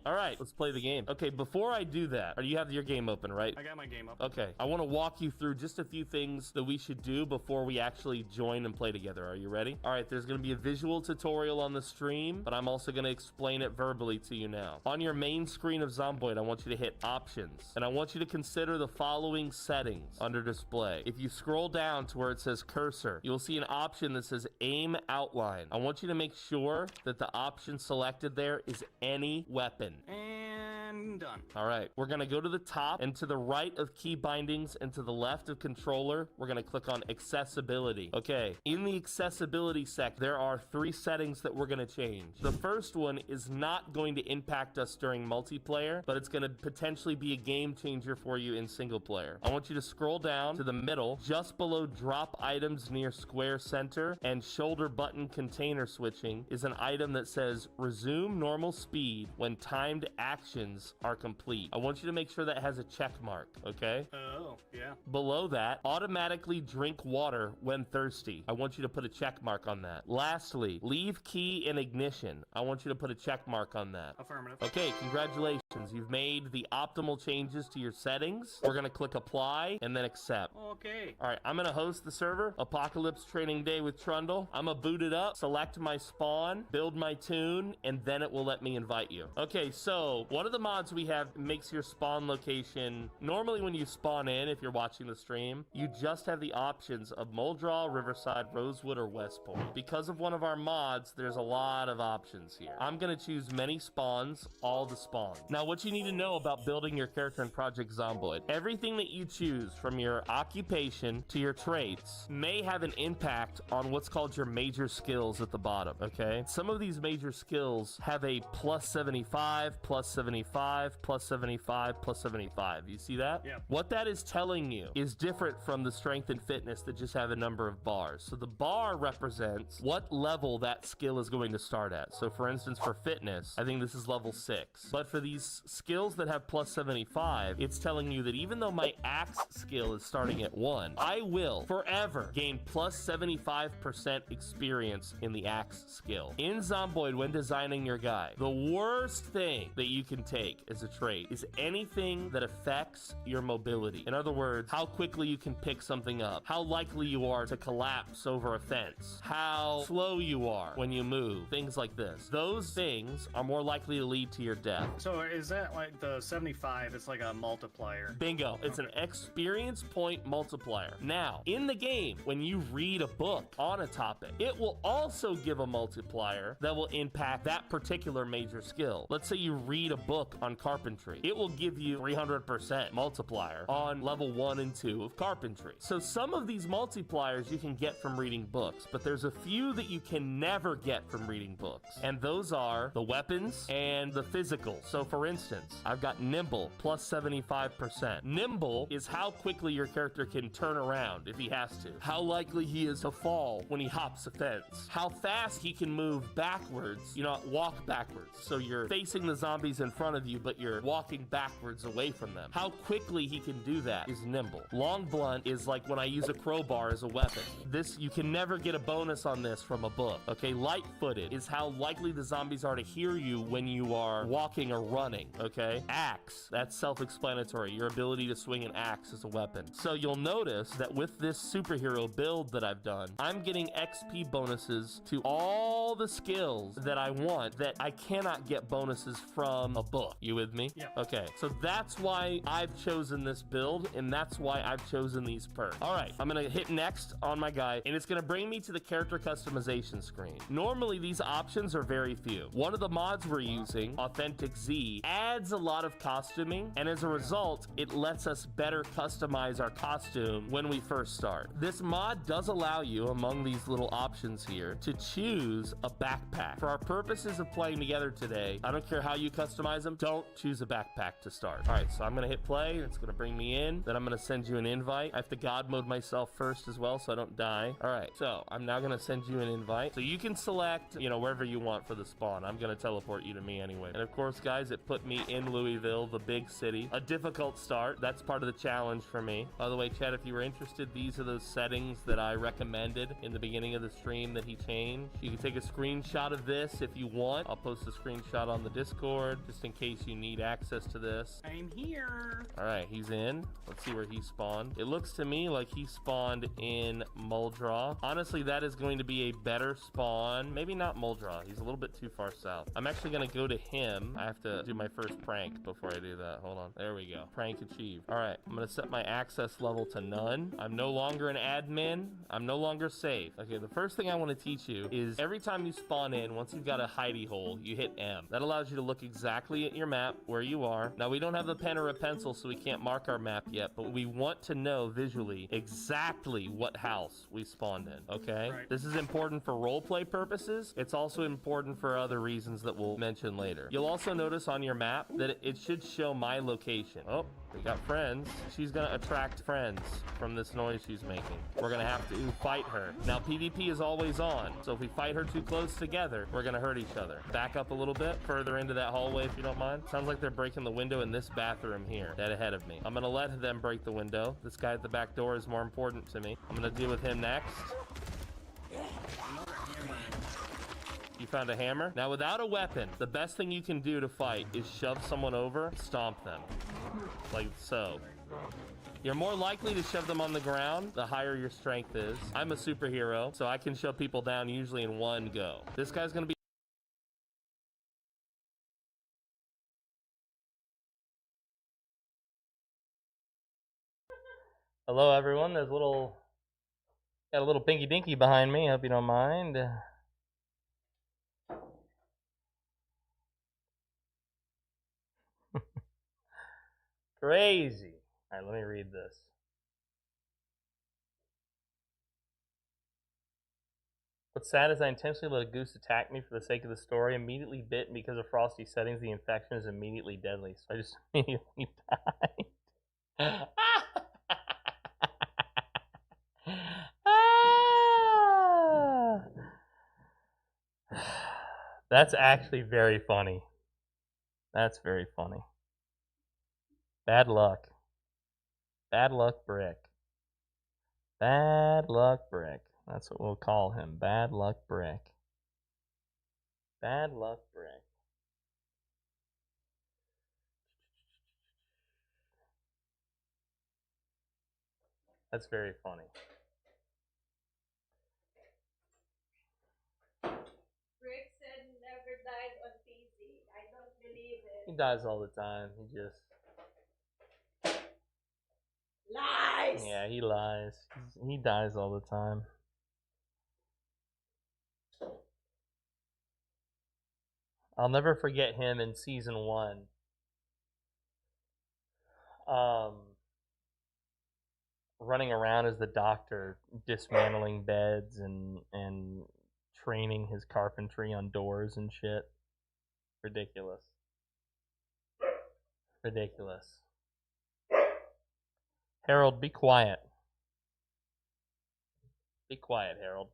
All right, let's play the game. Okay, before I do that, you have your game open, right? I got my game up. Okay, I want to walk you through just a few things that we should do before we actually join and play together. Are you ready? All right, there's going to be a visual tutorial on the stream, but I'm also going to explain it verbally to you now. On your main screen of Zomboid, I want you to hit Options, and I want you to consider the following settings under display. If you scroll down to where it says Cursor, you'll see an option that says Aim Outline. I want you to make sure that the option selected there is any weapon. And done. All right, we're gonna go to the top and to the right of key bindings and to the left of controller, we're gonna click on accessibility. Okay, in the accessibility sec, there are 3 settings that we're gonna change. The first one is not going to impact us during multiplayer, but it's gonna potentially be a game changer for you in single player. I want you to scroll down to the middle, just below drop items near square center and shoulder button container switching is an item that says resume normal speed when timed actions are complete. I want you to make sure that has a check mark, okay? Oh, yeah. Below that, automatically drink water when thirsty. I want you to put a check mark on that. Lastly, leave key in ignition. I want you to put a check mark on that. Affirmative. Okay, congratulations. You've made the optimal changes to your settings. We're gonna click apply and then accept. Okay. All right, I'm gonna host the server, Apocalypse Training Day with Trundle. I'm gonna boot it up, select my spawn, build my tune, and then it will let me invite you. Okay, so one of the mods we have makes your spawn location, normally when you spawn in, if you're watching the stream, you just have the options of Muldraw, Riverside, Rosewood, or West Point. Because of one of our mods, there's a lot of options here. I'm gonna choose many spawns, all the spawns. Now, what you need to know about building your character in Project Zomboid, everything that you choose from your occupation to your traits may have an impact on what's called your major skills at the bottom, okay? Some of these major skills have a plus 75, plus 75, plus 75, plus 75. You see that? Yeah. What that is telling you is different from the strength and fitness that just have a number of bars. So the bar represents what level that skill is going to start at. So for instance, for fitness, I think this is level 6. But for these those skills that have plus 75, it's telling you that even though my axe skill is starting at 1, I will forever gain plus 75% experience in the axe skill. In Zomboid, when designing your guy, the worst thing that you can take as a trait is anything that affects your mobility. In other words, how quickly you can pick something up, how likely you are to collapse over a fence, how slow you are when you move, things like this. Those things are more likely to lead to your death. So is that like the 75? It's like a multiplier. Bingo. It's an experience point multiplier. Now, in the game, when you read a book on a topic, it will also give a multiplier that will impact that particular major skill. Let's say you read a book on carpentry. It will give you 300% multiplier on level 1 and 2 of carpentry. So some of these multipliers you can get from reading books, but there's a few that you can never get from reading books. And those are the weapons and the physical. So for instance, I've got nimble plus 75%. Nimble is how quickly your character can turn around if he has to. How likely he is to fall when he hops a fence. How fast he can move backwards, walk backwards. So you're facing the zombies in front of you, but you're walking backwards away from them. How quickly he can do that is nimble. Long blunt is like when I use a crowbar as a weapon. This, you can never get a bonus on this from a book. Okay, light-footed is how likely the zombies are to hear you when you are walking or running. Okay, axe, that's self-explanatory. Your ability to swing an axe as a weapon. So you'll notice that with this superhero build that I've done, I'm getting XP bonuses to all the skills that I want that I cannot get bonuses from a book. You with me? Yeah. Okay, so that's why I've chosen this build, and that's why I've chosen these perks. All right, I'm gonna hit next on my guy, and it's gonna bring me to the character customization screen. Normally, these options are very few. One of the mods we're using, Authentic Z, adds a lot of costuming, and as a result, it lets us better customize our costume when we first start. This mod does allow you, among these little options here, to choose a backpack. For our purposes of playing together today, I don't care how you customize them, don't choose a backpack to start. All right, so I'm gonna hit play, it's gonna bring me in, then I'm gonna send you an invite. I have to God mode myself first as well so I don't die. All right, so I'm now gonna send you an invite. So you can select, wherever you want for the spawn. I'm gonna teleport you to me anyway. And of course, guys, it put me in Louisville, the big city. A difficult start. That's part of the challenge for me. By the way, Chad, if you were interested, these are those settings that I recommended in the beginning of the stream that he changed. You can take a screenshot of this if you want. I'll post a screenshot on the Discord just in case you need access to this. I'm here. All right, he's in. Let's see where he spawned. It looks to me like he spawned in Muldraw. Honestly, that is going to be a better spawn. Maybe not Muldraw. He's a little bit too far south. I'm actually going to go to him. I have to do my first prank before I do that. Hold on. There we go. Prank achieved. All right, I'm going to set my access level to none. I'm no longer an admin. I'm no longer safe. Okay, the first thing I want to teach you is every time you spawn in, once you've got a hidey hole, you hit M. That allows you to look exactly at your map where you are. Now, we don't have the pen or a pencil, so we can't mark our map yet, but we want to know visually exactly what house we spawned in, okay? Right. This is important for roleplay purposes. It's also important for other reasons that we'll mention later. You'll also notice on your map that it should show my location. Oh, we got friends. She's gonna attract friends from this noise she's making. We're gonna have to fight her. Now, PvP is always on, so if we fight her too close together, we're gonna hurt each other. Back up a little bit further into that hallway if you don't mind. Sounds like they're breaking the window in this bathroom here, dead ahead of me. I'm gonna let them break the window. This guy at the back door is more important to me. I'm gonna deal with him next. You found a hammer? Now, without a weapon, the best thing you can do to fight is shove someone over, stomp them. Like so. You're more likely to shove them on the ground the higher your strength is. I'm a superhero, so I can shove people down usually in one go. This guy's gonna be... Hello, everyone. There's got a little pinky dinky behind me. Hope you don't mind. Crazy. All right, let me read this. What's sad is I intentionally let a goose attack me for the sake of the story. Immediately bit, and because of frosty settings, the infection is immediately deadly. So I just immediately died. That's actually very funny. That's very funny. Bad luck. Bad luck brick. Bad luck brick. That's what we'll call him. Bad luck brick. Bad luck brick. That's very funny. Rick said he never died on PC. I don't believe it. He dies all the time. He just... Lies! Yeah, he lies. He dies all the time. I'll never forget him in season 1. Running around as the doctor, dismantling beds and training his carpentry on doors and shit. Ridiculous. Ridiculous. Harold, be quiet. Be quiet, Harold.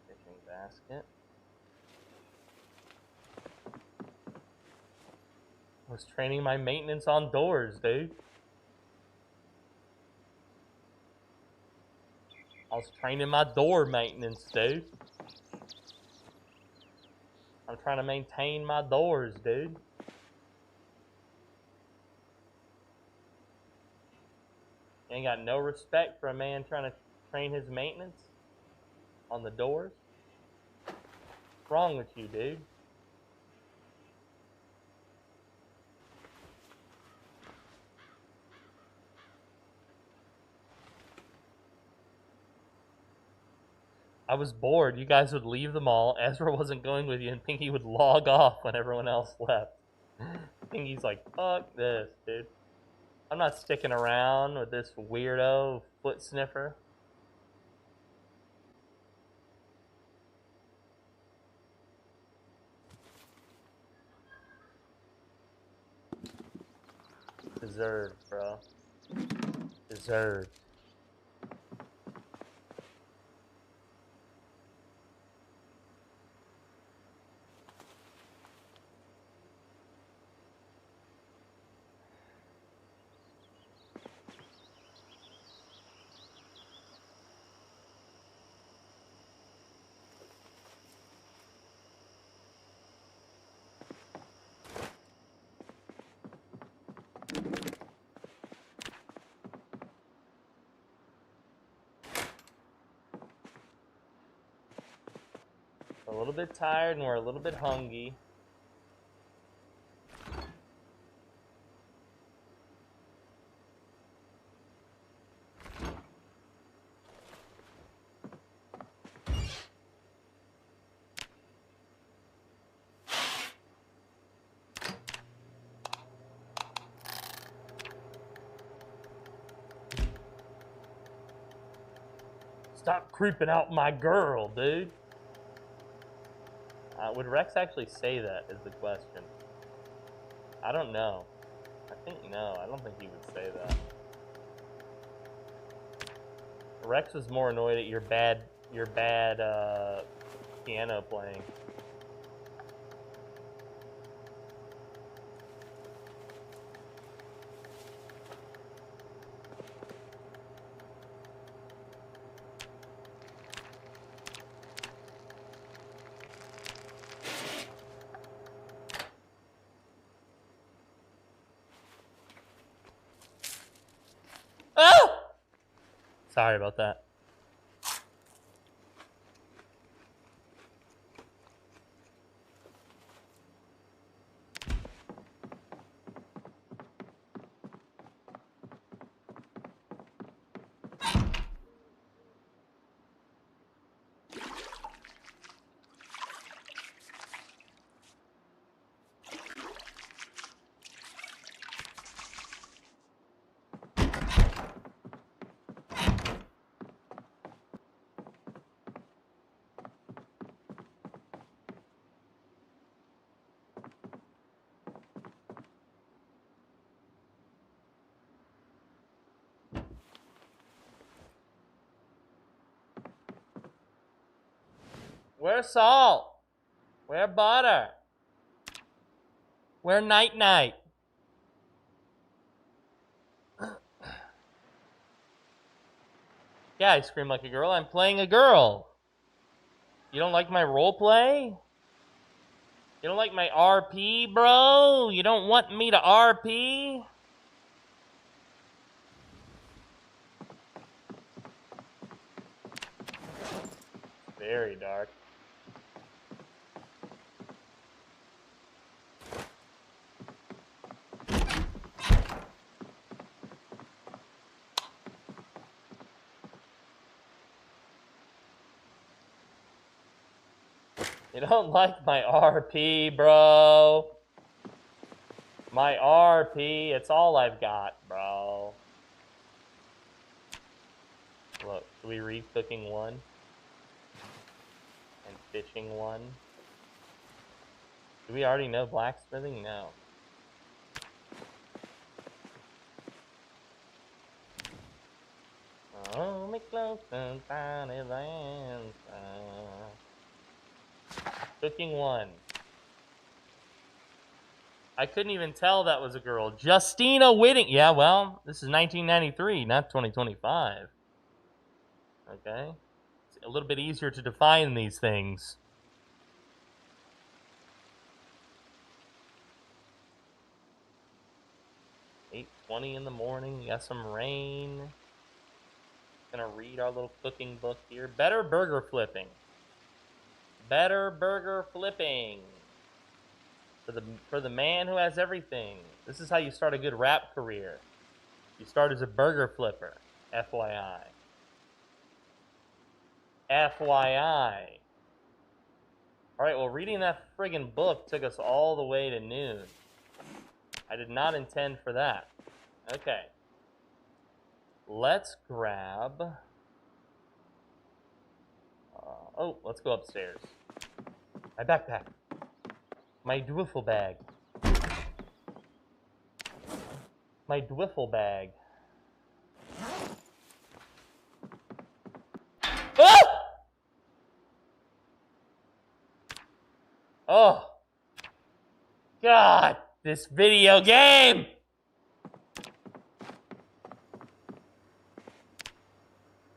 Fishing basket. I was training my maintenance on doors, dude. I was training my door maintenance, dude. I'm trying to maintain my doors, dude. You ain't got no respect for a man trying to train his maintenance on the doors? What's wrong with you, dude? I was bored. You guys would leave the mall. Ezra wasn't going with you, and Pinky would log off when everyone else left. Pinky's like, fuck this, dude. I'm not sticking around with this weirdo foot sniffer. Deserved, bro. Deserved. A little bit tired and we're a little bit hungry. Stop creeping out my girl, dude. Would Rex actually say that is the question. I don't know. I think no. I don't think he would say that. Rex was more annoyed at your bad piano playing. Sorry about that. Where's salt? Where butter? Where night night? Yeah, I scream like a girl. I'm playing a girl. You don't like my role play? You don't like my RP, bro? You don't want me to RP? Very dark. You don't like my RP, bro. My RP, it's all I've got, bro. Look, should we read cooking 1? And fishing 1? Do we already know blacksmithing? No. Oh, me close and find his answer. Cooking 1. I couldn't even tell that was a girl. Justina Whitting. Yeah, well, this is 1993, not 2025. Okay. It's a little bit easier to define these things. $8:20 in the morning. We got some rain. Gonna read our little cooking book here. Better burger flipping. Better burger flipping. For the man who has everything. This is how you start a good rap career. You start as a burger flipper. FYI. FYI. Alright, well, reading that friggin' book took us all the way to noon. I did not intend for that. Okay. Let's grab... let's go upstairs. My backpack. My dwiffle bag. My dwiffle bag. Ah! Oh. God, this video game!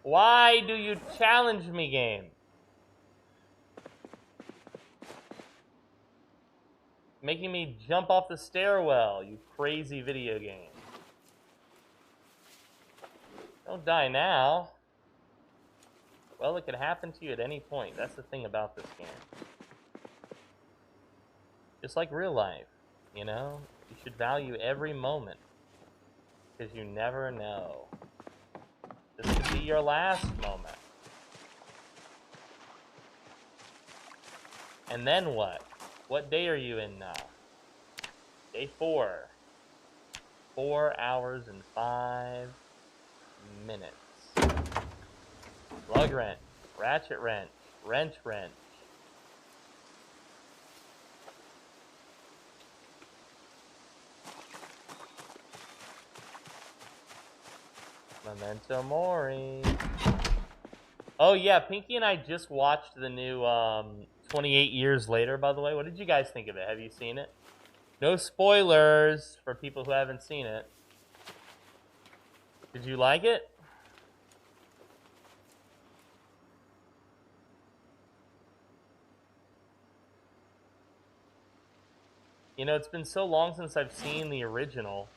Why do you challenge me, game? Making me jump off the stairwell, you crazy video game. Don't die now. Well, it could happen to you at any point. That's the thing about this game. Just like real life, you know? You should value every moment. Because you never know. This could be your last moment. And then what? What day are you in now? Day 4. 4 hours and 5 minutes. Lug wrench, ratchet wrench, wrench wrench. Memento Mori. Oh yeah, Pinky and I just watched the new 28 Years Later, by the way. What did you guys think of it? Have you seen it? No spoilers for people who haven't seen it. Did you like it? You know, it's been so long since I've seen the original.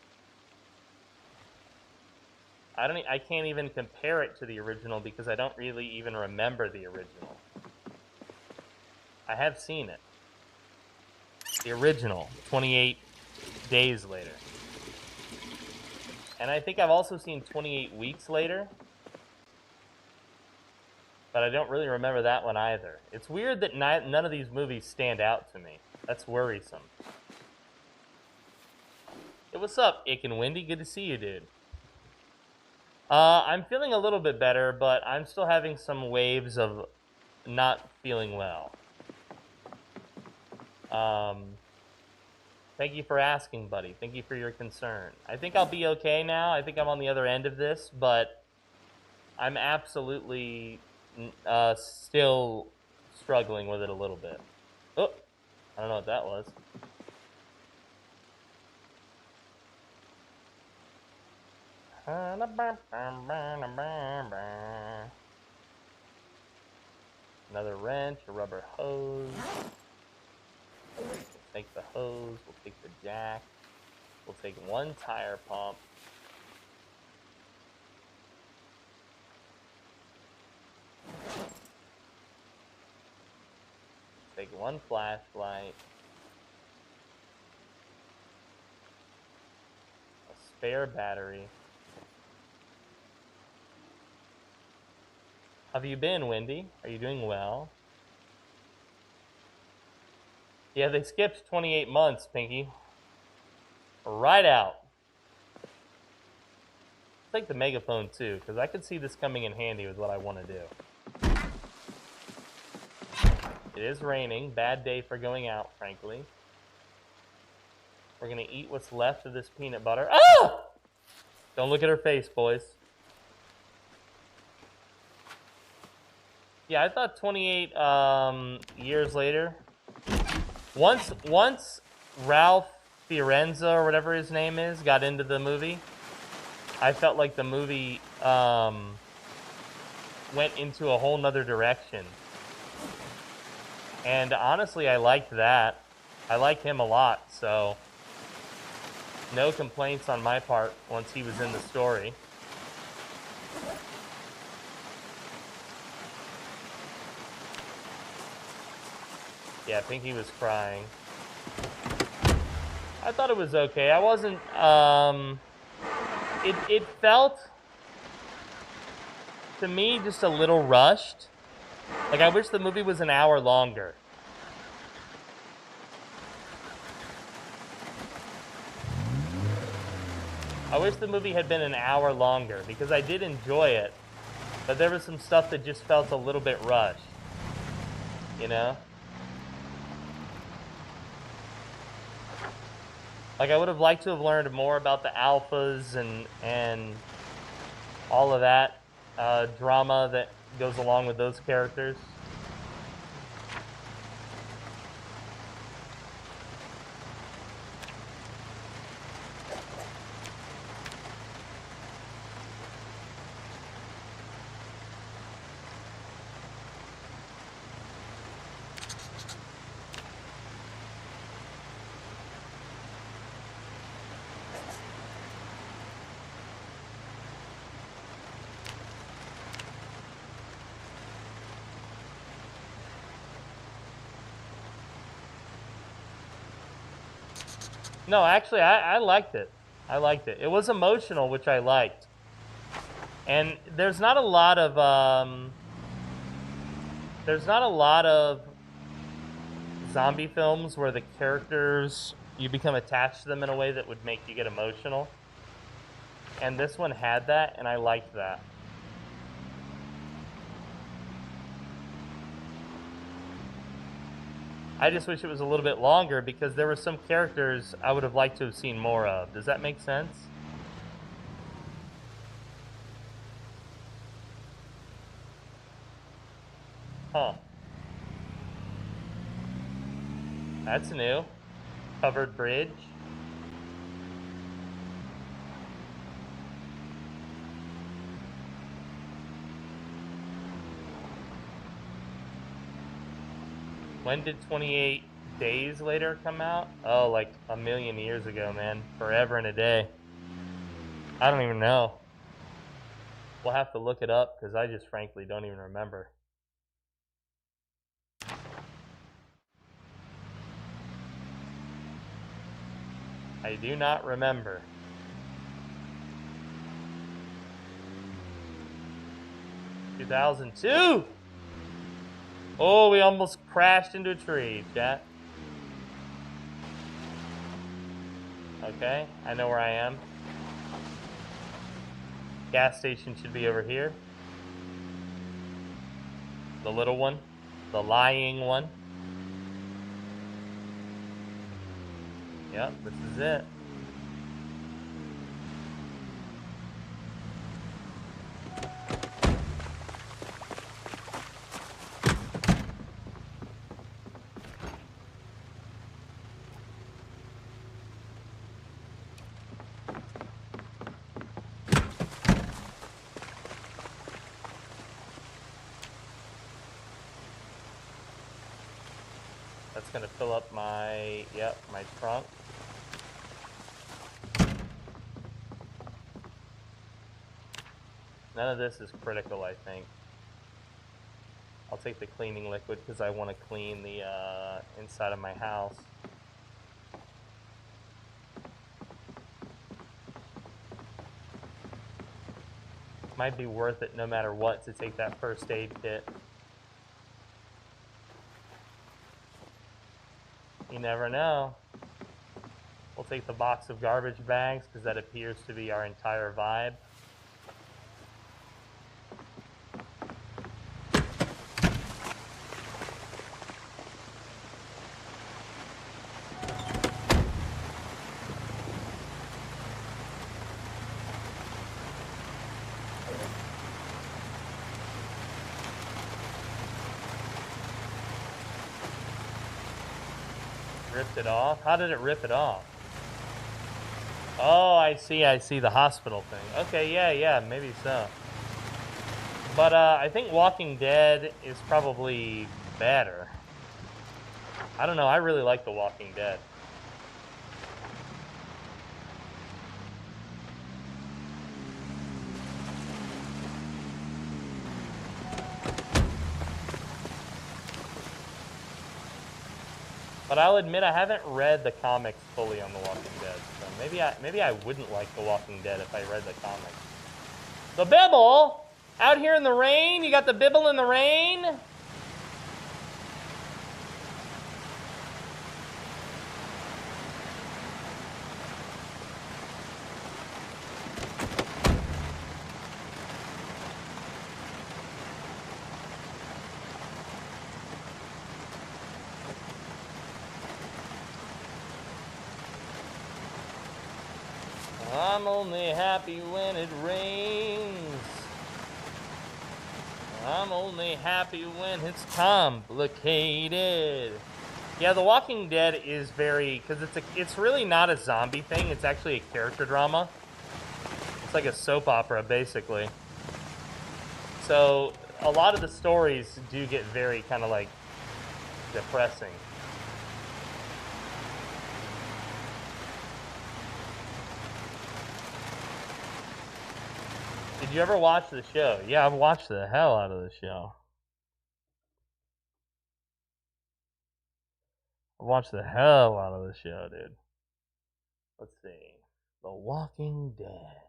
I can't even compare it to the original because I don't really even remember the original. I have seen it. The original, 28 Days Later. And I think I've also seen 28 Weeks Later. But I don't really remember that one either. It's weird that none of these movies stand out to me. That's worrisome. Hey, what's up, Ick and Wendy? Good to see you, dude. I'm feeling a little bit better, but I'm still having some waves of not feeling well. Thank you for asking, buddy. Thank you for your concern. I think I'll be okay now. I think I'm on the other end of this, but I'm absolutely still struggling with it a little bit. Oh, I don't know what that was. Another wrench, a rubber hose. We'll take the hose, we'll take the jack. We'll take one tire pump. Take one flashlight. A spare battery. How have you been, Wendy? Are you doing well? Yeah, they skipped 28 months, Pinky. Right out. Take the megaphone too, because I could see this coming in handy with what I want to do. It is raining. Bad day for going out, frankly. We're going to eat what's left of this peanut butter. Ah! Don't look at her face, boys. Yeah, I thought 28 years later. Once Ralph Fiorenza, or whatever his name is, got into the movie, I felt like the movie went into a whole nother direction. And honestly, I liked that. I like him a lot, so no complaints on my part once he was in the story. Yeah, Pinky was crying. I thought it was okay. I wasn't, it felt, to me, just a little rushed. Like, I wish the movie was an hour longer. I wish the movie had been an hour longer, because I did enjoy it, but there was some stuff that just felt a little bit rushed. You know? Like, I would have liked to have learned more about the alphas and all of that drama that goes along with those characters. No, actually, I liked it. I liked it. It was emotional, which I liked. And there's not a lot of zombie films where the characters, you become attached to them in a way that would make you get emotional. And this one had that, and I liked that. I just wish it was a little bit longer because there were some characters I would have liked to have seen more of. Does that make sense? Huh. That's new. Covered bridge. When did 28 Days Later come out? Oh, like a million years ago, man. Forever and a day. I don't even know. We'll have to look it up because I just frankly don't even remember. I do not remember. 2002! Oh, we almost crashed into a tree, chat. Okay, I know where I am. Gas station should be over here. The little one. The lying one. Yep, this is it. That's gonna fill up my, my trunk. None of this is critical, I think. I'll take the cleaning liquid because I want to clean the inside of my house. Might be worth it no matter what to take that first aid kit. You never know. We'll take the box of garbage bags because that appears to be our entire vibe. Ripped it off? How did it rip it off? Oh, I see, the hospital thing. Okay, yeah, maybe so. But I think Walking Dead is probably better. I don't know, I really like The Walking Dead. But I'll admit I haven't read the comics fully on The Walking Dead, so maybe I wouldn't like The Walking Dead if I read the comics. The Bibble! Out here in the rain? You got the Bibble in the rain? I'm only happy when it rains. I'm only happy when it's complicated. Yeah, The Walking Dead is very, because it's really not a zombie thing. It's actually a character drama. It's like a soap opera, basically. So a lot of the stories do get very kind of like depressing. Did you ever watch the show? Yeah, I've watched the hell out of the show. I've watched the hell out of the show, dude. Let's see. The Walking Dead.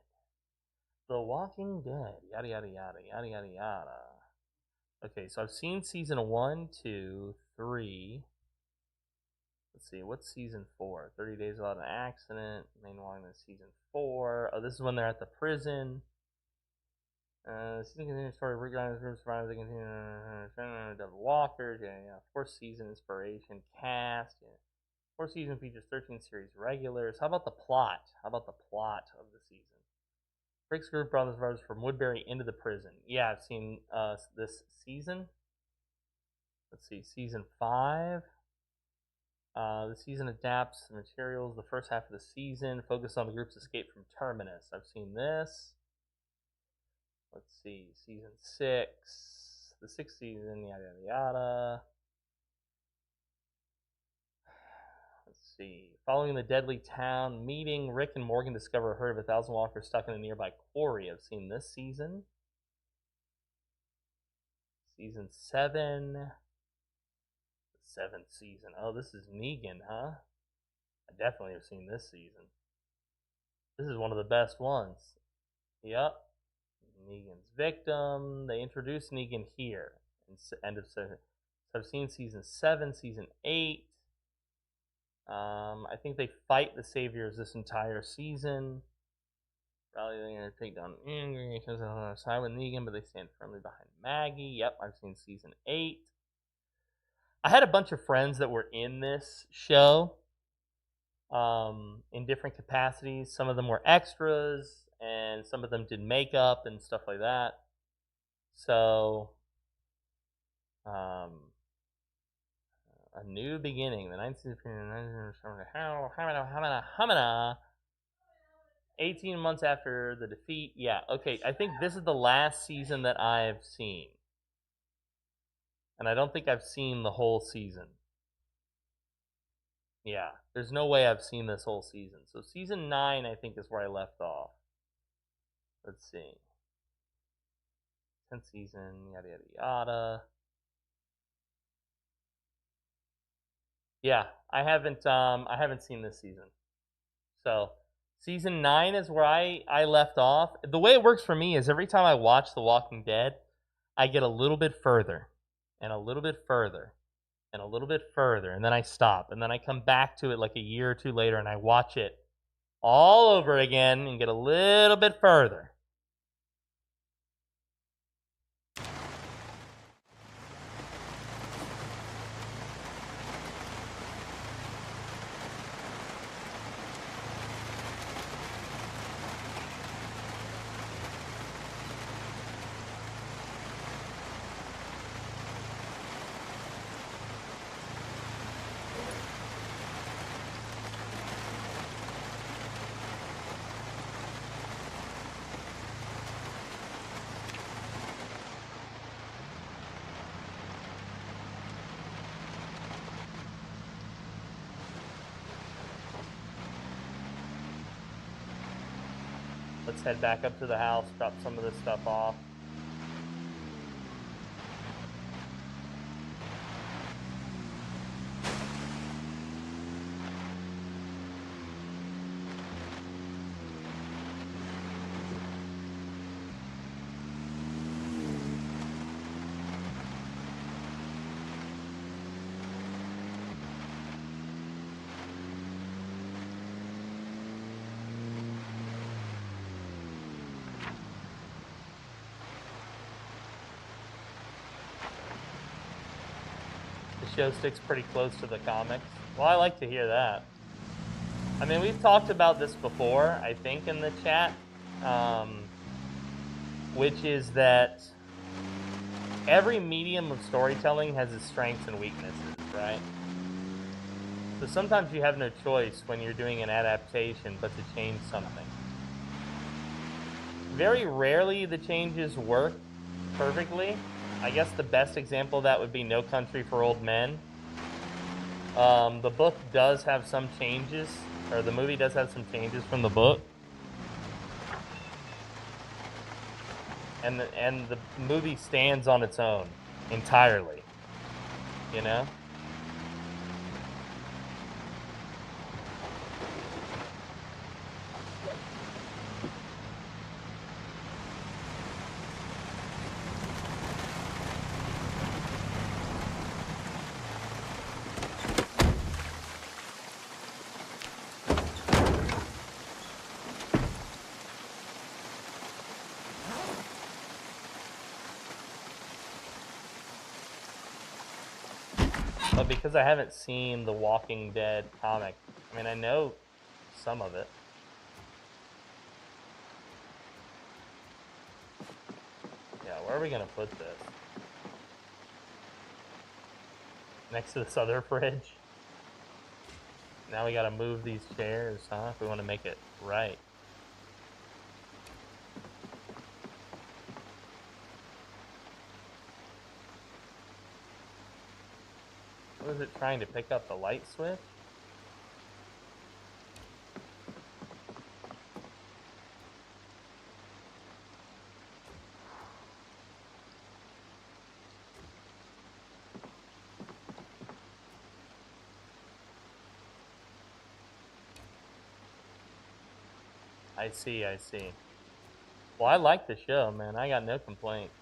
The Walking Dead. Yada, yada, yada, yada, yada, yada. Okay, so I've seen season 1, 2, 3. Let's see, what's season 4? 30 Days Without an Accident. Main one is season 4. Oh, this is when they're at the prison. Season continues story of recognized groups survivors. They continue double walkers. Yeah. Fourth season inspiration cast. Yeah. Fourth season features 13 series regulars. How about the plot? How about the plot of the season? Breaks group brothers survivors from Woodbury into the prison. Yeah, I've seen this season. Let's see, season 5. The season adapts the materials. The first half of the season focused on the group's escape from Terminus. I've seen this. Let's see, season 6, the 6th season, yada, yada, yada. Let's see, following the deadly town meeting, Rick and Morgan discover a herd of 1,000 walkers stuck in a nearby quarry. I've seen this season. Season 7, the 7th season. Oh, this is Negan, huh? I definitely have seen this season. This is one of the best ones. Yep. Negan's victim. They introduced Negan here. End of season. So I've seen season 7, season 8. I think they fight the saviors this entire season. Probably they're going to take down ingredients on the side with Negan, but they stand firmly behind Maggie. Yep, I've seen season 8. I had a bunch of friends that were in this show in different capacities. Some of them were extras, and some of them did makeup and stuff like that. So, a new beginning. The 19th 18 months after the defeat. Yeah, okay. I think this is the last season that I've seen. And I don't think I've seen the whole season. Yeah, there's no way I've seen this whole season. So season 9, I think, is where I left off. Let's see. 10th season, yada yada yada. Yeah, I haven't seen this season. So season 9 is where I left off. The way it works for me is every time I watch The Walking Dead, I get a little bit further, and a little bit further, and a little bit further, and then I stop, and then I come back to it like a year or two later, and I watch it all over again and get a little bit further. Let's head back up to the house, drop some of this stuff off. Show sticks pretty close to the comics. Well, I like to hear that. I mean, we've talked about this before, I think, in the chat, which is that every medium of storytelling has its strengths and weaknesses, right? So sometimes you have no choice when you're doing an adaptation but to change something. Very rarely the changes work perfectly. I guess the best example of that would be No Country for Old Men. The book does have some changes, or the movie does have some changes from the book. And the movie stands on its own entirely, you know? But because I haven't seen the Walking Dead comic, I mean, I know some of it. Yeah, where are we gonna put this? Next to this other fridge? Now we gotta move these chairs, huh? If we want to make it right. What is it trying to pick up, the light switch? I see, I see. Well, I like the show, man. I got no complaints.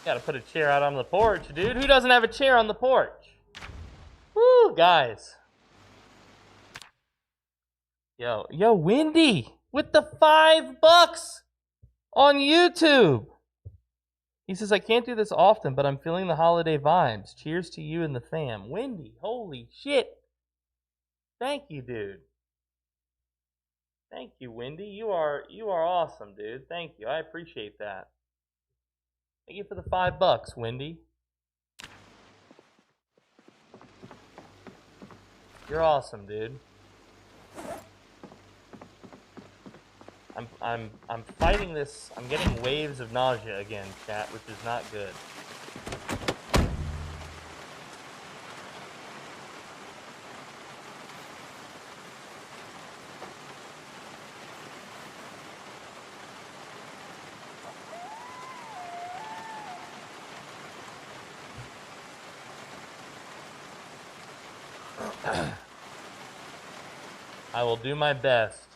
Gotta put a chair out on the porch, dude. Who doesn't have a chair on the porch? Woo, guys. Yo, Wendy with the $5 on YouTube. He says, I can't do this often, but I'm feeling the holiday vibes. Cheers to you and the fam. Wendy, holy shit. Thank you, dude. Thank you, Wendy. You are awesome, dude. Thank you. I appreciate that. Thank you for the $5, Wendy. You're awesome, dude. I'm fighting this. I'm getting waves of nausea again, chat, which is not good. I will do my best.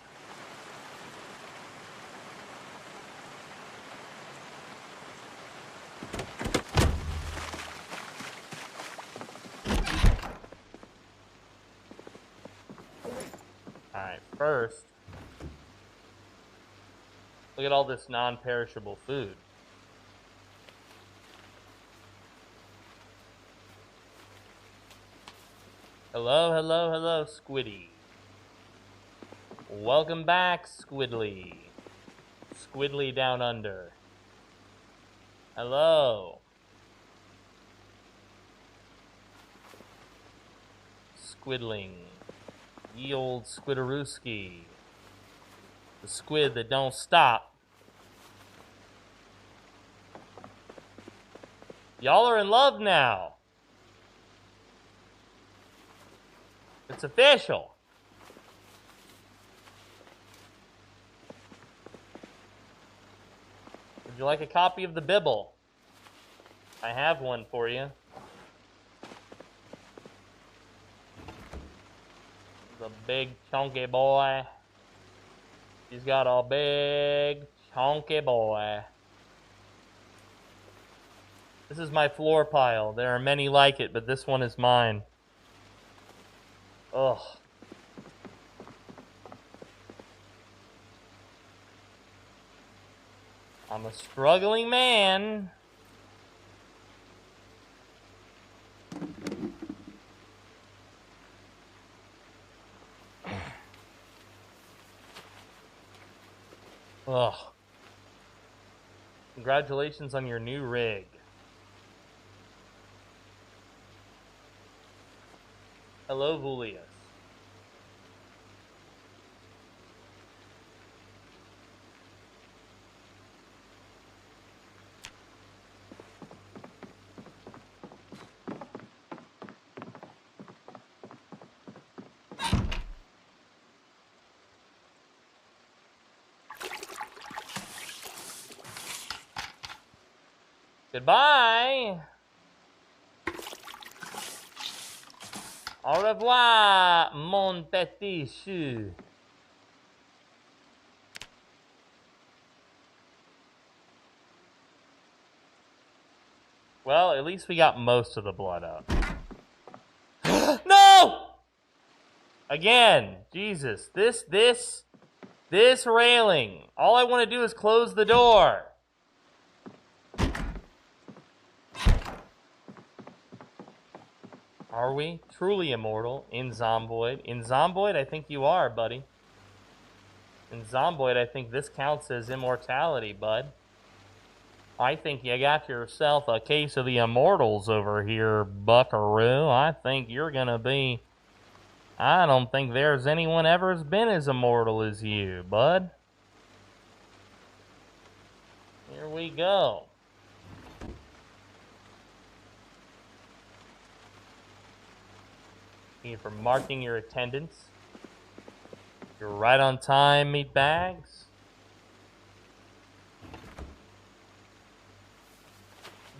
Alright, first, look at all this non-perishable food. Hello, hello, hello, Squiddy. Welcome back, Squidly. Squidly down under. Hello. Squidling. Ye old Squidarooski. The squid that don't stop. Y'all are in love now. It's official. Would you like a copy of the Bible? I have one for you. The big chunky boy. He's got a big chunky boy. This is my floor pile. There are many like it, but this one is mine. Ugh. I'm a struggling man. Ugh. Congratulations on your new rig. Hello, Vulius. Goodbye. Au revoir, mon petit chou. Well, at least we got most of the blood out. No! Again, Jesus, this railing. All I want to do is close the door. Are we truly immortal in Zomboid? In Zomboid, I think you are, buddy. In Zomboid, I think this counts as immortality, bud. I think you got yourself a case of the immortals over here, buckaroo. I think you're gonna be... I don't think there's anyone ever has been as immortal as you, bud. Here we go. Thank you for marking your attendance. You're right on time, meat bags.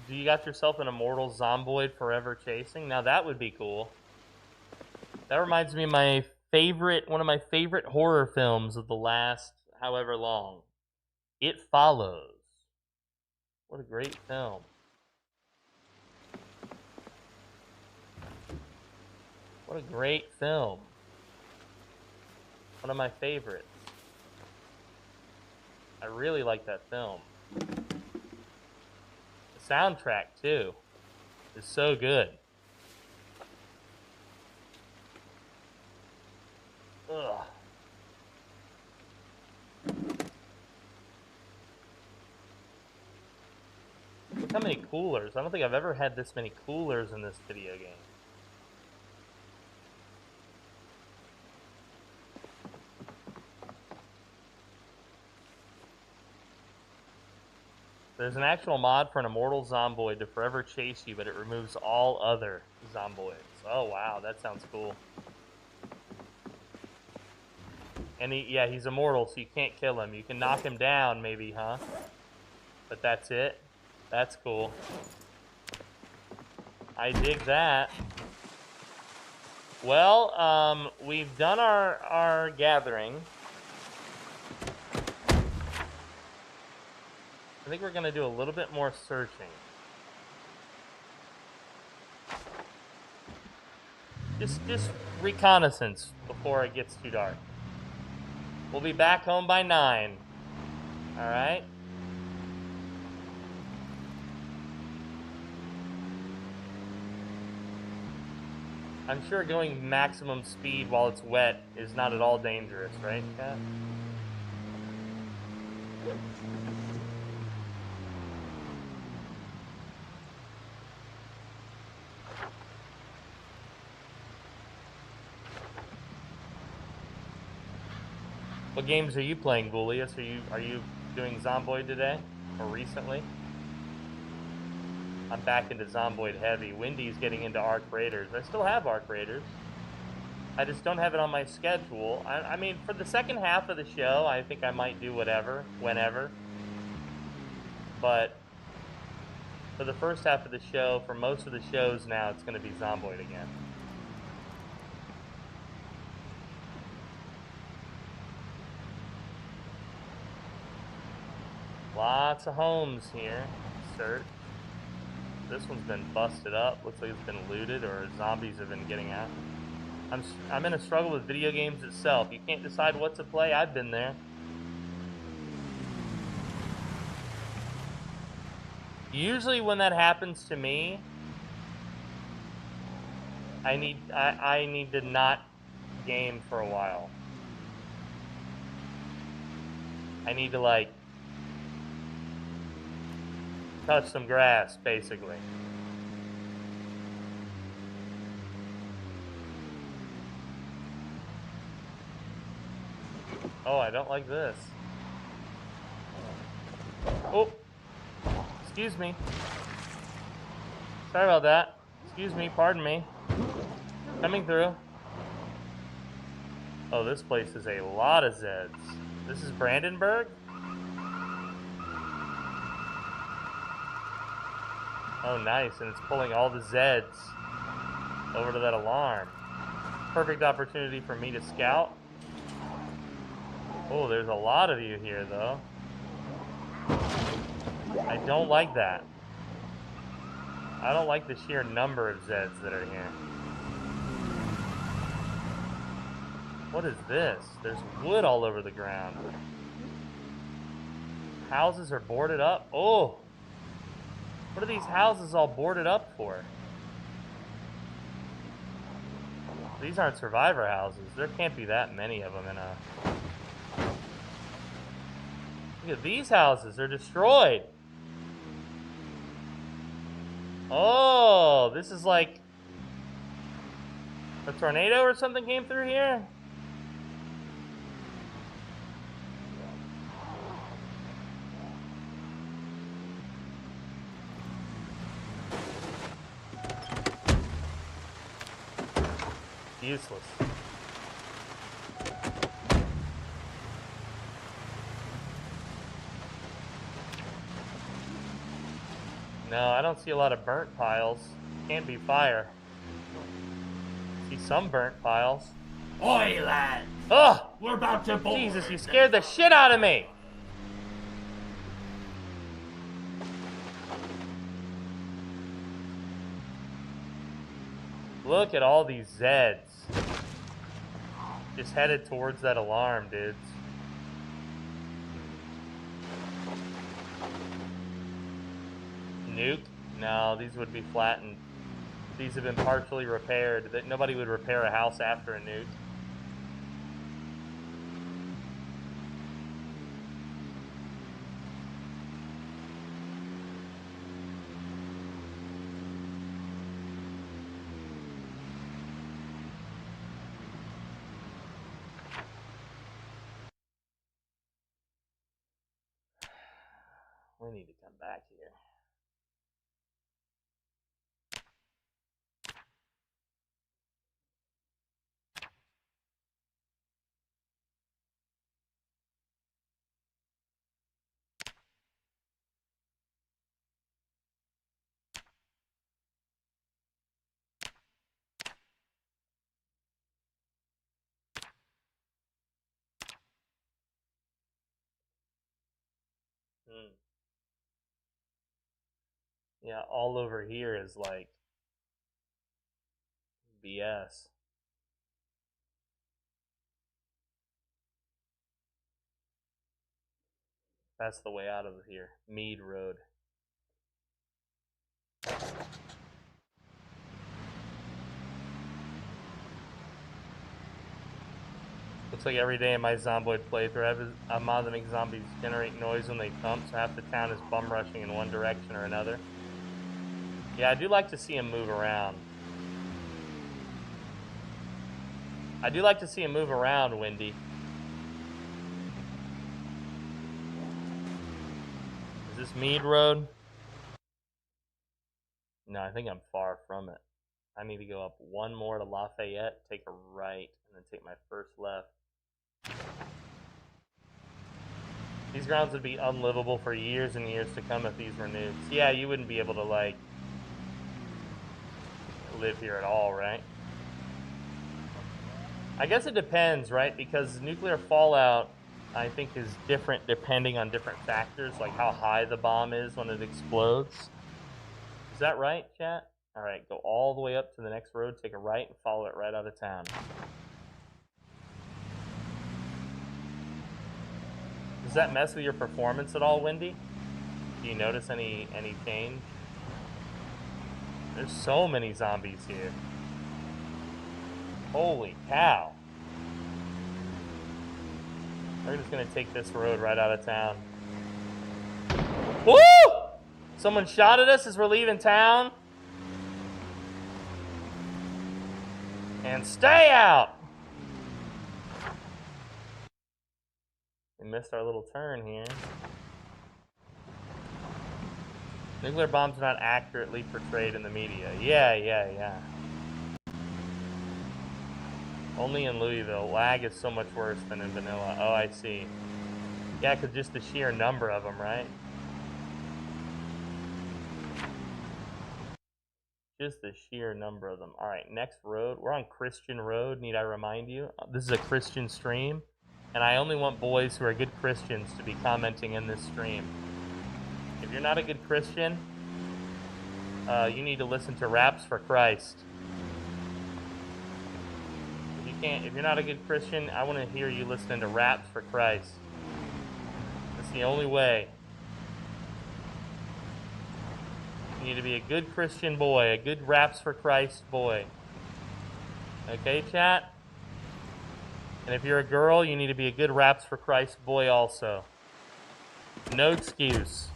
Do you got yourself an immortal Zomboid forever chasing? Now that would be cool. That reminds me of my favorite, one of my favorite horror films of the last however long. It Follows. What a great film. What a great film. One of my favorites. I really like that film. The soundtrack, too, is so good. Ugh. Look how many coolers. I don't think I've ever had this many coolers in this video game. There's an actual mod for an immortal Zomboid to forever chase you, but it removes all other Zomboids. Oh, wow, that sounds cool. And he's immortal, so you can't kill him. You can knock him down, maybe, huh? But that's it. That's cool. I dig that. Well, we've done our gathering. I think we're going to do a little bit more searching. Just reconnaissance before it gets too dark. We'll be back home by 9. All right? I'm sure going maximum speed while it's wet is not at all dangerous, right, Kat? What games are you playing, Goulius? Are you doing Zomboid today? Or recently? I'm back into Zomboid heavy. Wendy's getting into Arc Raiders. I still have Arc Raiders. I just don't have it on my schedule. I mean, for the second half of the show, I think I might do whatever, whenever. But for the first half of the show, for most of the shows now, it's going to be Zomboid again. Lots of homes here. Search. This one's been busted up. Looks like it's been looted or zombies have been getting out. I'm in a struggle with video games itself. You can't decide what to play. I've been there. Usually when that happens to me, I need to not game for a while. I need to, like, touch some grass, basically. Oh, I don't like this. Oh! Excuse me. Sorry about that. Excuse me, pardon me. Coming through. Oh, this place is a lot of Zeds. This is Brandenburg? Oh, nice, and it's pulling all the Zeds over to that alarm. Perfect opportunity for me to scout. Oh, there's a lot of you here, though. I don't like that. I don't like the sheer number of Zeds that are here. What is this? There's wood all over the ground. Houses are boarded up. Oh! What are these houses all boarded up for? These aren't survivor houses. There can't be that many of them in a... Look at these houses. They're destroyed. Oh, this is like... a tornado or something came through here? Useless. No, I don't see a lot of burnt piles. Can't be fire. See some burnt piles. Oi, lad! Ugh! We're about to board. Jesus, you scared the shit out of me! Look at all these Zeds. Just headed towards that alarm, dudes. Nuke? No, these would be flattened. These have been partially repaired. That nobody would repair a house after a nuke. We need to come back here. Yeah, all over here is like BS. That's the way out of here. Mead Road. Looks like every day in my Zomboid playthrough, I'm on to make zombies generate noise when they thump, so half the town is bum rushing in one direction or another. Yeah, I do like to see him move around. I do like to see him move around, Wendy. Is this Mead Road? No, I think I'm far from it. I need to go up one more to Lafayette, take a right, and then take my first left. These grounds would be unlivable for years and years to come if these were nukes. Yeah, you wouldn't be able to, like, live here at all, right? I guess it depends, right? Because nuclear fallout, I think, is different depending on different factors, like how high the bomb is when it explodes. Is that right, chat? All right, go all the way up to the next road, take a right, and follow it right out of town. Does that mess with your performance at all, Wendy? Do you notice any change? There's so many zombies here. Holy cow. We're just gonna take this road right out of town. Woo! Someone shot at us as we're leaving town. And stay out! We missed our little turn here. Nuclear bombs are not accurately portrayed in the media. Yeah. Only in Louisville. Lag is so much worse than in vanilla. Oh, I see. Yeah, because just the sheer number of them, right? Just the sheer number of them. All right, next road. We're on Christian Road, need I remind you. This is a Christian stream, and I only want boys who are good Christians to be commenting in this stream. If you're not a good Christian, you need to listen to Raps for Christ. If you're not a good Christian, I want to hear you listening to Raps for Christ. That's the only way. You need to be a good Christian boy, a good Raps for Christ boy. Okay, chat? And if you're a girl, you need to be a good Raps for Christ boy also. No excuse.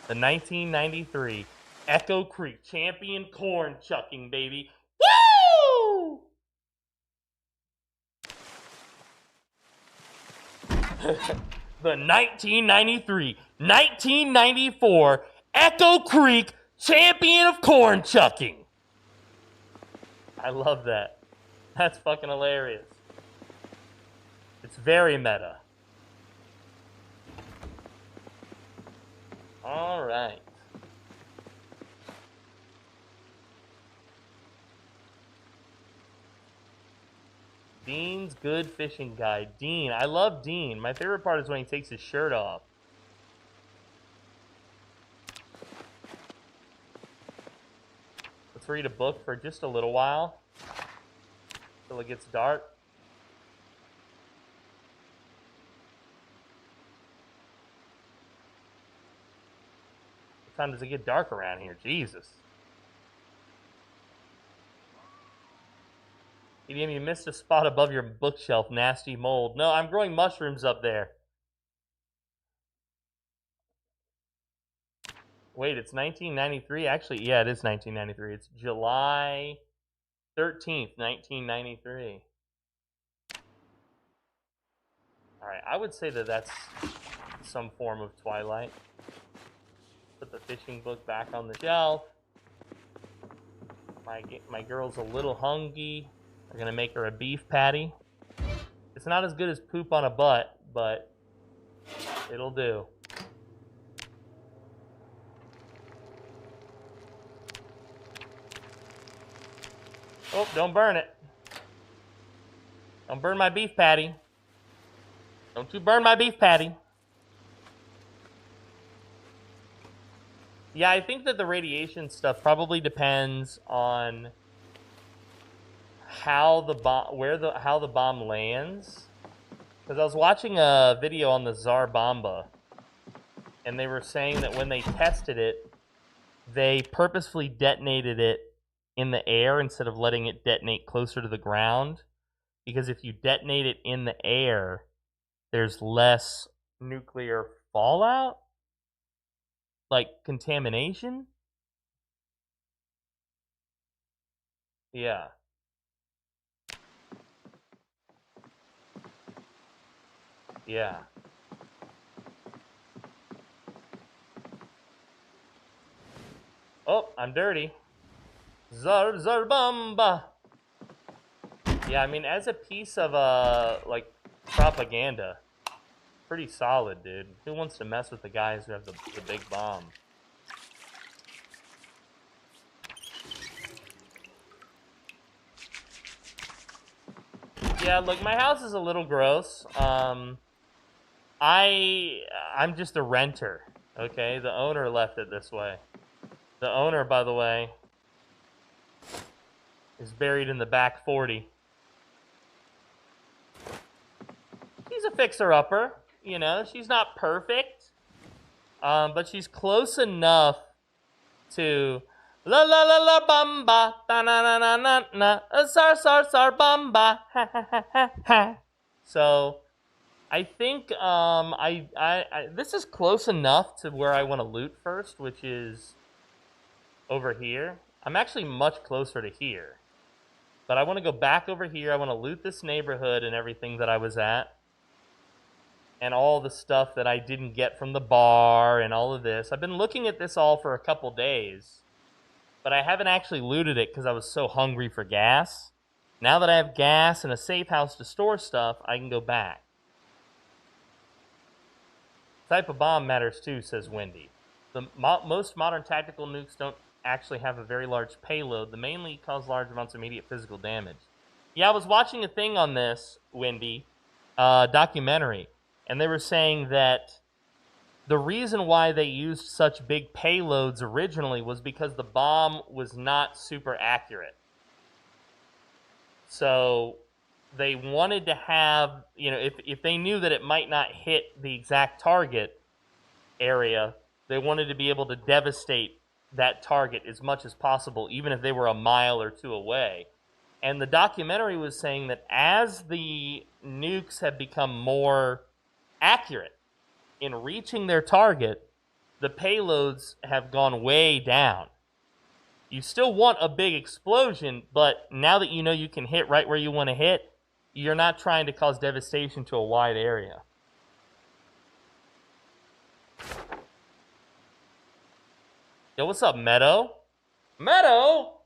The 1993 Echo Creek champion corn chucking, baby. Woo! The 1993-1994 Echo Creek champion of corn chucking. I love that. That's fucking hilarious. It's very meta. All right. Dean's Good Fishing Guide. Dean. I love Dean. My favorite part is when he takes his shirt off. Let's read a book for just a little while. Till it gets dark. What time does it get dark around here? Jesus. You missed a spot above your bookshelf, nasty mold. No, I'm growing mushrooms up there. Wait, it's 1993? Actually, yeah, it is 1993. It's July 13th, 1993. All right, I would say that that's some form of Twilight. Put the fishing book back on the shelf. My girl's a little hungry. We're gonna make her a beef patty. It's not as good as poop on a butt, but it'll do. Oh, don't burn it. Don't burn my beef patty. Don't you burn my beef patty. Yeah, I think that the radiation stuff probably depends on how the bomb lands. Because I was watching a video on the THUR bomba, and they were saying that when they tested it, they purposefully detonated it in the air instead of letting it detonate closer to the ground. Because if you detonate it in the air, there's less nuclear fallout, like contamination. Yeah. Yeah. Oh, I'm dirty. THUR bomba. Yeah, I mean, as a piece of like propaganda, pretty solid, dude. Who wants to mess with the guys who have the big bomb? Yeah, look, my house is a little gross. I'm just a renter, okay? The owner left it this way. The owner, by the way, is buried in the back 40. She's a fixer-upper, you know. She's not perfect, but she's close enough to la la la la bamba, da na na na na na, sar sar sar bamba, ha ha ha ha ha. So, I think this is close enough to where I want to loot first, which is over here. I'm actually much closer to here, but I want to go back over here. I want to loot this neighborhood and everything that I was at, and all the stuff that I didn't get from the bar and all of this. I've been looking at this all for a couple days, but I haven't actually looted it because I was so hungry for gas. Now that I have gas and a safe house to store stuff, I can go back. Type of bomb matters too, says Wendy. The most modern tactical nukes don't actually have a very large payload. They mainly cause large amounts of immediate physical damage. Yeah, I was watching a thing on this, Wendy, documentary, and they were saying that the reason why they used such big payloads originally was because the bomb was not super accurate. So they wanted to have, you know, if they knew that it might not hit the exact target area, they wanted to be able to devastate that target as much as possible, even if they were a mile or two away. And the documentary was saying that as the nukes have become more accurate in reaching their target, the payloads have gone way down. You still want a big explosion, but now that you know you can hit right where you want to hit, you're not trying to cause devastation to a wide area. Yo, what's up, Meadow? Meadow?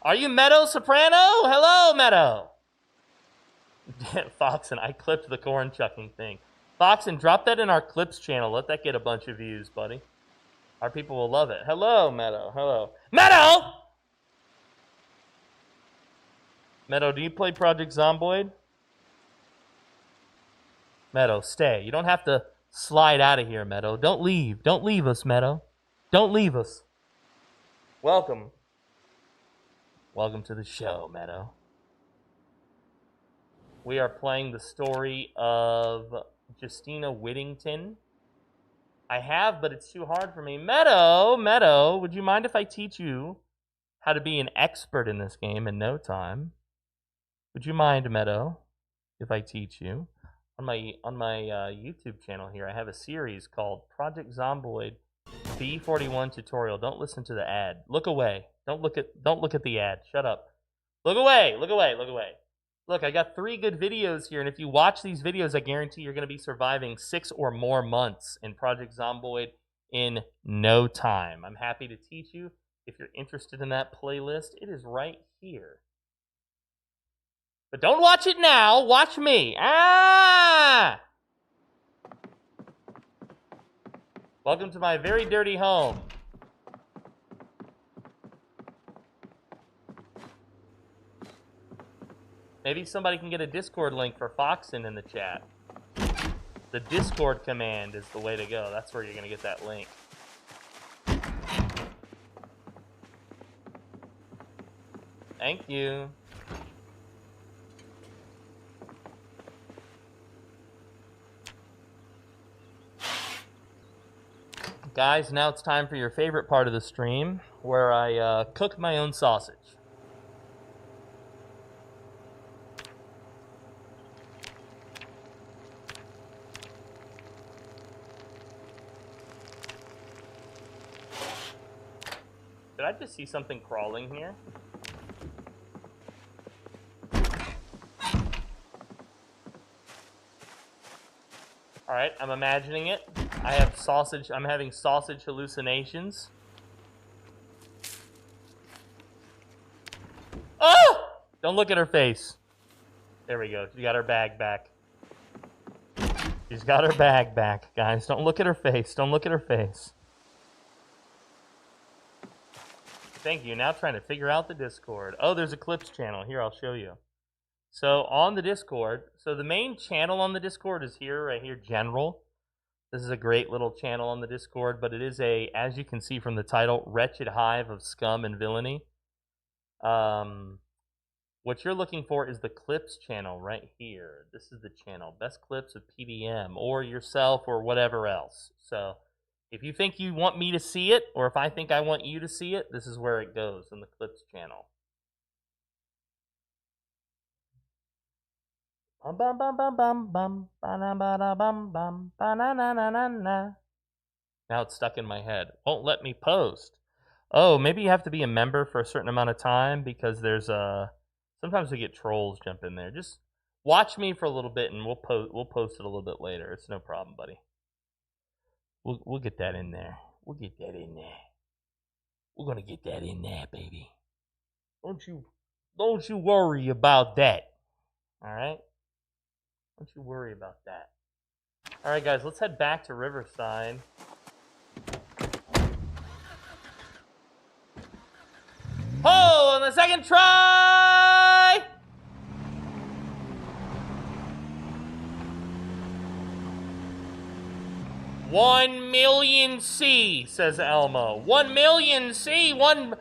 Are you Meadow Soprano? Hello, Meadow. Foxen, I clipped the corn chucking thing. Foxen, drop that in our clips channel. Let that get a bunch of views, buddy. Our people will love it. Hello, Meadow. Hello. Meadow! Meadow, do you play Project Zomboid? Meadow, stay. You don't have to slide out of here, Meadow. Don't leave. Don't leave us, Meadow. Don't leave us. Welcome. Welcome to the show, Meadow. We are playing the story of Justina Whittington. I have, but it's too hard for me. Meadow, would you mind if I teach you how to be an expert in this game in no time? Would you mind, Meadow, if I teach you? On my YouTube channel here, I have a series called Project Zomboid B41 Tutorial. Don't listen to the ad. Look away. Don't look at the ad. Shut up. Look away. Look away. Look away. Look, I got 3 good videos here, and if you watch these videos, I guarantee you're going to be surviving 6 or more months in Project Zomboid in no time. I'm happy to teach you. If you're interested in that playlist, it is right here. But don't watch it now. Watch me. Ah! Welcome to my very dirty home. Maybe somebody can get a Discord link for Foxen in the chat. The Discord command is the way to go. That's where you're going to get that link. Thank you. Guys, now it's time for your favorite part of the stream, where I cook my own sausage. Did I just see something crawling here? Alright, I'm imagining it. I have sausage. I'm having sausage hallucinations. Oh! Don't look at her face. There we go. She got her bag back. She's got her bag back, guys. Don't look at her face. Don't look at her face. Thank you. Now trying to figure out the Discord. Oh, there's a clips channel. Here, I'll show you. So on the Discord, so the main channel on the Discord is here, right here, General. This is a great little channel on the Discord, but it is a, as you can see from the title, wretched hive of scum and villainy. What you're looking for is the clips channel right here. This is the channel, best clips of PDM or yourself or whatever else. So if you think you want me to see it, or if I think I want you to see it, this is where it goes in the clips channel. Bum bum bum bum bum bum ba ba bum bum ba na na na na na. Now it's stuck in my head. Won't let me post. Oh, maybe you have to be a member for a certain amount of time because there's sometimes we get trolls jump in there. Just watch me for a little bit and we'll post it a little bit later. It's no problem, buddy. We'll get that in there. We'll get that in there. We're gonna get that in there, baby. Don't you worry about that. All right. Don't you worry about that. All right, guys, let's head back to Riverside. Oh, on the second try! $1 million C, says Elmo. 1 million C, 1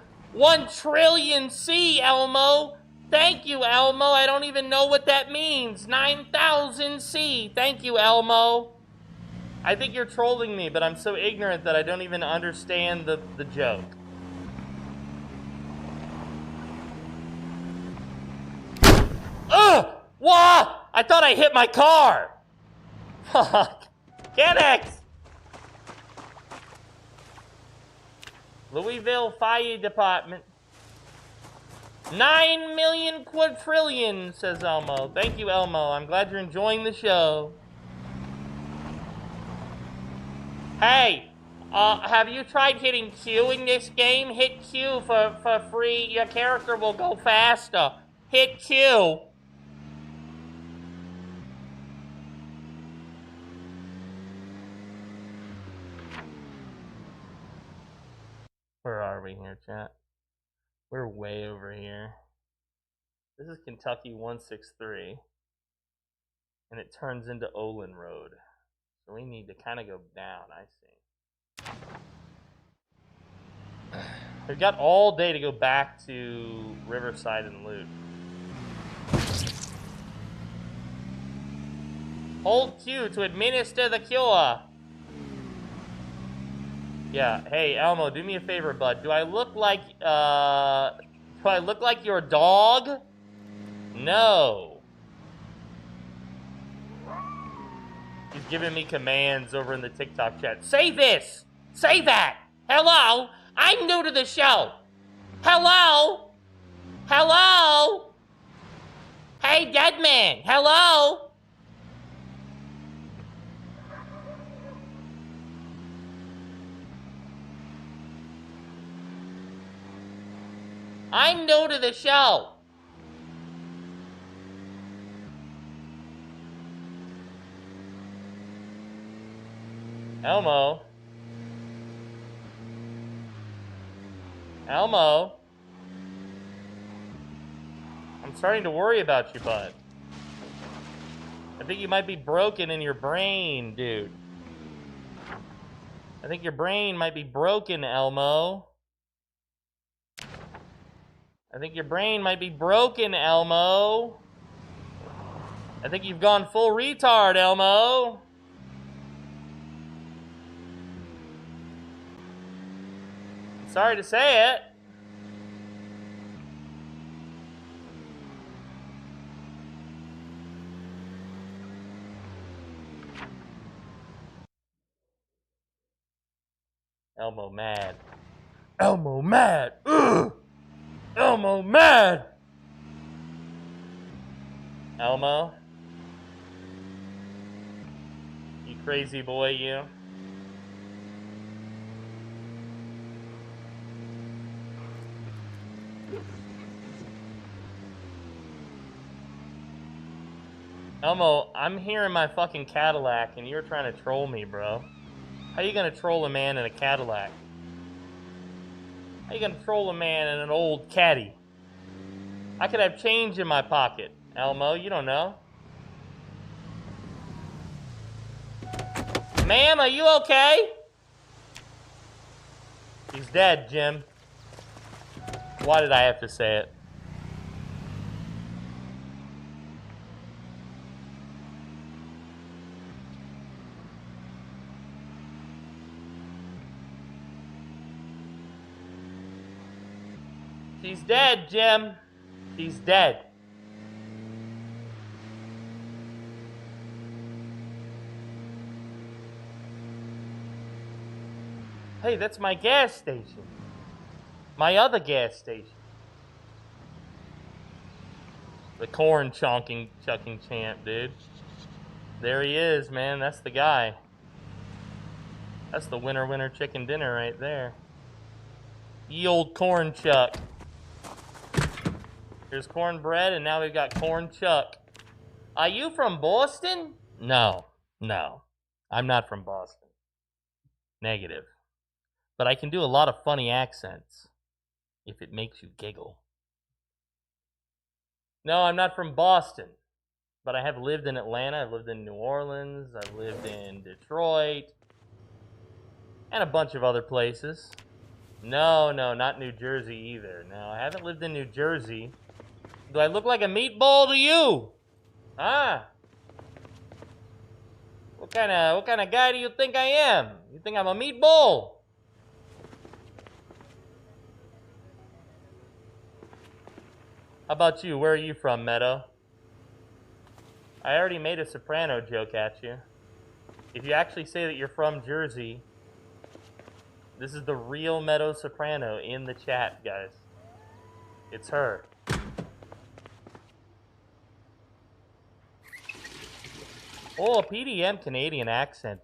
trillion C, Elmo. Thank you, Elmo. I don't even know what that means. 9,000 C. Thank you, Elmo. I think you're trolling me, but I'm so ignorant that I don't even understand the joke. Ugh! Wah! I thought I hit my car! Fuck. Kennex! Louisville Fire Department. 9 million quadrillion, says Elmo. Thank you, Elmo. I'm glad you're enjoying the show. Hey, have you tried hitting Q in this game? Hit Q for free. Your character will go faster. Hit Q. Where are we here, chat? We're way over here. This is Kentucky 163. And it turns into Olin Road. So we need to kind of go down, I see. We've got all day to go back to Riverside and loot. Hold Q to administer the cure. Yeah, hey Elmo, do me a favor, bud. Do I look like your dog? No. He's giving me commands over in the TikTok chat. Say this! Say that! Hello? I'm new to the show. Hello? Hello? Hey, dead man. Hello? I'm new to the show. Elmo. Elmo. I'm starting to worry about you, bud. I think you might be broken in your brain, dude. I think your brain might be broken, Elmo. I think your brain might be broken, Elmo. I think you've gone full retard, Elmo. Sorry to say it. Elmo mad. Elmo mad. Ugh. Elmo mad. Elmo. You crazy boy, you. Elmo, I'm here in my fucking Cadillac and you're trying to troll me, bro. How you gonna troll a man in a Cadillac? How you gonna troll a man in an old caddy? I could have change in my pocket. Elmo, you don't know. Ma'am, are you okay? He's dead, Jim. Why did I have to say it? She's dead, Jim. She's dead. Hey, that's my gas station. My other gas station. The corn chucking champ, dude. There he is, man. That's the guy. That's the winner chicken dinner right there. Ye old corn chuck. Here's cornbread, and now we've got corn chuck. Are you from Boston? No. I'm not from Boston. Negative. But I can do a lot of funny accents, if it makes you giggle. No, I'm not from Boston. But I have lived in Atlanta, I've lived in New Orleans, I've lived in Detroit, and a bunch of other places. No, not New Jersey either. No, I haven't lived in New Jersey. Do I look like a meatball to you? Huh? What kind of guy do you think I am? You think I'm a meatball? How about you? Where are you from, Meadow? I already made a soprano joke at you. If you actually say that you're from Jersey, this is the real Meadow Soprano in the chat, guys. It's her. Oh, a PDM Canadian accent.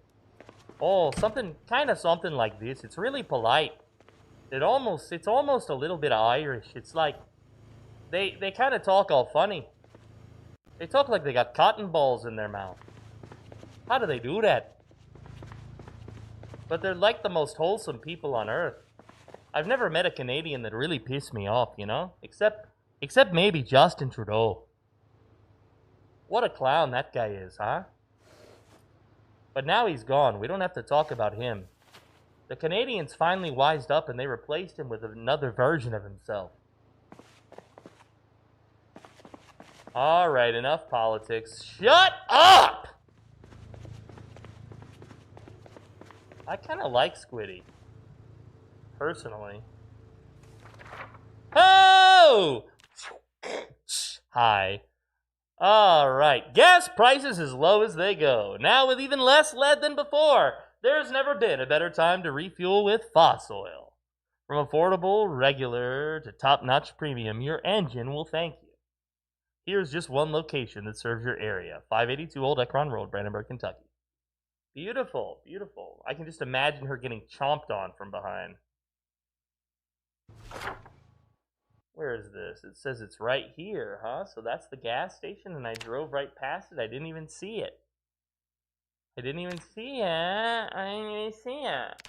Oh, something like this. It's really polite. It's almost a little bit Irish. It's like they kind of talk all funny. They talk like they got cotton balls in their mouth. How do they do that? But they're like the most wholesome people on earth. I've never met a Canadian that really pissed me off, you know? Except maybe Justin Trudeau. What a clown that guy is, huh? But now he's gone. We don't have to talk about him. The Canadians finally wised up and they replaced him with another version of himself. Alright, enough politics. Shut up! I kind of like Squiddy. Personally. Oh! Hi. Alright, gas prices as low as they go. Now with even less lead than before. There's never been a better time to refuel with Fossoil. From affordable, regular, to top-notch premium, your engine will thank you. Here's just one location that serves your area. 582 Old Ekron Road, Brandenburg, Kentucky. Beautiful, beautiful. I can just imagine her getting chomped on from behind. Where is this? It says it's right here, huh? So that's the gas station, and I drove right past it. I didn't even see it. I didn't even see it. I didn't even see it.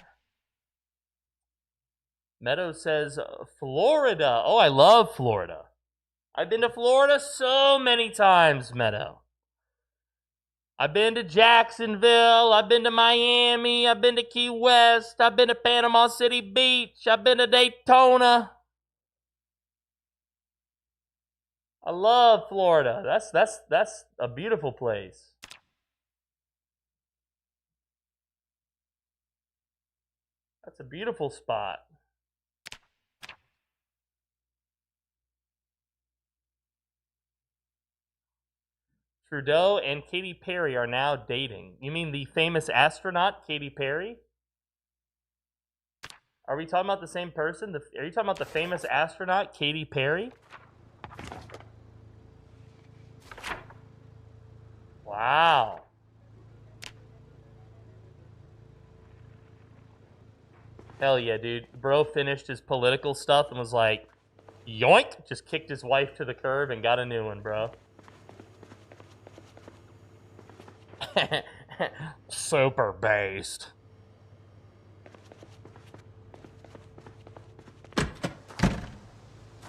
Meadow says Florida. Oh, I love Florida. I've been to Florida so many times, Meadow. I've been to Jacksonville. I've been to Miami. I've been to Key West. I've been to Panama City Beach. I've been to Daytona. I love Florida. That's a beautiful place. That's a beautiful spot. Trudeau and Katy Perry are now dating. You mean the famous astronaut, Katy Perry? Are we talking about the same person? Are you talking about the famous astronaut, Katy Perry? Wow. Hell yeah, dude. Bro finished his political stuff and was like, yoink! Just kicked his wife to the curb and got a new one, bro. Super based.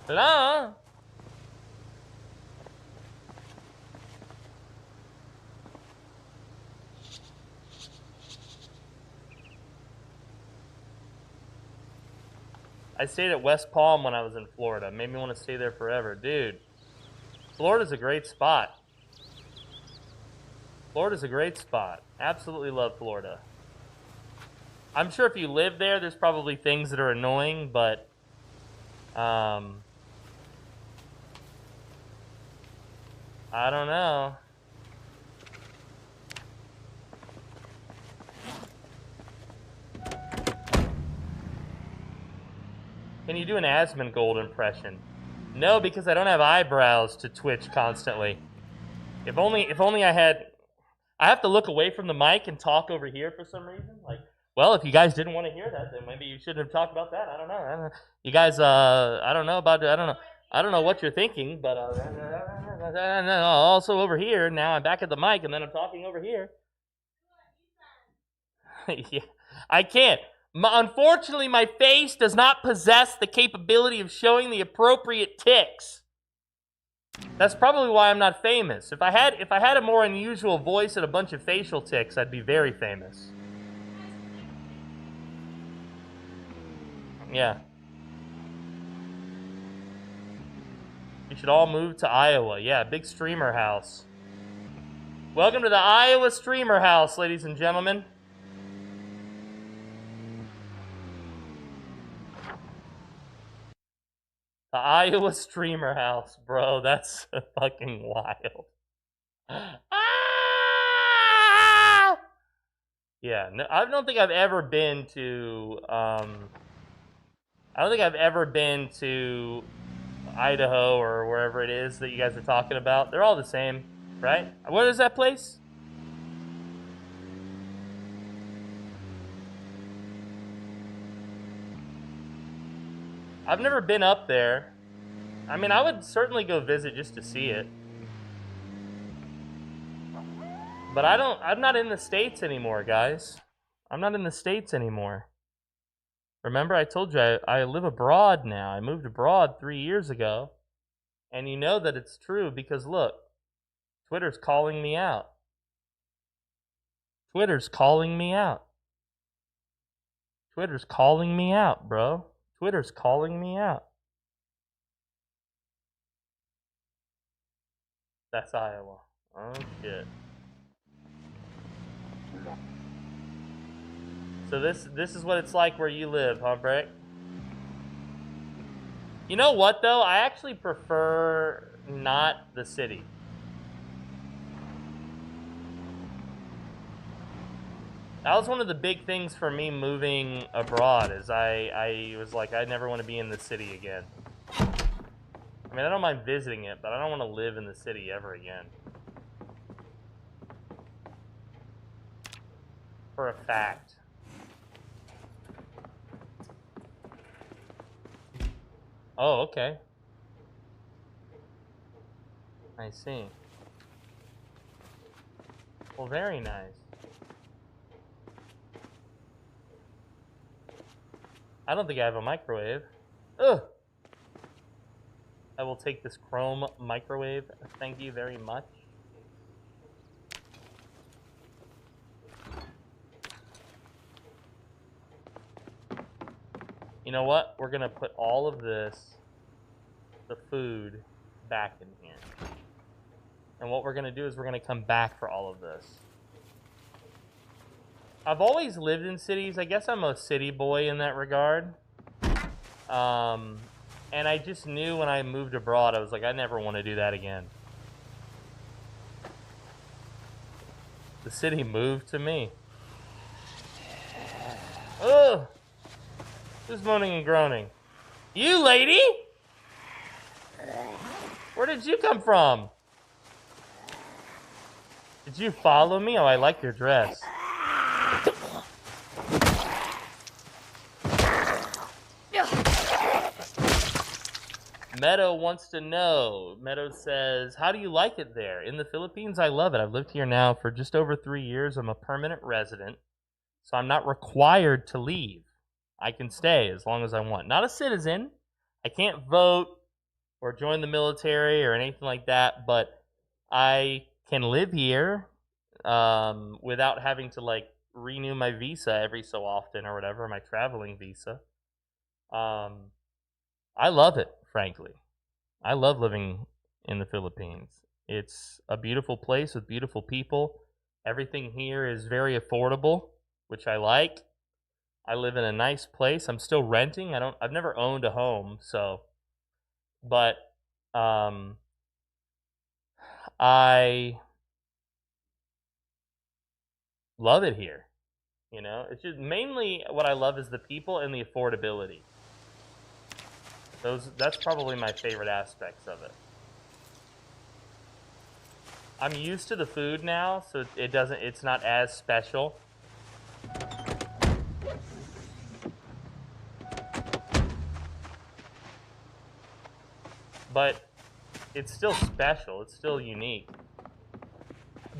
Hello? I stayed at West Palm when I was in Florida. Made me want to stay there forever. Dude, Florida's a great spot. Florida's a great spot. Absolutely love Florida. I'm sure if you live there, there's probably things that are annoying, but I don't know. Can you do an Asmongold impression? No, because I don't have eyebrows to twitch constantly. If only I had... I have to look away from the mic and talk over here for some reason. Like, well, if you guys didn't want to hear that, then maybe you shouldn't have talked about that. I don't know. You guys, I don't know what you're thinking, but also over here, now I'm back at the mic, and then I'm talking over here. Yeah, I can't. Unfortunately, my face does not possess the capability of showing the appropriate tics. That's probably why I'm not famous. If I had a more unusual voice and a bunch of facial tics, I'd be very famous. Yeah. You should all move to Iowa. Yeah, big streamer house. Welcome to the Iowa streamer house, ladies and gentlemen. The Iowa streamer house, bro. That's fucking wild. Ah! Yeah, no, I don't think I've ever been to. I don't think I've ever been to Idaho or wherever it is that you guys are talking about. They're all the same, right? What is that place? I've never been up there. I mean, I would certainly go visit just to see it. But I'm not in the States anymore, guys. I'm not in the States anymore. Remember, I told you I live abroad now. I moved abroad 3 years ago. And you know that it's true because, look, Twitter's calling me out. Twitter's calling me out. Twitter's calling me out, bro. Twitter's calling me out. That's Iowa. Oh, shit. So this is what it's like where you live, huh, Breck? You know what, though? I actually prefer not the city. That was one of the big things for me moving abroad, is I was like, I never want to be in the city again. I mean, I don't mind visiting it, but I don't want to live in the city ever again. For a fact. Oh, okay. I see. Well, very nice. I don't think I have a microwave. Ugh! I will take this chrome microwave. Thank you very much. You know what? We're gonna put all of this, the food, back in here. And what we're gonna do is we're gonna come back for all of this. I've always lived in cities. I guess I'm a city boy in that regard. And I just knew when I moved abroad, I was like, I never want to do that again. The city moved to me. Ugh! Who's moaning and groaning? You, lady? Where did you come from? Did you follow me? Oh, I like your dress. Meadow wants to know. Meadow says, how do you like it there? In the Philippines, I love it. I've lived here now for just over 3 years. I'm a permanent resident, so I'm not required to leave. I can stay as long as I want. Not a citizen. I can't vote or join the military or anything like that, but I can live here without having to, like, renew my visa every so often or whatever, my traveling visa. I love it, frankly. I love living in the Philippines. It's a beautiful place with beautiful people. Everything here is very affordable, which I like. I live in a nice place. I'm still renting. I've never owned a home, so but I love it here. You know, it's just mainly what I love is the people and the affordability. That's probably my favorite aspects of it. I'm used to the food now, so it's not as special. But it's still special, it's still unique.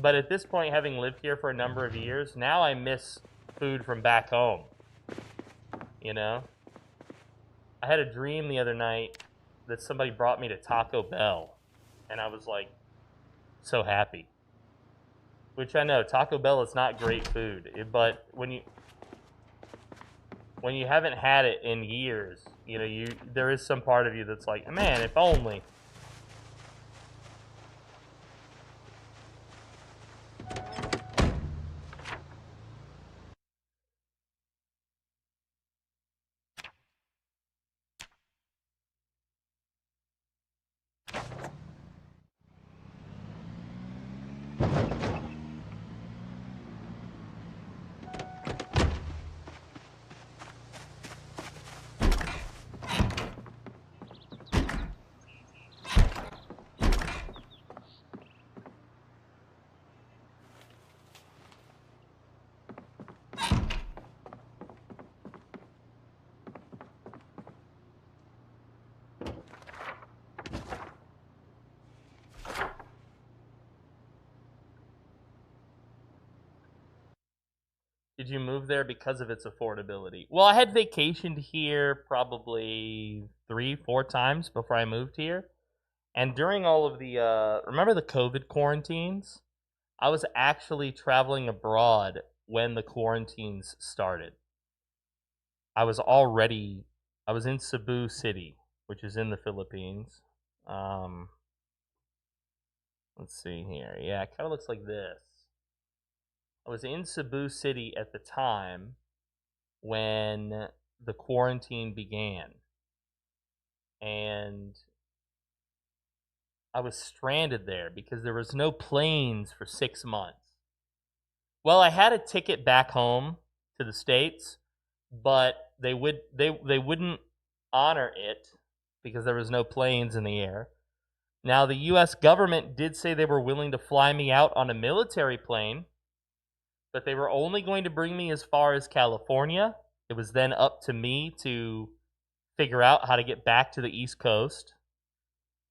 But at this point, having lived here for a number of years, now I miss food from back home. You know? I had a dream the other night that somebody brought me to Taco Bell, and I was like so happy. Which I know Taco Bell is not great food, but when you haven't had it in years, you know, there is some part of you that's like, man, if only. Did you move there because of its affordability? Well, I had vacationed here probably 3-4 times before I moved here. And during all of the, remember the COVID quarantines? I was actually traveling abroad when the quarantines started. I was in Cebu City, which is in the Philippines. Let's see here. Yeah, it kind of looks like this. I was in Cebu City at the time when the quarantine began. And I was stranded there because there was no planes for 6 months. Well, I had a ticket back home to the States, but they wouldn't honor it because there was no planes in the air. Now, the US government did say they were willing to fly me out on a military plane, but they were only going to bring me as far as California. It was then up to me to figure out how to get back to the East Coast.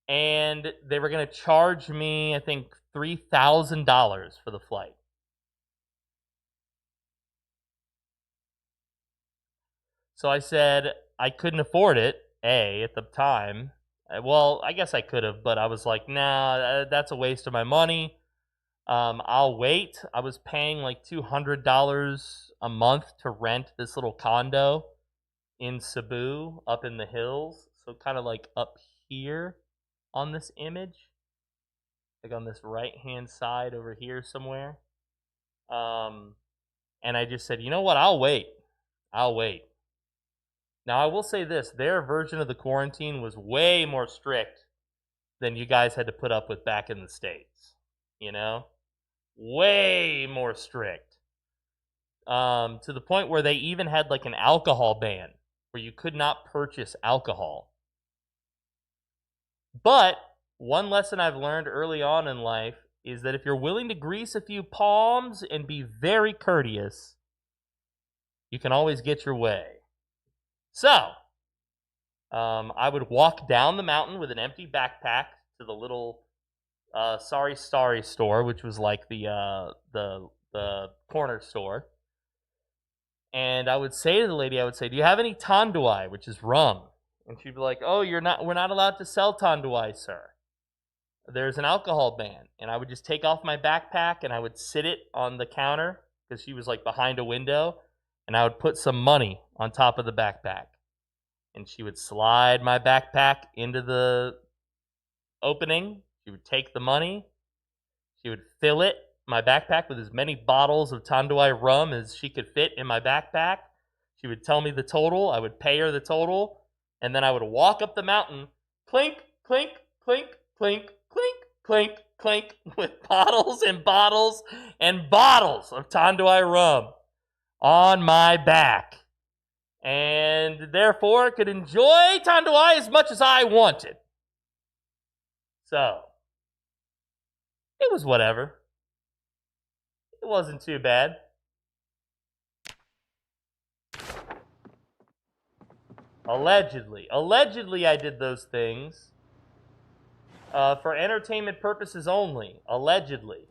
and they were going to charge me, I think, $3,000 for the flight. So I said I couldn't afford it, at the time. Well, I guess I could have, but I was like, nah, that's a waste of my money. I'll wait. I was paying like $200 a month to rent this little condo in Cebu up in the hills. So kind of like up here on this image, like on this right-hand side over here somewhere. And I just said, you know what? I'll wait. Now, I will say this. Their version of the quarantine was way more strict than you guys had to put up with back in the States. You know? Way more strict. To the point where they even had like an alcohol ban where you could not purchase alcohol. But one lesson I've learned early on in life is that if you're willing to grease a few palms and be very courteous, you can always get your way. So, I would walk down the mountain with an empty backpack to the little Sorry Starry store, which was like the corner store. And I would say to the lady, do you have any tanduay, which is rum? And she'd be like, oh, we're not allowed to sell tanduay, sir. There's an alcohol ban. And I would just take off my backpack and I would sit it on the counter because she was like behind a window. And I would put some money on top of the backpack. And she would slide my backpack into the opening. She would take the money. She would fill my backpack with as many bottles of tanduay rum as she could fit in my backpack. She would tell me the total. I would pay her the total. And then I would walk up the mountain, clink, clink, clink, clink, clink, clink, clink, with bottles and bottles and bottles of tanduay rum on my back. And therefore could enjoy tanduay as much as I wanted. So, it was whatever. It wasn't too bad. Allegedly I did those things for entertainment purposes only. Allegedly.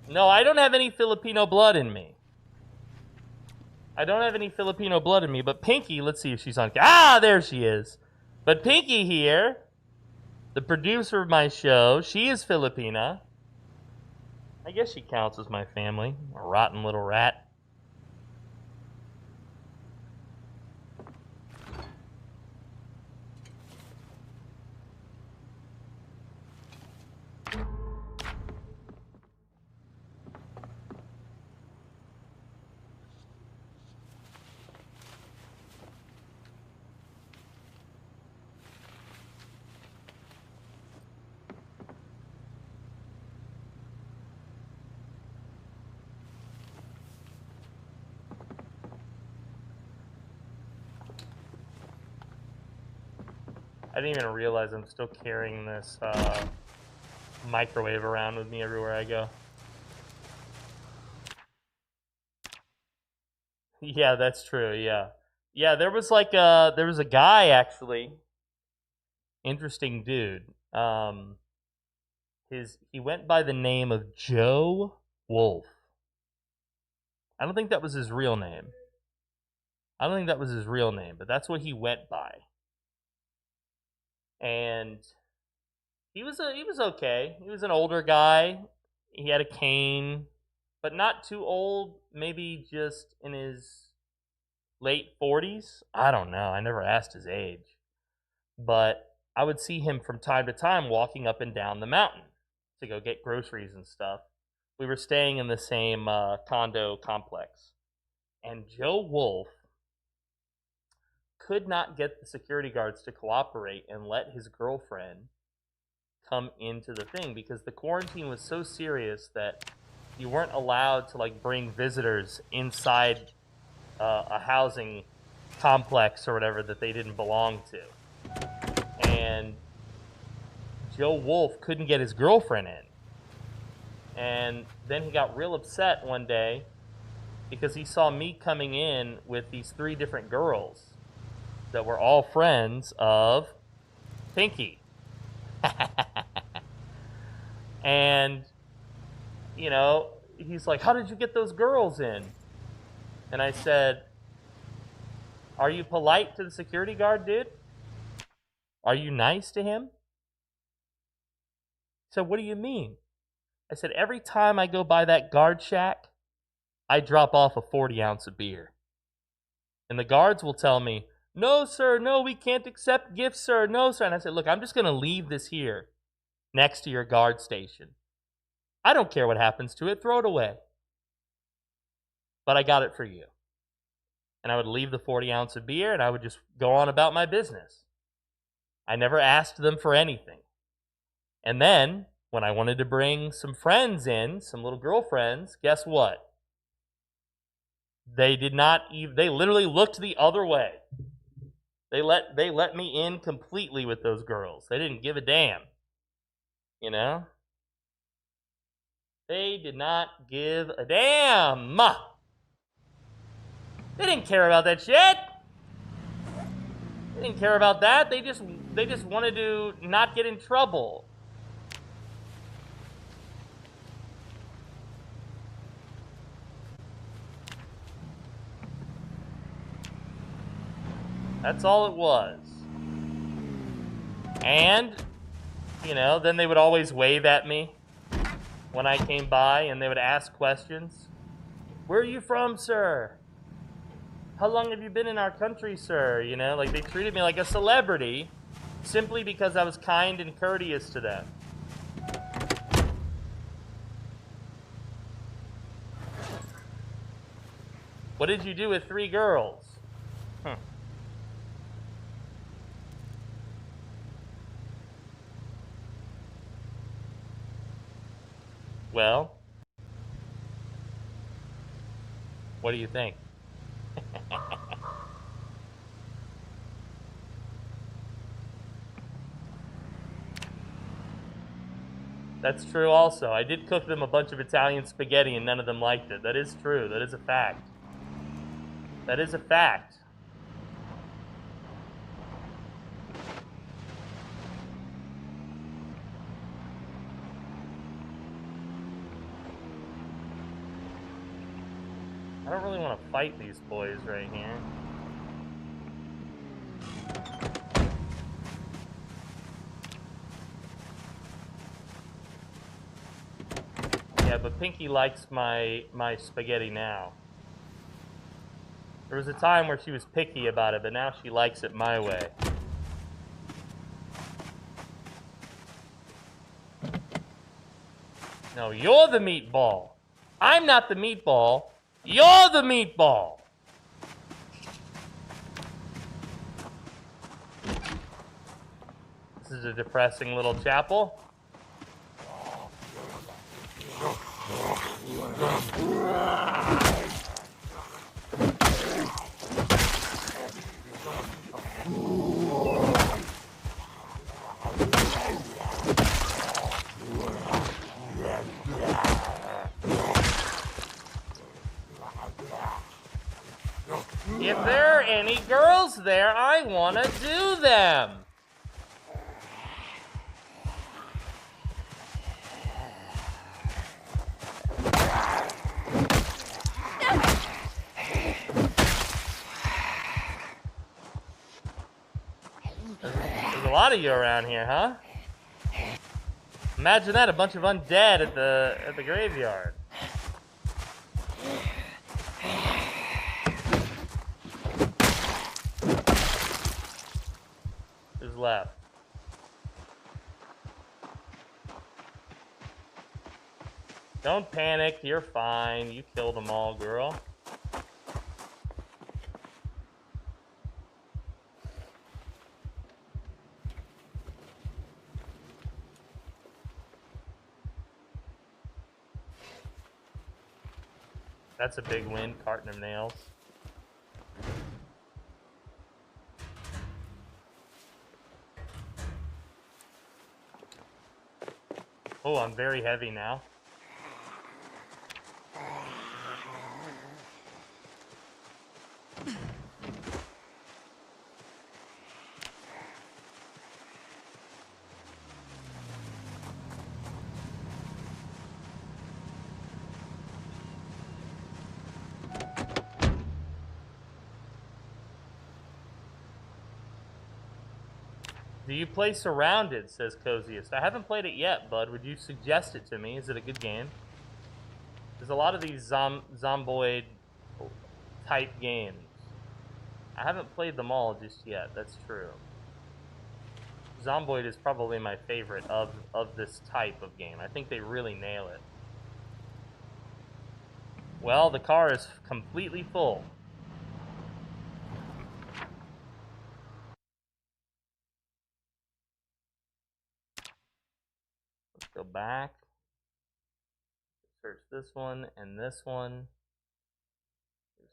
No, I don't have any Filipino blood in me. But Pinky, let's see if she's on. Ah, there she is. But Pinky here, the producer of my show, she is Filipina. I guess she counts as my family. A rotten little rat. I didn't even realize I'm still carrying this microwave around with me everywhere I go. Yeah, that's true, yeah. Yeah, there was a guy actually. Interesting dude. He went by the name of Joe Wolf. I don't think that was his real name. But that's what he went by. And he was okay. He was an older guy. He had a cane, but not too old, maybe just in his late 40s. I don't know. I never asked his age. But I would see him from time to time walking up and down the mountain to go get groceries and stuff. We were staying in the same condo complex. And Joe Wolf could not get the security guards to cooperate and let his girlfriend come into the thing because the quarantine was so serious that you weren't allowed to like bring visitors inside a housing complex or whatever that they didn't belong to. And Joe Wolf couldn't get his girlfriend in And then he got real upset one day because he saw me coming in with these 3 different girls that were all friends of Pinky. And, you know, he's like, how did you get those girls in? And I said, are you polite to the security guard, dude? Are you nice to him? So what do you mean? I said, every time I go by that guard shack, I drop off a 40 ounce of beer. And the guards will tell me, no, sir, no, we can't accept gifts, sir, no, sir. And I said, look, I'm just going to leave this here next to your guard station. I don't care what happens to it, throw it away. But I got it for you. And I would leave the 40 ounce of beer and I would just go on about my business. I never asked them for anything. And then, when I wanted to bring some friends in, some little girlfriends, guess what? They did not even, they literally looked the other way. They let me in completely with those girls. They didn't give a damn. You know? They did not give a damn. They didn't care about that shit. They didn't care about that. They just wanted to not get in trouble. That's all it was. And, you know, then they would always wave at me when I came by and they would ask questions. Where are you from, sir? How long have you been in our country, sir? You know, like they treated me like a celebrity simply because I was kind and courteous to them. What did you do with 3 girls? Well, what do you think? That's true also. I did cook them a bunch of Italian spaghetti and none of them liked it. That is true. That is a fact. That is a fact. I don't really want to fight these boys right here. Yeah, but Pinky likes my spaghetti now. There was a time where she was picky about it, but now she likes it my way. No, you're the meatball. I'm not the meatball. You're the meatball. This is a depressing little chapel. If there are any girls there, I want to do them. There's a lot of you around here, huh? Imagine that, a bunch of undead at the graveyard. Who's left? Don't panic, you're fine. You killed them all, girl. That's a big win, carton of nails. Oh, I'm very heavy now. Do you play Surrounded, says Coziest. I haven't played it yet, bud. Would you suggest it to me? Is it a good game? There's a lot of these Zomboid type games. I haven't played them all just yet, that's true. Zomboid is probably my favorite of this type of game. I think they really nail it. Well, the car is completely full. Let's go back. Search this one and this one.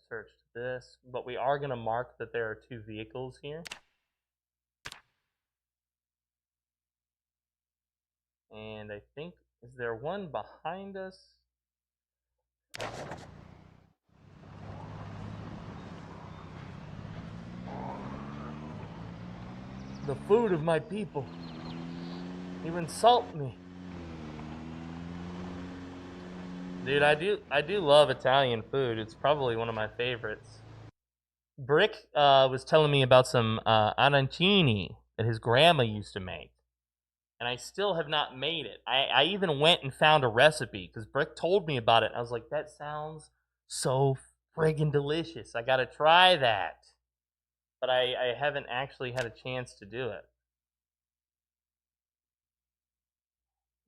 Search this. But we are going to mark that there are 2 vehicles here. And I think, is there one behind us? The food of my people. You insult me. Dude, I do love Italian food. It's probably one of my favorites. Brick was telling me about some arancini that his grandma used to make. And I still have not made it. I even went and found a recipe because Brick told me about it. And I was like, that sounds so friggin' delicious. I gotta try that. But I haven't actually had a chance to do it.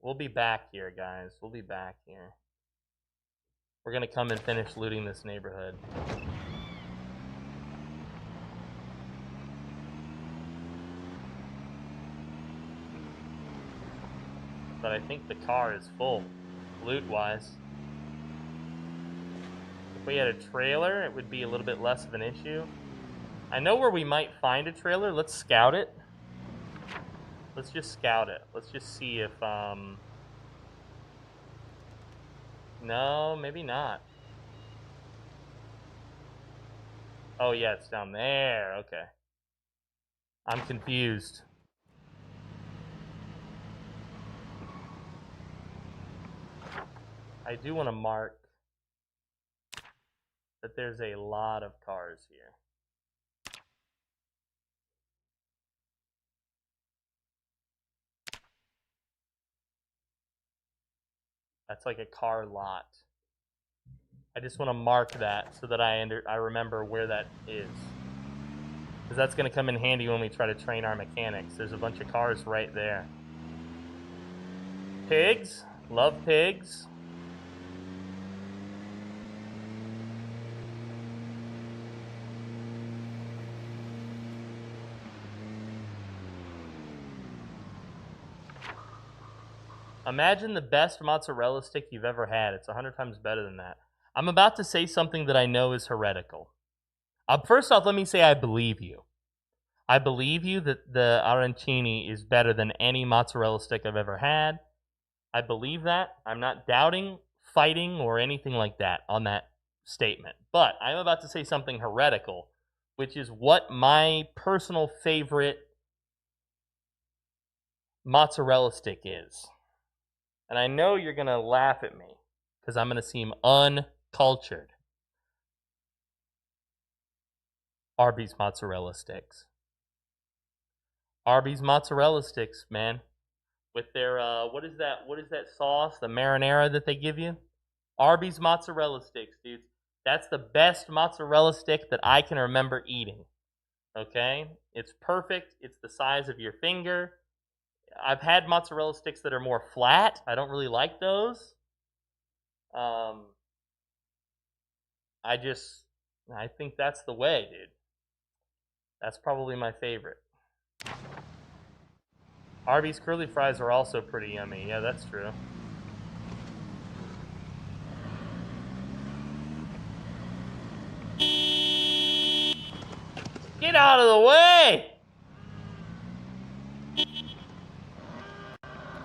We'll be back here, guys. We'll be back here. We're gonna come and finish looting this neighborhood. But I think the car is full, loot-wise. If we had a trailer, it would be a little bit less of an issue. I know where we might find a trailer. Let's scout it. Let's just scout it. Let's just see if, no, maybe not. Oh, yeah, it's down there. Okay. I'm confused. I do want to mark that there's a lot of cars here. That's like a car lot. I just want to mark that so that I remember where that is. Because that's going to come in handy when we try to train our mechanics. There's a bunch of cars right there. Pigs. Love pigs. Imagine the best mozzarella stick you've ever had. It's 100 times better than that. I'm about to say something that I know is heretical. First off, let me say I believe you. I believe you that the arancini is better than any mozzarella stick I've ever had. I believe that. I'm not doubting, fighting, or anything like that on that statement. But I'm about to say something heretical, which is what my personal favorite mozzarella stick is. And I know you're going to laugh at me because I'm going to seem uncultured. Arby's mozzarella sticks. Arby's mozzarella sticks, man. With their, what is that sauce? The marinara that they give you? Arby's mozzarella sticks, dudes. That's the best mozzarella stick that I can remember eating. Okay? It's perfect. It's the size of your finger. I've had mozzarella sticks that are more flat. I don't really like those. I think that's the way, dude. That's probably my favorite. Arby's curly fries are also pretty yummy. Yeah, that's true. Get out of the way!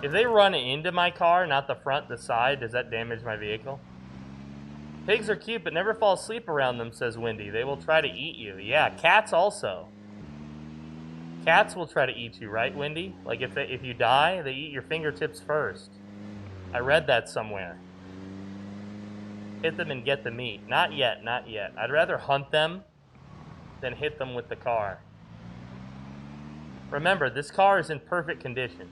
If they run into my car, not the front, the side, does that damage my vehicle? Pigs are cute, but never fall asleep around them, says Wendy. They will try to eat you. Yeah, cats also. Cats will try to eat you, right, Wendy? Like, if you die, they eat your fingertips first. I read that somewhere. Hit them and get the meat. Not yet, not yet. I'd rather hunt them than hit them with the car. Remember, this car is in perfect condition.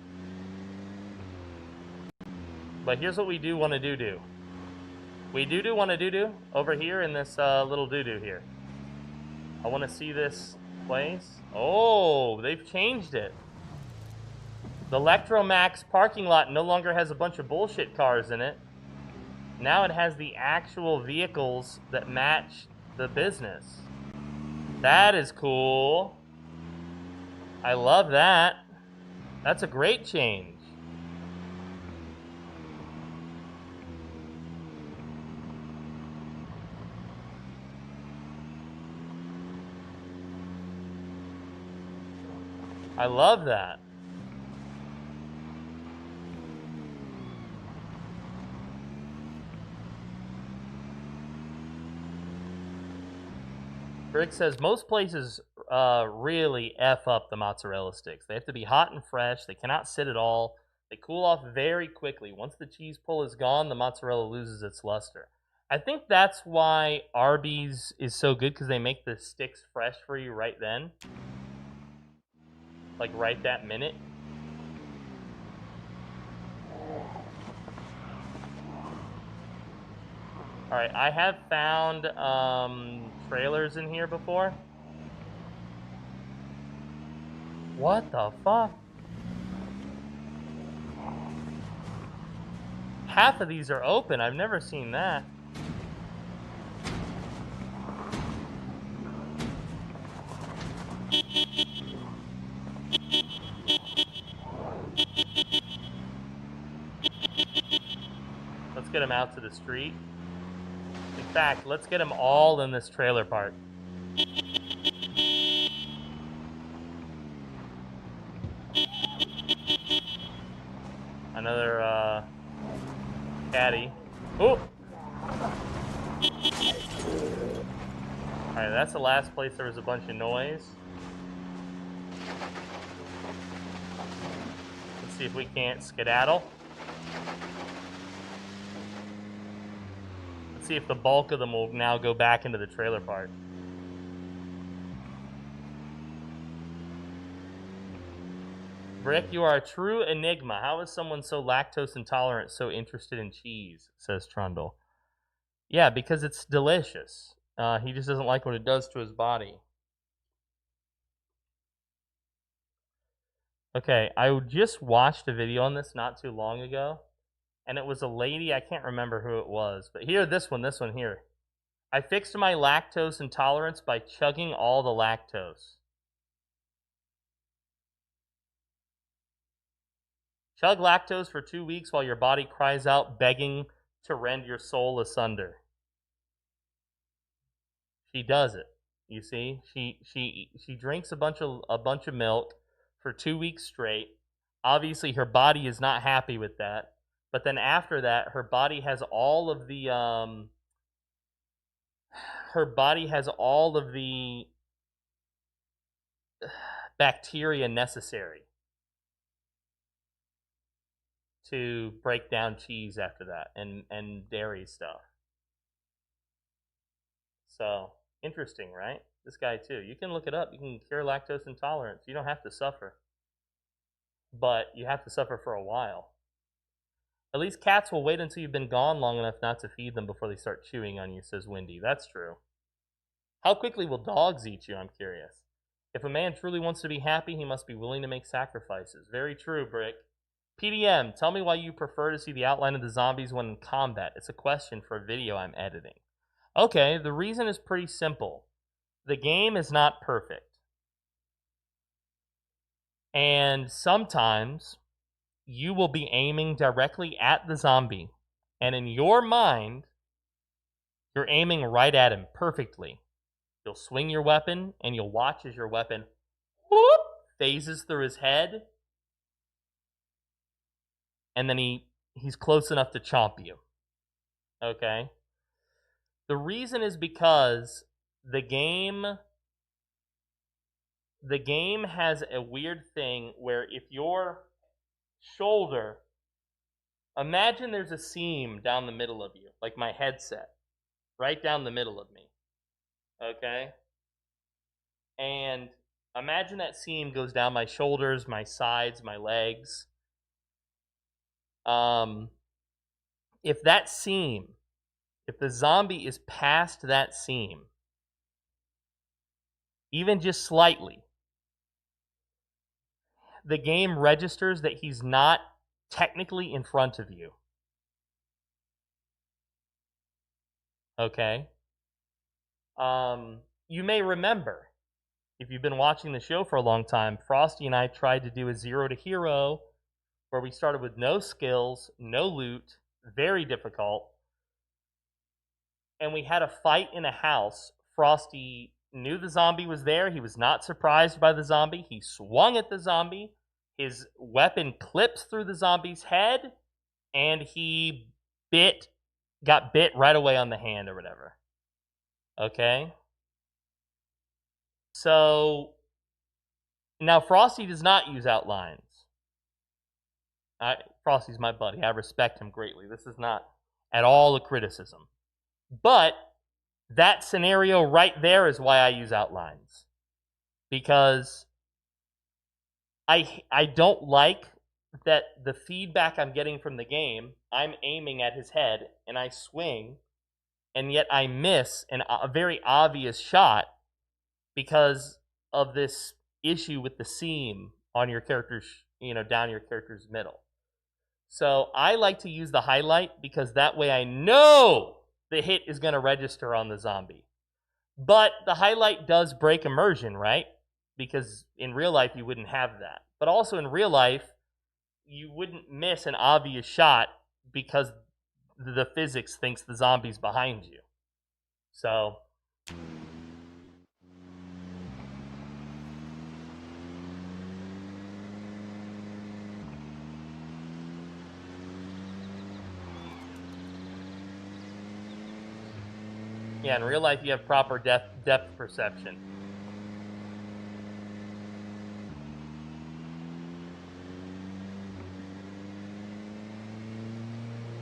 But here's what we do want to do. We do want to do over here in this little doo-doo here. I want to see this place. Oh, they've changed it. The Electromax parking lot no longer has a bunch of bullshit cars in it. Now it has the actual vehicles that match the business. That is cool. I love that. That's a great change. I love that. Rick says most places really F up the mozzarella sticks. They have to be hot and fresh. They cannot sit at all. They cool off very quickly. Once the cheese pull is gone, the mozzarella loses its luster. I think that's why Arby's is so good, because they make the sticks fresh for you right then. Like right that minute. Alright, I have found trailers in here before. What the fuck? Half of these are open. I've never seen that. Let's get them out to the street. In fact, let's get them all in this trailer park. Another caddy. Oh! Alright, that's the last place there was a bunch of noise. Let's see if we can't skedaddle. Let's see if the bulk of them will now go back into the trailer park. Brick, you are a true enigma. How is someone so lactose intolerant so interested in cheese? Says Trundle. Yeah, because it's delicious. He just doesn't like what it does to his body. Okay, I just watched a video on this not too long ago, and it was a lady, I can't remember who it was, but here, this one here. I fixed my lactose intolerance by chugging all the lactose. Chug lactose for 2 weeks while your body cries out, begging to rend your soul asunder. She does it. You see, she drinks a bunch of milk for 2 weeks straight. Obviously, her body is not happy with that. But then after that, her body has all of the bacteria necessary to break down cheese after that, and dairy stuff. So, interesting, right? This guy too. You can look it up. You can cure lactose intolerance. You don't have to suffer. But you have to suffer for a while. At least cats will wait until you've been gone long enough not to feed them before they start chewing on you, says Wendy. That's true. How quickly will dogs eat you, I'm curious. If a man truly wants to be happy, he must be willing to make sacrifices. Very true, Brick. PDM, tell me why you prefer to see the outline of the zombies when in combat. It's a question for a video I'm editing. Okay, the reason is pretty simple. The game is not perfect. And sometimes you will be aiming directly at the zombie, and in your mind, you're aiming right at him perfectly. You'll swing your weapon, and you'll watch as your weapon whoop, phases through his head, and then he's close enough to chomp you. Okay? The reason is because the game has a weird thing where if your shoulder, imagine there's a seam down the middle of you, like my headset, right down the middle of me. Okay? And Imagine that seam goes down my shoulders, my sides, my legs. If that seam, if the zombie is past that seam, even just slightly, the game registers that he's not technically in front of you. Okay? You may remember, if you've been watching the show for a long time, Frosty and I tried to do a 0 to hero where we started with no skills, no loot, very difficult. And we had a fight in a house. Frosty knew the zombie was there. He was not surprised by the zombie. He swung at the zombie. His weapon clipped through the zombie's head, and he got bit right away on the hand or whatever. Okay? So, now Frosty does not use outlines. Frosty's my buddy. I respect him greatly. This is not at all a criticism. But that scenario right there is why I use outlines. Because I don't like that the feedback I'm getting from the game, I'm aiming at his head and I swing, and yet I miss a very obvious shot because of this issue with the seam on your character's, down your character's middle. So I like to use the highlight because that way I know the hit is going to register on the zombie. But the highlight does break immersion, right? Because in real life you wouldn't have that. But also in real life, you wouldn't miss an obvious shot because the physics thinks the zombie's behind you. So yeah, in real life you have proper depth perception.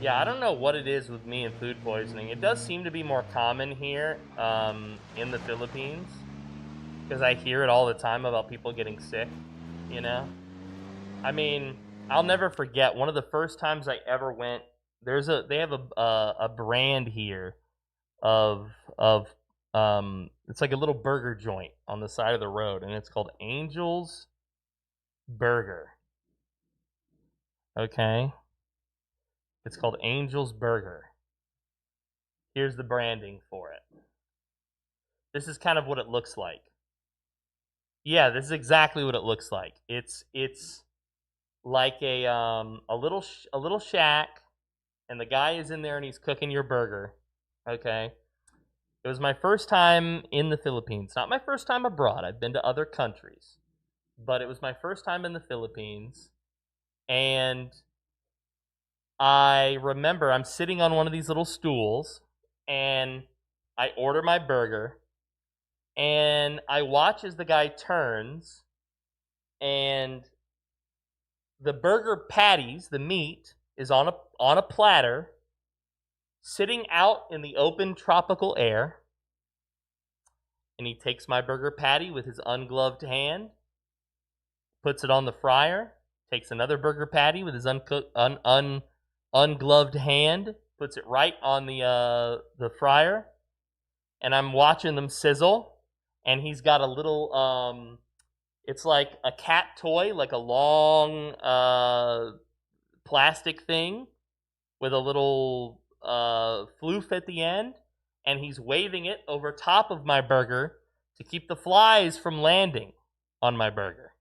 Yeah, I don't know what it is with me and food poisoning. It does seem to be more common here in the Philippines because I hear it all the time about people getting sick, I mean, I'll never forget one of the first times I ever went. They have a brand here of it's like a little burger joint on the side of the road, and it's called Angel's Burger. Okay? It's called Angel's Burger. Here's the branding for it. This is kind of what it looks like. Yeah, this is exactly what it looks like. It's like a little shack, and the guy is in there and he's cooking your burger. Okay? It was my first time in the Philippines. Not my first time abroad. I've been to other countries. But it was my first time in the Philippines. And I remember I'm sitting on one of these little stools, and I order my burger, and I watch as the guy turns, and the burger patties, the meat, is on a platter, sitting out in the open tropical air, and he takes my burger patty with his ungloved hand, puts it on the fryer, takes another burger patty with his ungloved hand, puts it right on the fryer, and I'm watching them sizzle, and he's got a little, it's like a cat toy, like a long plastic thing with a little floof at the end, and he's waving it over top of my burger to keep the flies from landing on my burger.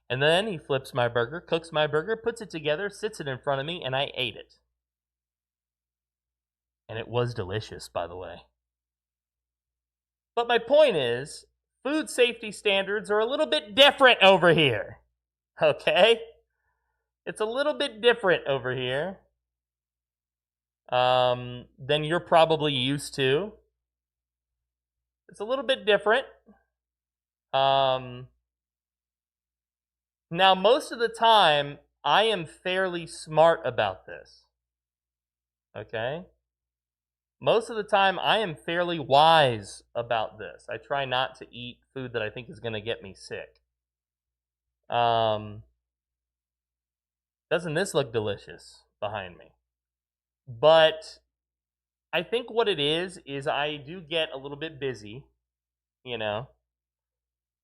And then he flips my burger, cooks my burger, puts it together, sits it in front of me, and I ate it. And it was delicious, by the way. But my point is, food safety standards are a little bit different over here. Okay? It's a little bit different over here than you're probably used to. It's a little bit different. Now, most of the time, I am fairly smart about this. Okay? Most of the time, I am fairly wise about this. I try not to eat food that I think is going to get me sick. Doesn't this look delicious behind me? But I think what it is I do get a little bit busy, you know.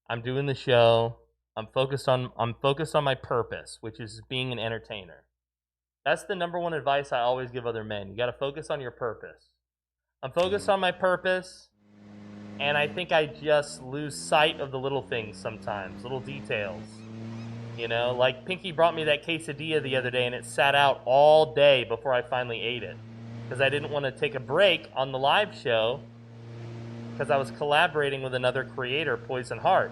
I'm doing the show. I'm focused on my purpose, which is being an entertainer. That's the number one advice I always give other men. You got to focus on your purpose. I'm focused on my purpose, and I think I just lose sight of the little things sometimes, little details. You know, like Pinky brought me that quesadilla the other day, and it sat out all day before I finally ate it. Because I didn't want to take a break on the live show, because I was collaborating with another creator, Poison Heart.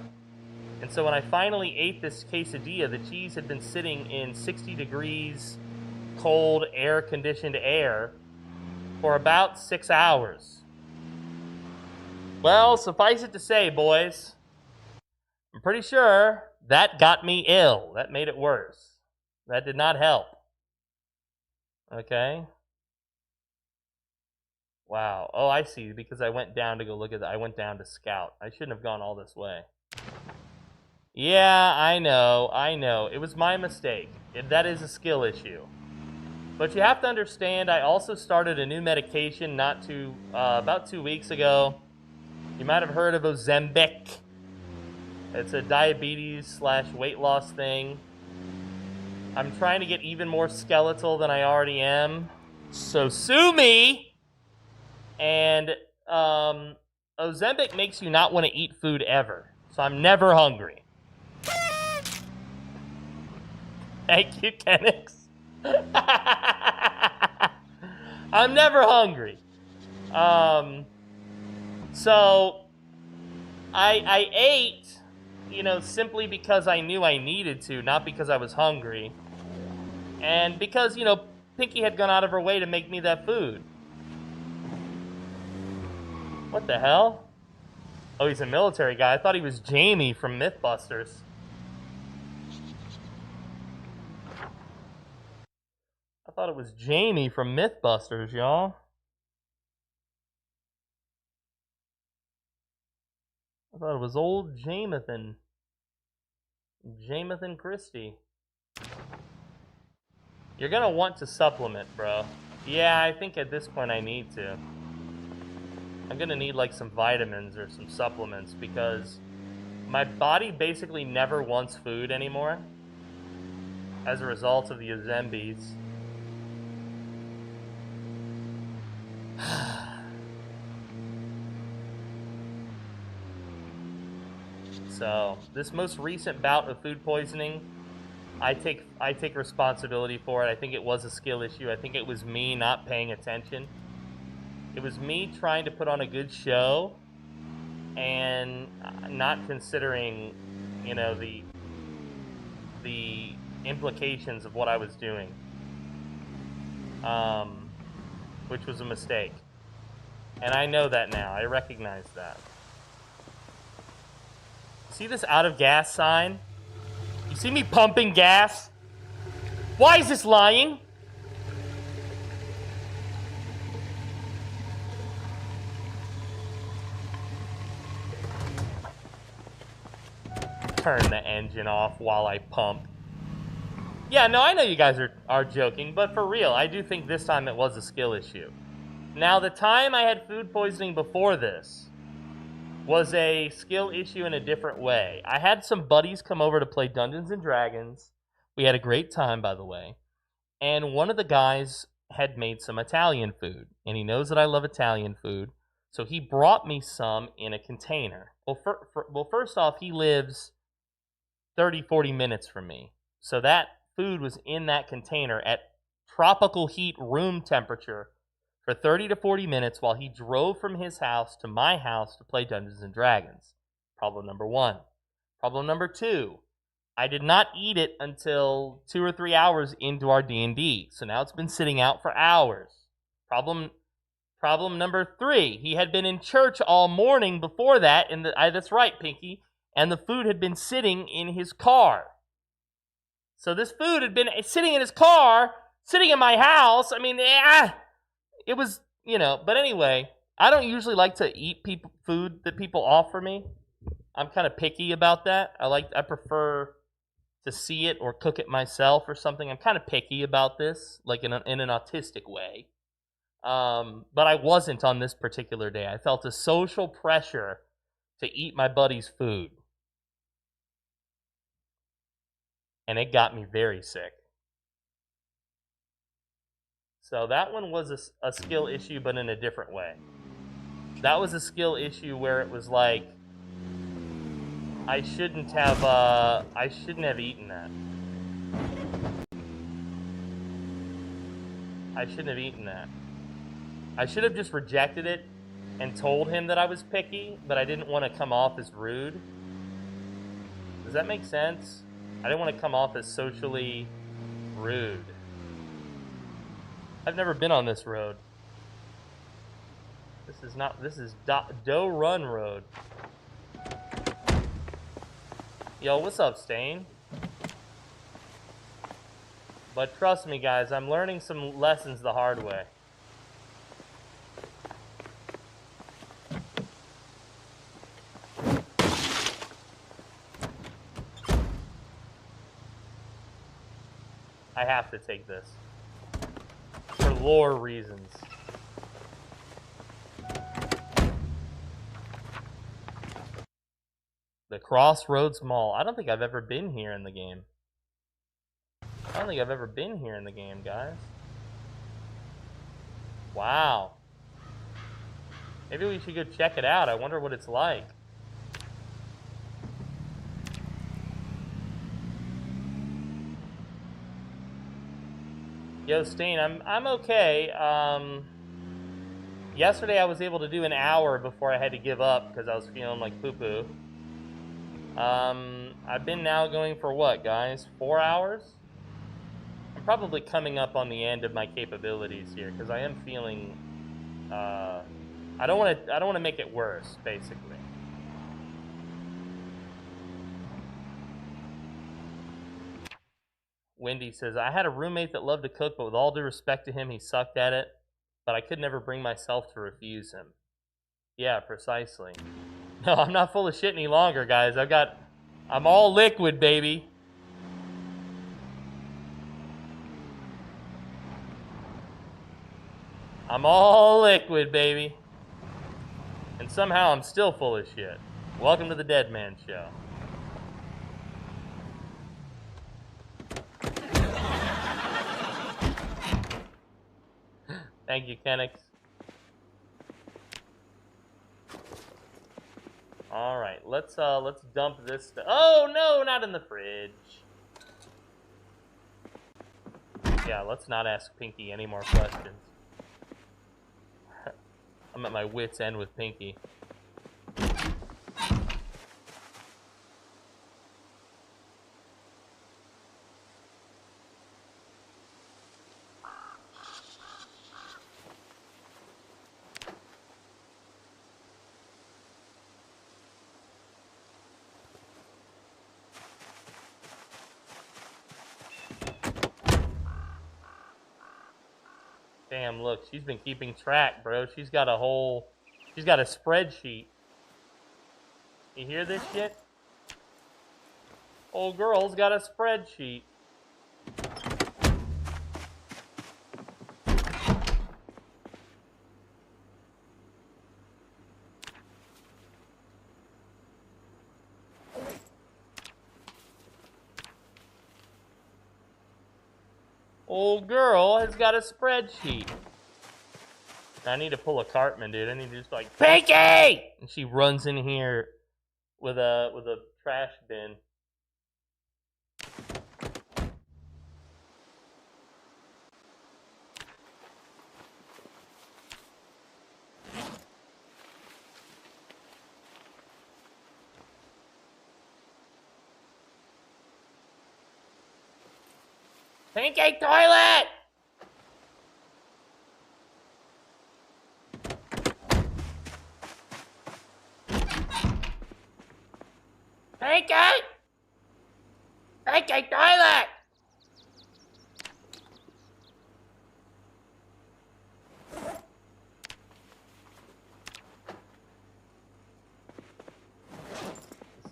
And so when I finally ate this quesadilla, the cheese had been sitting in 60 degrees, cold, air-conditioned air for about 6 hours. Well, suffice it to say, boys, I'm pretty sure that got me ill. That made it worse. That did not help. Okay? Wow. Oh, I see. Because I went down to go look at that. I went down to scout. I shouldn't have gone all this way. Yeah, I know. It was my mistake. That is a skill issue. But you have to understand, I also started a new medication about 2 weeks ago. You might have heard of Zomboid. It's a diabetes/weight loss thing. I'm trying to get even more skeletal than I already am. So sue me! And Ozempic makes you not want to eat food ever. So I'm never hungry. Thank you, Kenix. I'm never hungry. So I ate, simply because I knew I needed to, not because I was hungry. And because, Pinky had gone out of her way to make me that food. What the hell? Oh, he's a military guy. I thought he was Jamie from Mythbusters. I thought it was Jamie from Mythbusters, y'all. I thought it was old Jamathan. Jamathan Christie. You're gonna want to supplement, bro. Yeah, I think at this point I need to. I'm gonna need like some vitamins or some supplements because my body basically never wants food anymore as a result of the Ozembies. So, this most recent bout of food poisoning, I take responsibility for it. I think it was a skill issue. I think it was me not paying attention. It was me trying to put on a good show and not considering, the implications of what I was doing. Which was a mistake. And I know that now. I recognize that. See this out of gas sign? You see me pumping gas? Why is this lying? Turn the engine off while I pump. Yeah, no, I know you guys are joking, but for real, I do think this time it was a skill issue. Now, the time I had food poisoning before this was a skill issue in a different way. I had some buddies come over to play Dungeons & Dragons. We had a great time, by the way. And one of the guys had made some Italian food, and he knows that I love Italian food, so he brought me some in a container. Well, first off, he lives 30, 40 minutes from me. So that food was in that container at tropical heat room temperature for 30 to 40 minutes while he drove from his house to my house to play Dungeons & Dragons. Problem number one. Problem number two, I did not eat it until 2 or 3 hours into our D&D. So now it's been sitting out for hours. Problem number three, he had been in church all morning before that, and that's right, Pinky, and the food had been sitting in his car. So this food had been sitting in his car, sitting in my house. I mean, it was, you know, but anyway, I don't usually like to eat food that people offer me. I'm kind of picky about that. I prefer to see it or cook it myself or something. I'm kind of picky about this, like in an autistic way. But I wasn't on this particular day. I felt a social pressure to eat my buddy's food. And it got me very sick. So that one was a skill issue, but in a different way. That was a skill issue where it was like, I shouldn't have eaten that. I shouldn't have eaten that. I should have just rejected it and told him that I was picky, but I didn't want to come off as rude. Does that make sense? I didn't want to come off as socially rude. I've never been on this road. This is Doe Run Road. Yo, what's up, Stain? But trust me, guys, I'm learning some lessons the hard way. I have to take this. For lore reasons. The Crossroads Mall. I don't think I've ever been here in the game. I don't think I've ever been here in the game, guys. Wow. Maybe we should go check it out. I wonder what it's like. Yo, Stain, I'm okay. Yesterday I was able to do an hour before I had to give up because I was feeling like poo-poo. I've been now going for what, guys? 4 hours? I'm probably coming up on the end of my capabilities here because I am feeling. I don't want to make it worse, basically. Wendy says, I had a roommate that loved to cook, but with all due respect to him, he sucked at it. But I could never bring myself to refuse him. Yeah, precisely. No, I'm not full of shit any longer, guys. I'm all liquid, baby. I'm all liquid, baby. And somehow I'm still full of shit. Welcome to the Dead Man Show. Thank you, Kenix. All right, let's dump this. Oh no, not in the fridge. Yeah, let's not ask Pinky any more questions. I'm at my wit's end with Pinky. Damn, look, she's been keeping track, bro. She's got a spreadsheet. You hear this shit? Old girl's got a spreadsheet. Old girl has got a spreadsheet. I need to pull a Cartman, dude. I need to just like, Pinky! And she runs in here with a trash bin. Pinky toilet! Pinky! Pinky toilet!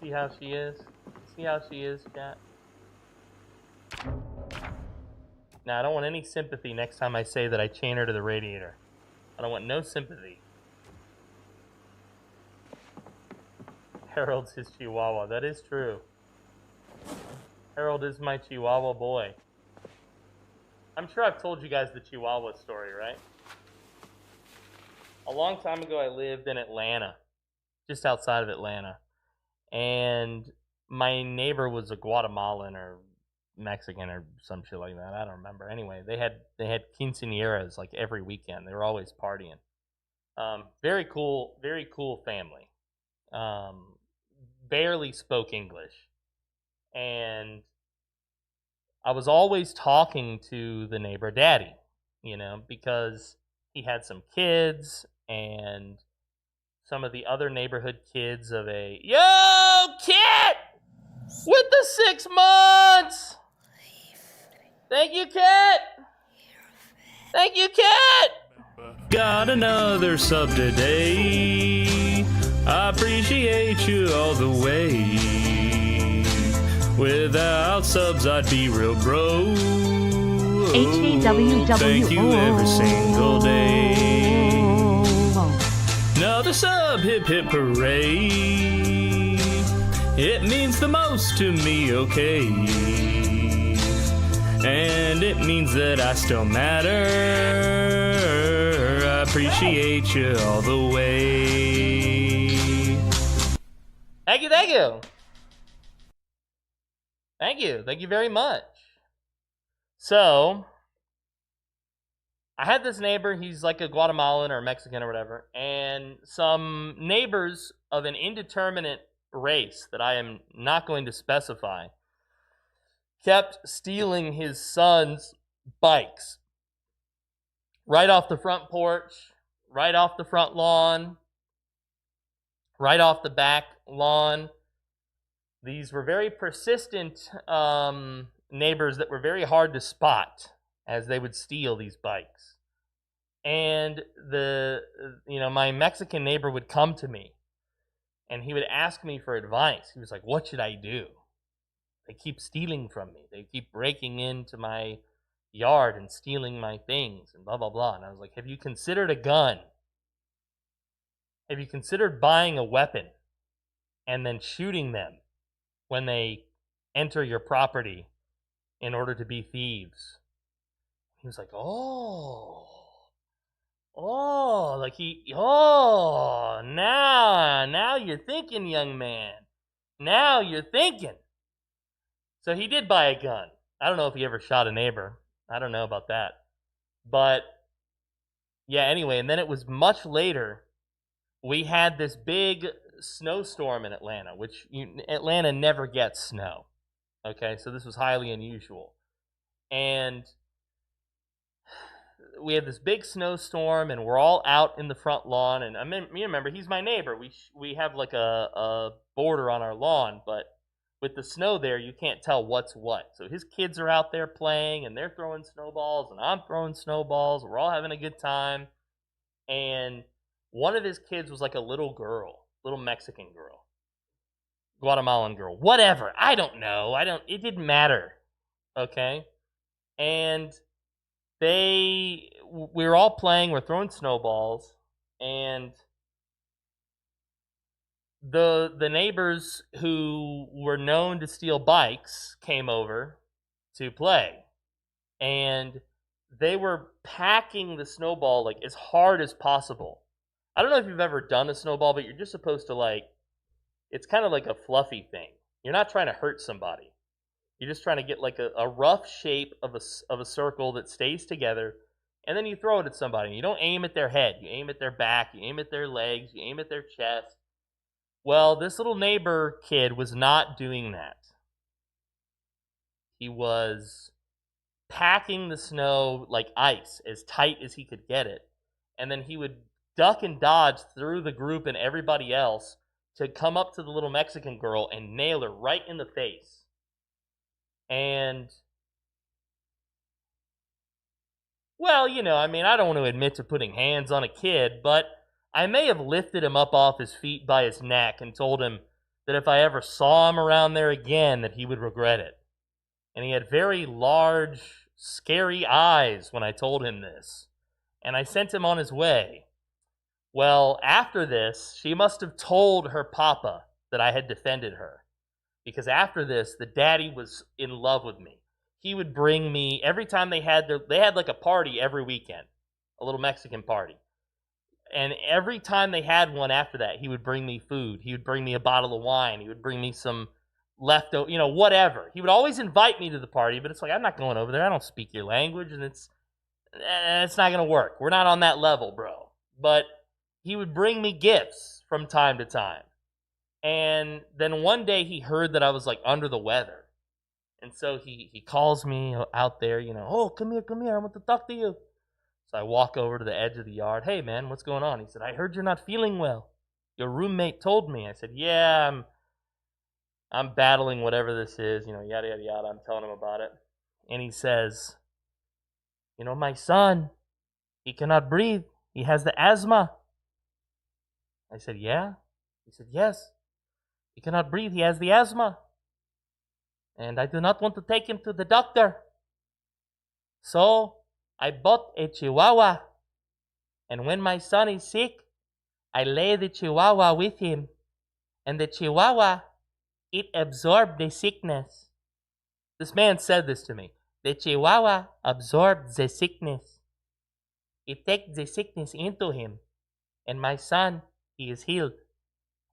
See how she is? See how she is, chat? Now, I don't want any sympathy next time I say that I chain her to the radiator. I don't want no sympathy. Harold's his chihuahua. That is true. Harold is my chihuahua boy. I'm sure I've told you guys the chihuahua story, right? A long time ago, I lived in Atlanta, just outside of Atlanta. And my neighbor was a Guatemalan or Mexican or some shit like that. I don't remember. Anyway, they had quinceañeras like every weekend. They were always partying. Very cool family. Barely spoke English. And I was always talking to the neighbor daddy, because he had some kids and some of the other neighborhood kids of a, yo, Kit! With the 6 months! Thank you, Kit! Thank you, Kit! Got another sub today. I appreciate you all the way. Without subs, I'd be real broke. HAWWO. Thank you every single day. Another sub, hip hip hooray. It means the most to me, okay. And it means that I still matter. I appreciate you all the way. Thank you, thank you. Thank you. Thank you very much. So, I had this neighbor, he's like a Guatemalan or Mexican or whatever, and some neighbors of an indeterminate race that I am not going to specify kept stealing his son's bikes. Right off the front porch, right off the front lawn, right off the back lawn. These were very persistent neighbors that were very hard to spot as they would steal these bikes. And my Mexican neighbor would come to me and he would ask me for advice. He was like, what should I do? They keep stealing from me. They keep breaking into my yard and stealing my things and blah, blah, blah. And I was like, have you considered a gun? Have you considered buying a weapon and then shooting them when they enter your property in order to be thieves? He was like, now you're thinking, young man. Now you're thinking. So he did buy a gun. I don't know if he ever shot a neighbor. I don't know about that. But, yeah, anyway, and then it was much later, we had this big snowstorm in Atlanta, which Atlanta never gets snow. Okay, so this was highly unusual. And we had this big snowstorm, and we're all out in the front lawn. And remember, he's my neighbor. We have like a border on our lawn, but with the snow there, you can't tell what's what. So his kids are out there playing, and they're throwing snowballs, and I'm throwing snowballs. We're all having a good time. And one of his kids was like a little girl, little Mexican girl, Guatemalan girl, whatever. I don't know. It didn't matter. Okay? And we were all playing, we're throwing snowballs, and the neighbors who were known to steal bikes came over to play, and they were packing the snowball like as hard as possible. I don't know if you've ever done a snowball, but you're just supposed to it's kind of like a fluffy thing. You're not trying to hurt somebody. You're just trying to get like a rough shape of a circle that stays together, and then you throw it at somebody. You don't aim at their head. You aim at their back. You aim at their legs. You aim at their chest. Well, this little neighbor kid was not doing that. He was packing the snow like ice, as tight as he could get it, and then he would duck and dodge through the group and everybody else to come up to the little Mexican girl and nail her right in the face. And, well, I don't want to admit to putting hands on a kid, but I may have lifted him up off his feet by his neck and told him, that if I ever saw him around there again, that he would regret it. And he had very large, scary eyes when I told him this. And I sent him on his way. Well, after this, she must have told her papa that I had defended her. Because after this, the daddy was in love with me. He would bring me, every time they had like a party every weekend, a little Mexican party. And every time they had one after that, he would bring me food. He would bring me a bottle of wine. He would bring me some leftover, whatever. He would always invite me to the party, but it's like, I'm not going over there. I don't speak your language, and it's not going to work. We're not on that level, bro. But he would bring me gifts from time to time. And then one day he heard that I was like under the weather. And so he calls me out there, oh, come here, I want to talk to you. So I walk over to the edge of the yard. Hey, man, what's going on? He said, I heard you're not feeling well. Your roommate told me. I said, yeah, I'm battling whatever this is, yada, yada, yada. I'm telling him about it. And he says, my son, he cannot breathe. He has the asthma. I said, yeah? He said, yes. He cannot breathe. He has the asthma. And I do not want to take him to the doctor. So I bought a chihuahua. And when my son is sick, I lay the chihuahua with him. And the chihuahua, it absorbed the sickness. This man said this to me. The chihuahua absorbed the sickness. It takes the sickness into him. And my son, he is healed.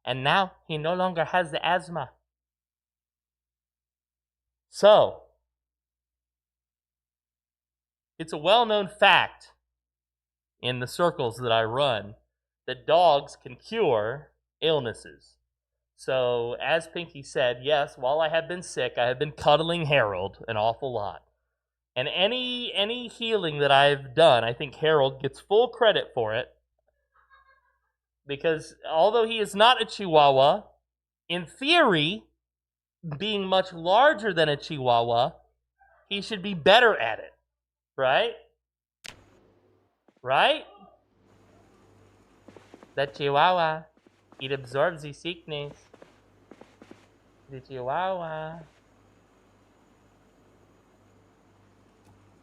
And now he no longer has the asthma. So, it's a well-known fact in the circles that I run that dogs can cure illnesses. So, as Pinky said, yes, while I have been sick, I have been cuddling Harold an awful lot. And any healing that I've done, I think Harold gets full credit for it. Because although he is not a Chihuahua, in theory, being much larger than a Chihuahua, he should be better at it. Right? Right? The Chihuahua, it absorbs the sickness. The Chihuahua.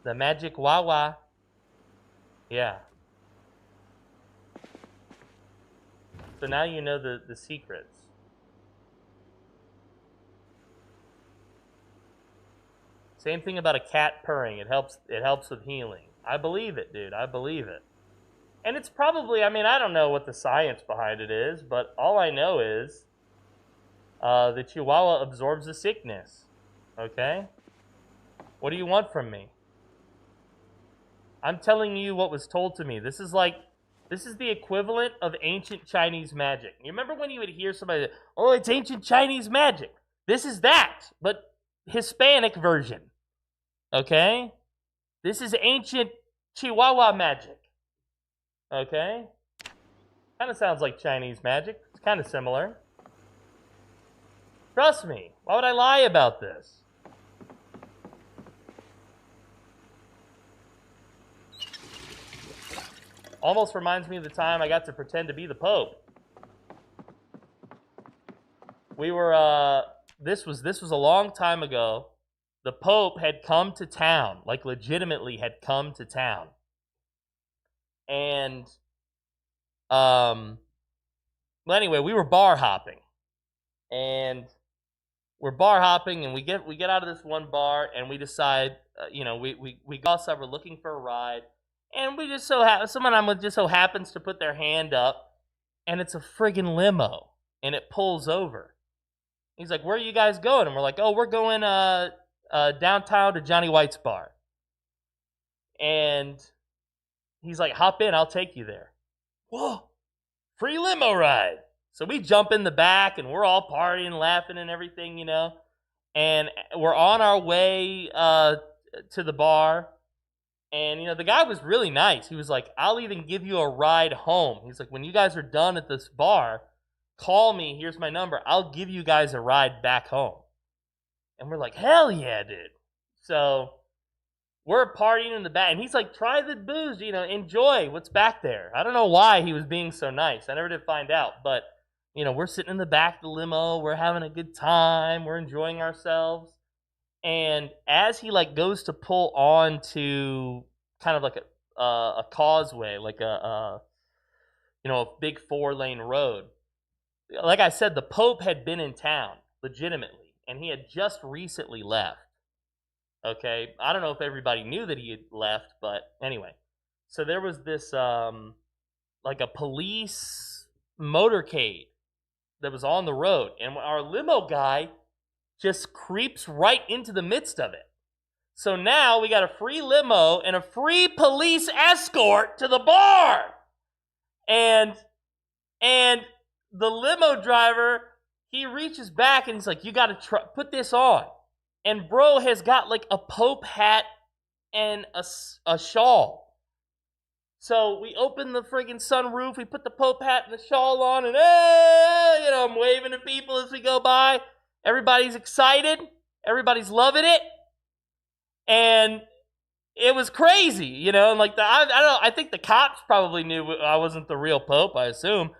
The magic Wawa. Yeah. So now you know the secrets. Same thing about a cat purring. It helps with healing. I believe it, dude. I believe it. And it's probably, I don't know what the science behind it is, but all I know is the Chihuahua absorbs the sickness. Okay? What do you want from me? I'm telling you what was told to me. This is the equivalent of ancient Chinese magic. You remember when you would hear somebody, oh, it's ancient Chinese magic. This is that, but Hispanic version. Okay? This is ancient Chihuahua magic. Okay? Kind of sounds like Chinese magic. It's kind of similar. Trust me. Why would I lie about this? Almost reminds me of the time I got to pretend to be the Pope. We were, this was a long time ago. The Pope had come to town, like legitimately had come to town. And, well, anyway, we were bar hopping. And we're bar hopping, and we get out of this one bar, and we decide, we go outside, we're looking for a ride. And we just someone just so happens to put their hand up, and it's a friggin' limo, and it pulls over. He's like, where are you guys going? And we're like, oh, we're going downtown to Johnny White's bar. And he's like, hop in, I'll take you there. Whoa, free limo ride. So we jump in the back, and we're all partying, laughing, and everything, And we're on our way to the bar. And, the guy was really nice. He was like, I'll even give you a ride home. He's like, when you guys are done at this bar, call me. Here's my number. I'll give you guys a ride back home. And we're like, hell yeah, dude. So we're partying in the back. And he's like, try the booze, enjoy what's back there. I don't know why he was being so nice. I never did find out. But we're sitting in the back of the limo, we're having a good time, we're enjoying ourselves. And as he like goes to pull on to kind of like a causeway, like a big 4-lane road. Like I said, the Pope had been in town legitimately, and he had just recently left. Okay, I don't know if everybody knew that he had left, but anyway. So there was this like a police motorcade that was on the road, and our limo guy just creeps right into the midst of it. So now we got a free limo and a free police escort to the bar. And the limo driver, he reaches back and he's like, "You got to put this on." And bro has got like a Pope hat and a shawl. So we open the friggin' sunroof, we put the Pope hat and the shawl on, and hey, I'm waving to people as we go by. Everybody's excited. Everybody's loving it. And it was crazy, and like I don't know, I think the cops probably knew I wasn't the real Pope, I assume.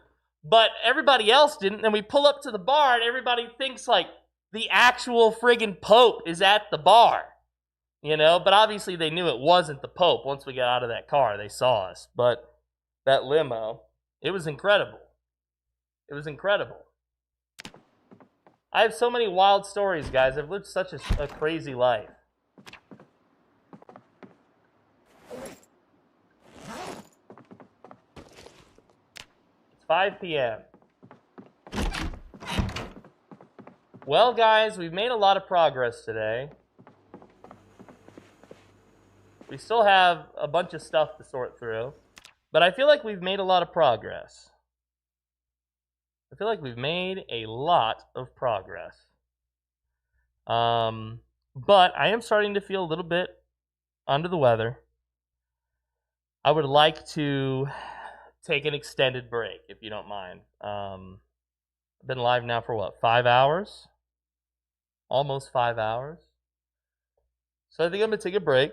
But everybody else didn't. And we pull up to the bar and everybody thinks like the actual friggin' Pope is at the bar. But obviously they knew it wasn't the Pope once we got out of that car. They saw us. But that limo, it was incredible. It was incredible. I have so many wild stories, guys. I've lived such a crazy life. It's 5 p.m. Well, guys, we've made a lot of progress today. We still have a bunch of stuff to sort through, but I feel like we've made a lot of progress. I feel like we've made a lot of progress. But I am starting to feel a little bit under the weather. I would like to take an extended break, if you don't mind. I've been live now for what, 5 hours? Almost 5 hours. So I think I'm going to take a break.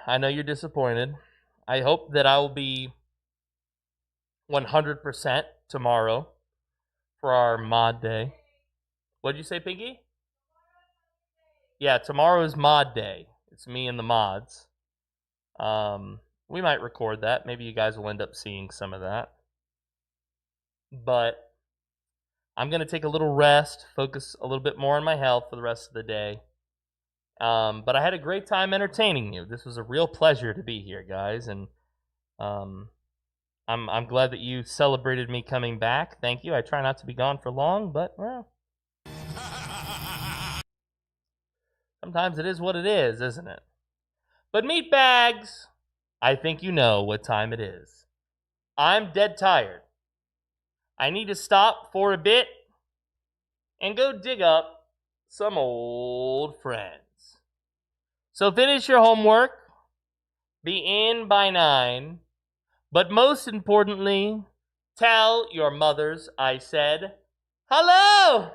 I know you're disappointed. I hope that I will be 100% tomorrow for our mod day. What'd you say, Pinky? Yeah, tomorrow is mod day. It's me and the mods. We might record that. Maybe you guys will end up seeing some of that. But I'm going to take a little rest, focus a little bit more on my health for the rest of the day. But I had a great time entertaining you. This was a real pleasure to be here, guys, and I'm glad that you celebrated me coming back. Thank you. I try not to be gone for long, but well, sometimes it is what it is, isn't it? But meatbags, I think you know what time it is. I'm dead tired. I need to stop for a bit and go dig up some old friends. So finish your homework, be in by 9, but most importantly, tell your mothers I said, hello!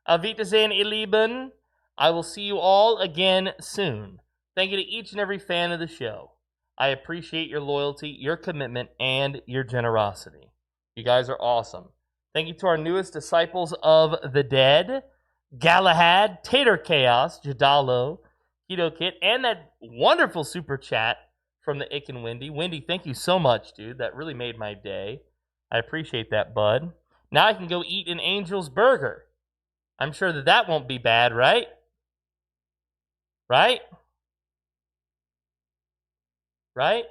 Auf Wiedersehen, ihr Lieben. I will see you all again soon. Thank you to each and every fan of the show. I appreciate your loyalty, your commitment, and your generosity. You guys are awesome. Thank you to our newest disciples of the dead, Galahad, Tater Chaos, Jadalo, Keto Kit, and that wonderful super chat from the Ick and Wendy. Wendy, thank you so much, dude. That really made my day. I appreciate that, bud. Now I can go eat an Angel's Burger. I'm sure that won't be bad, right? Right? Right?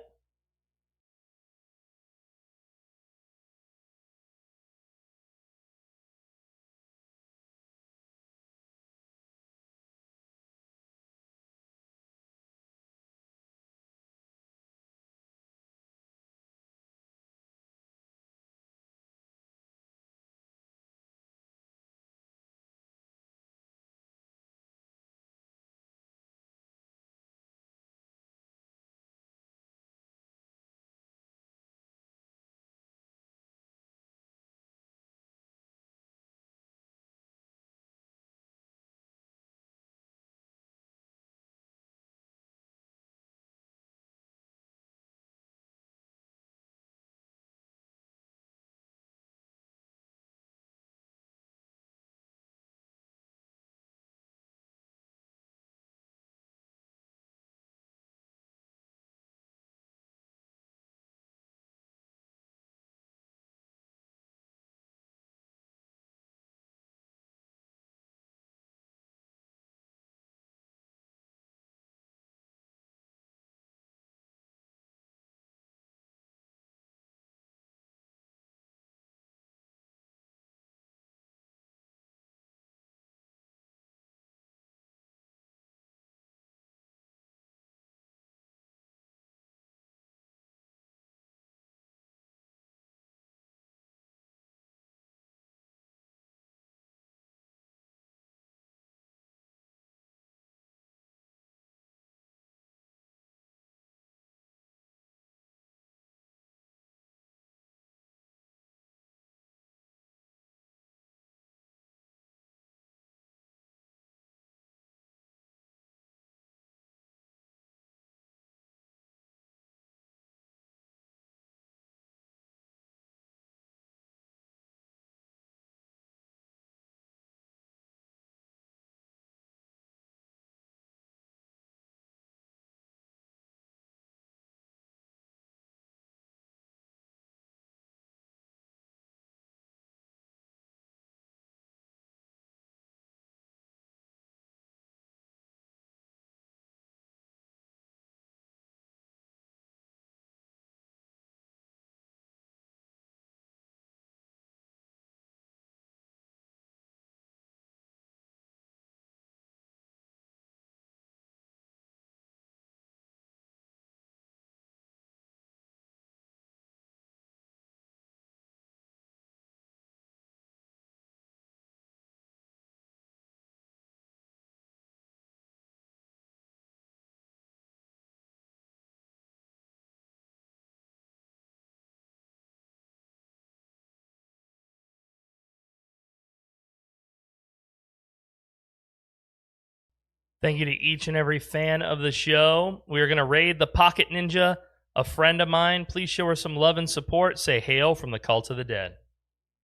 Thank you to each and every fan of the show. We are going to raid the Pocket Ninja, a friend of mine. Please show her some love and support. Say hail from the Cult of the Dead.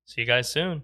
See you guys soon.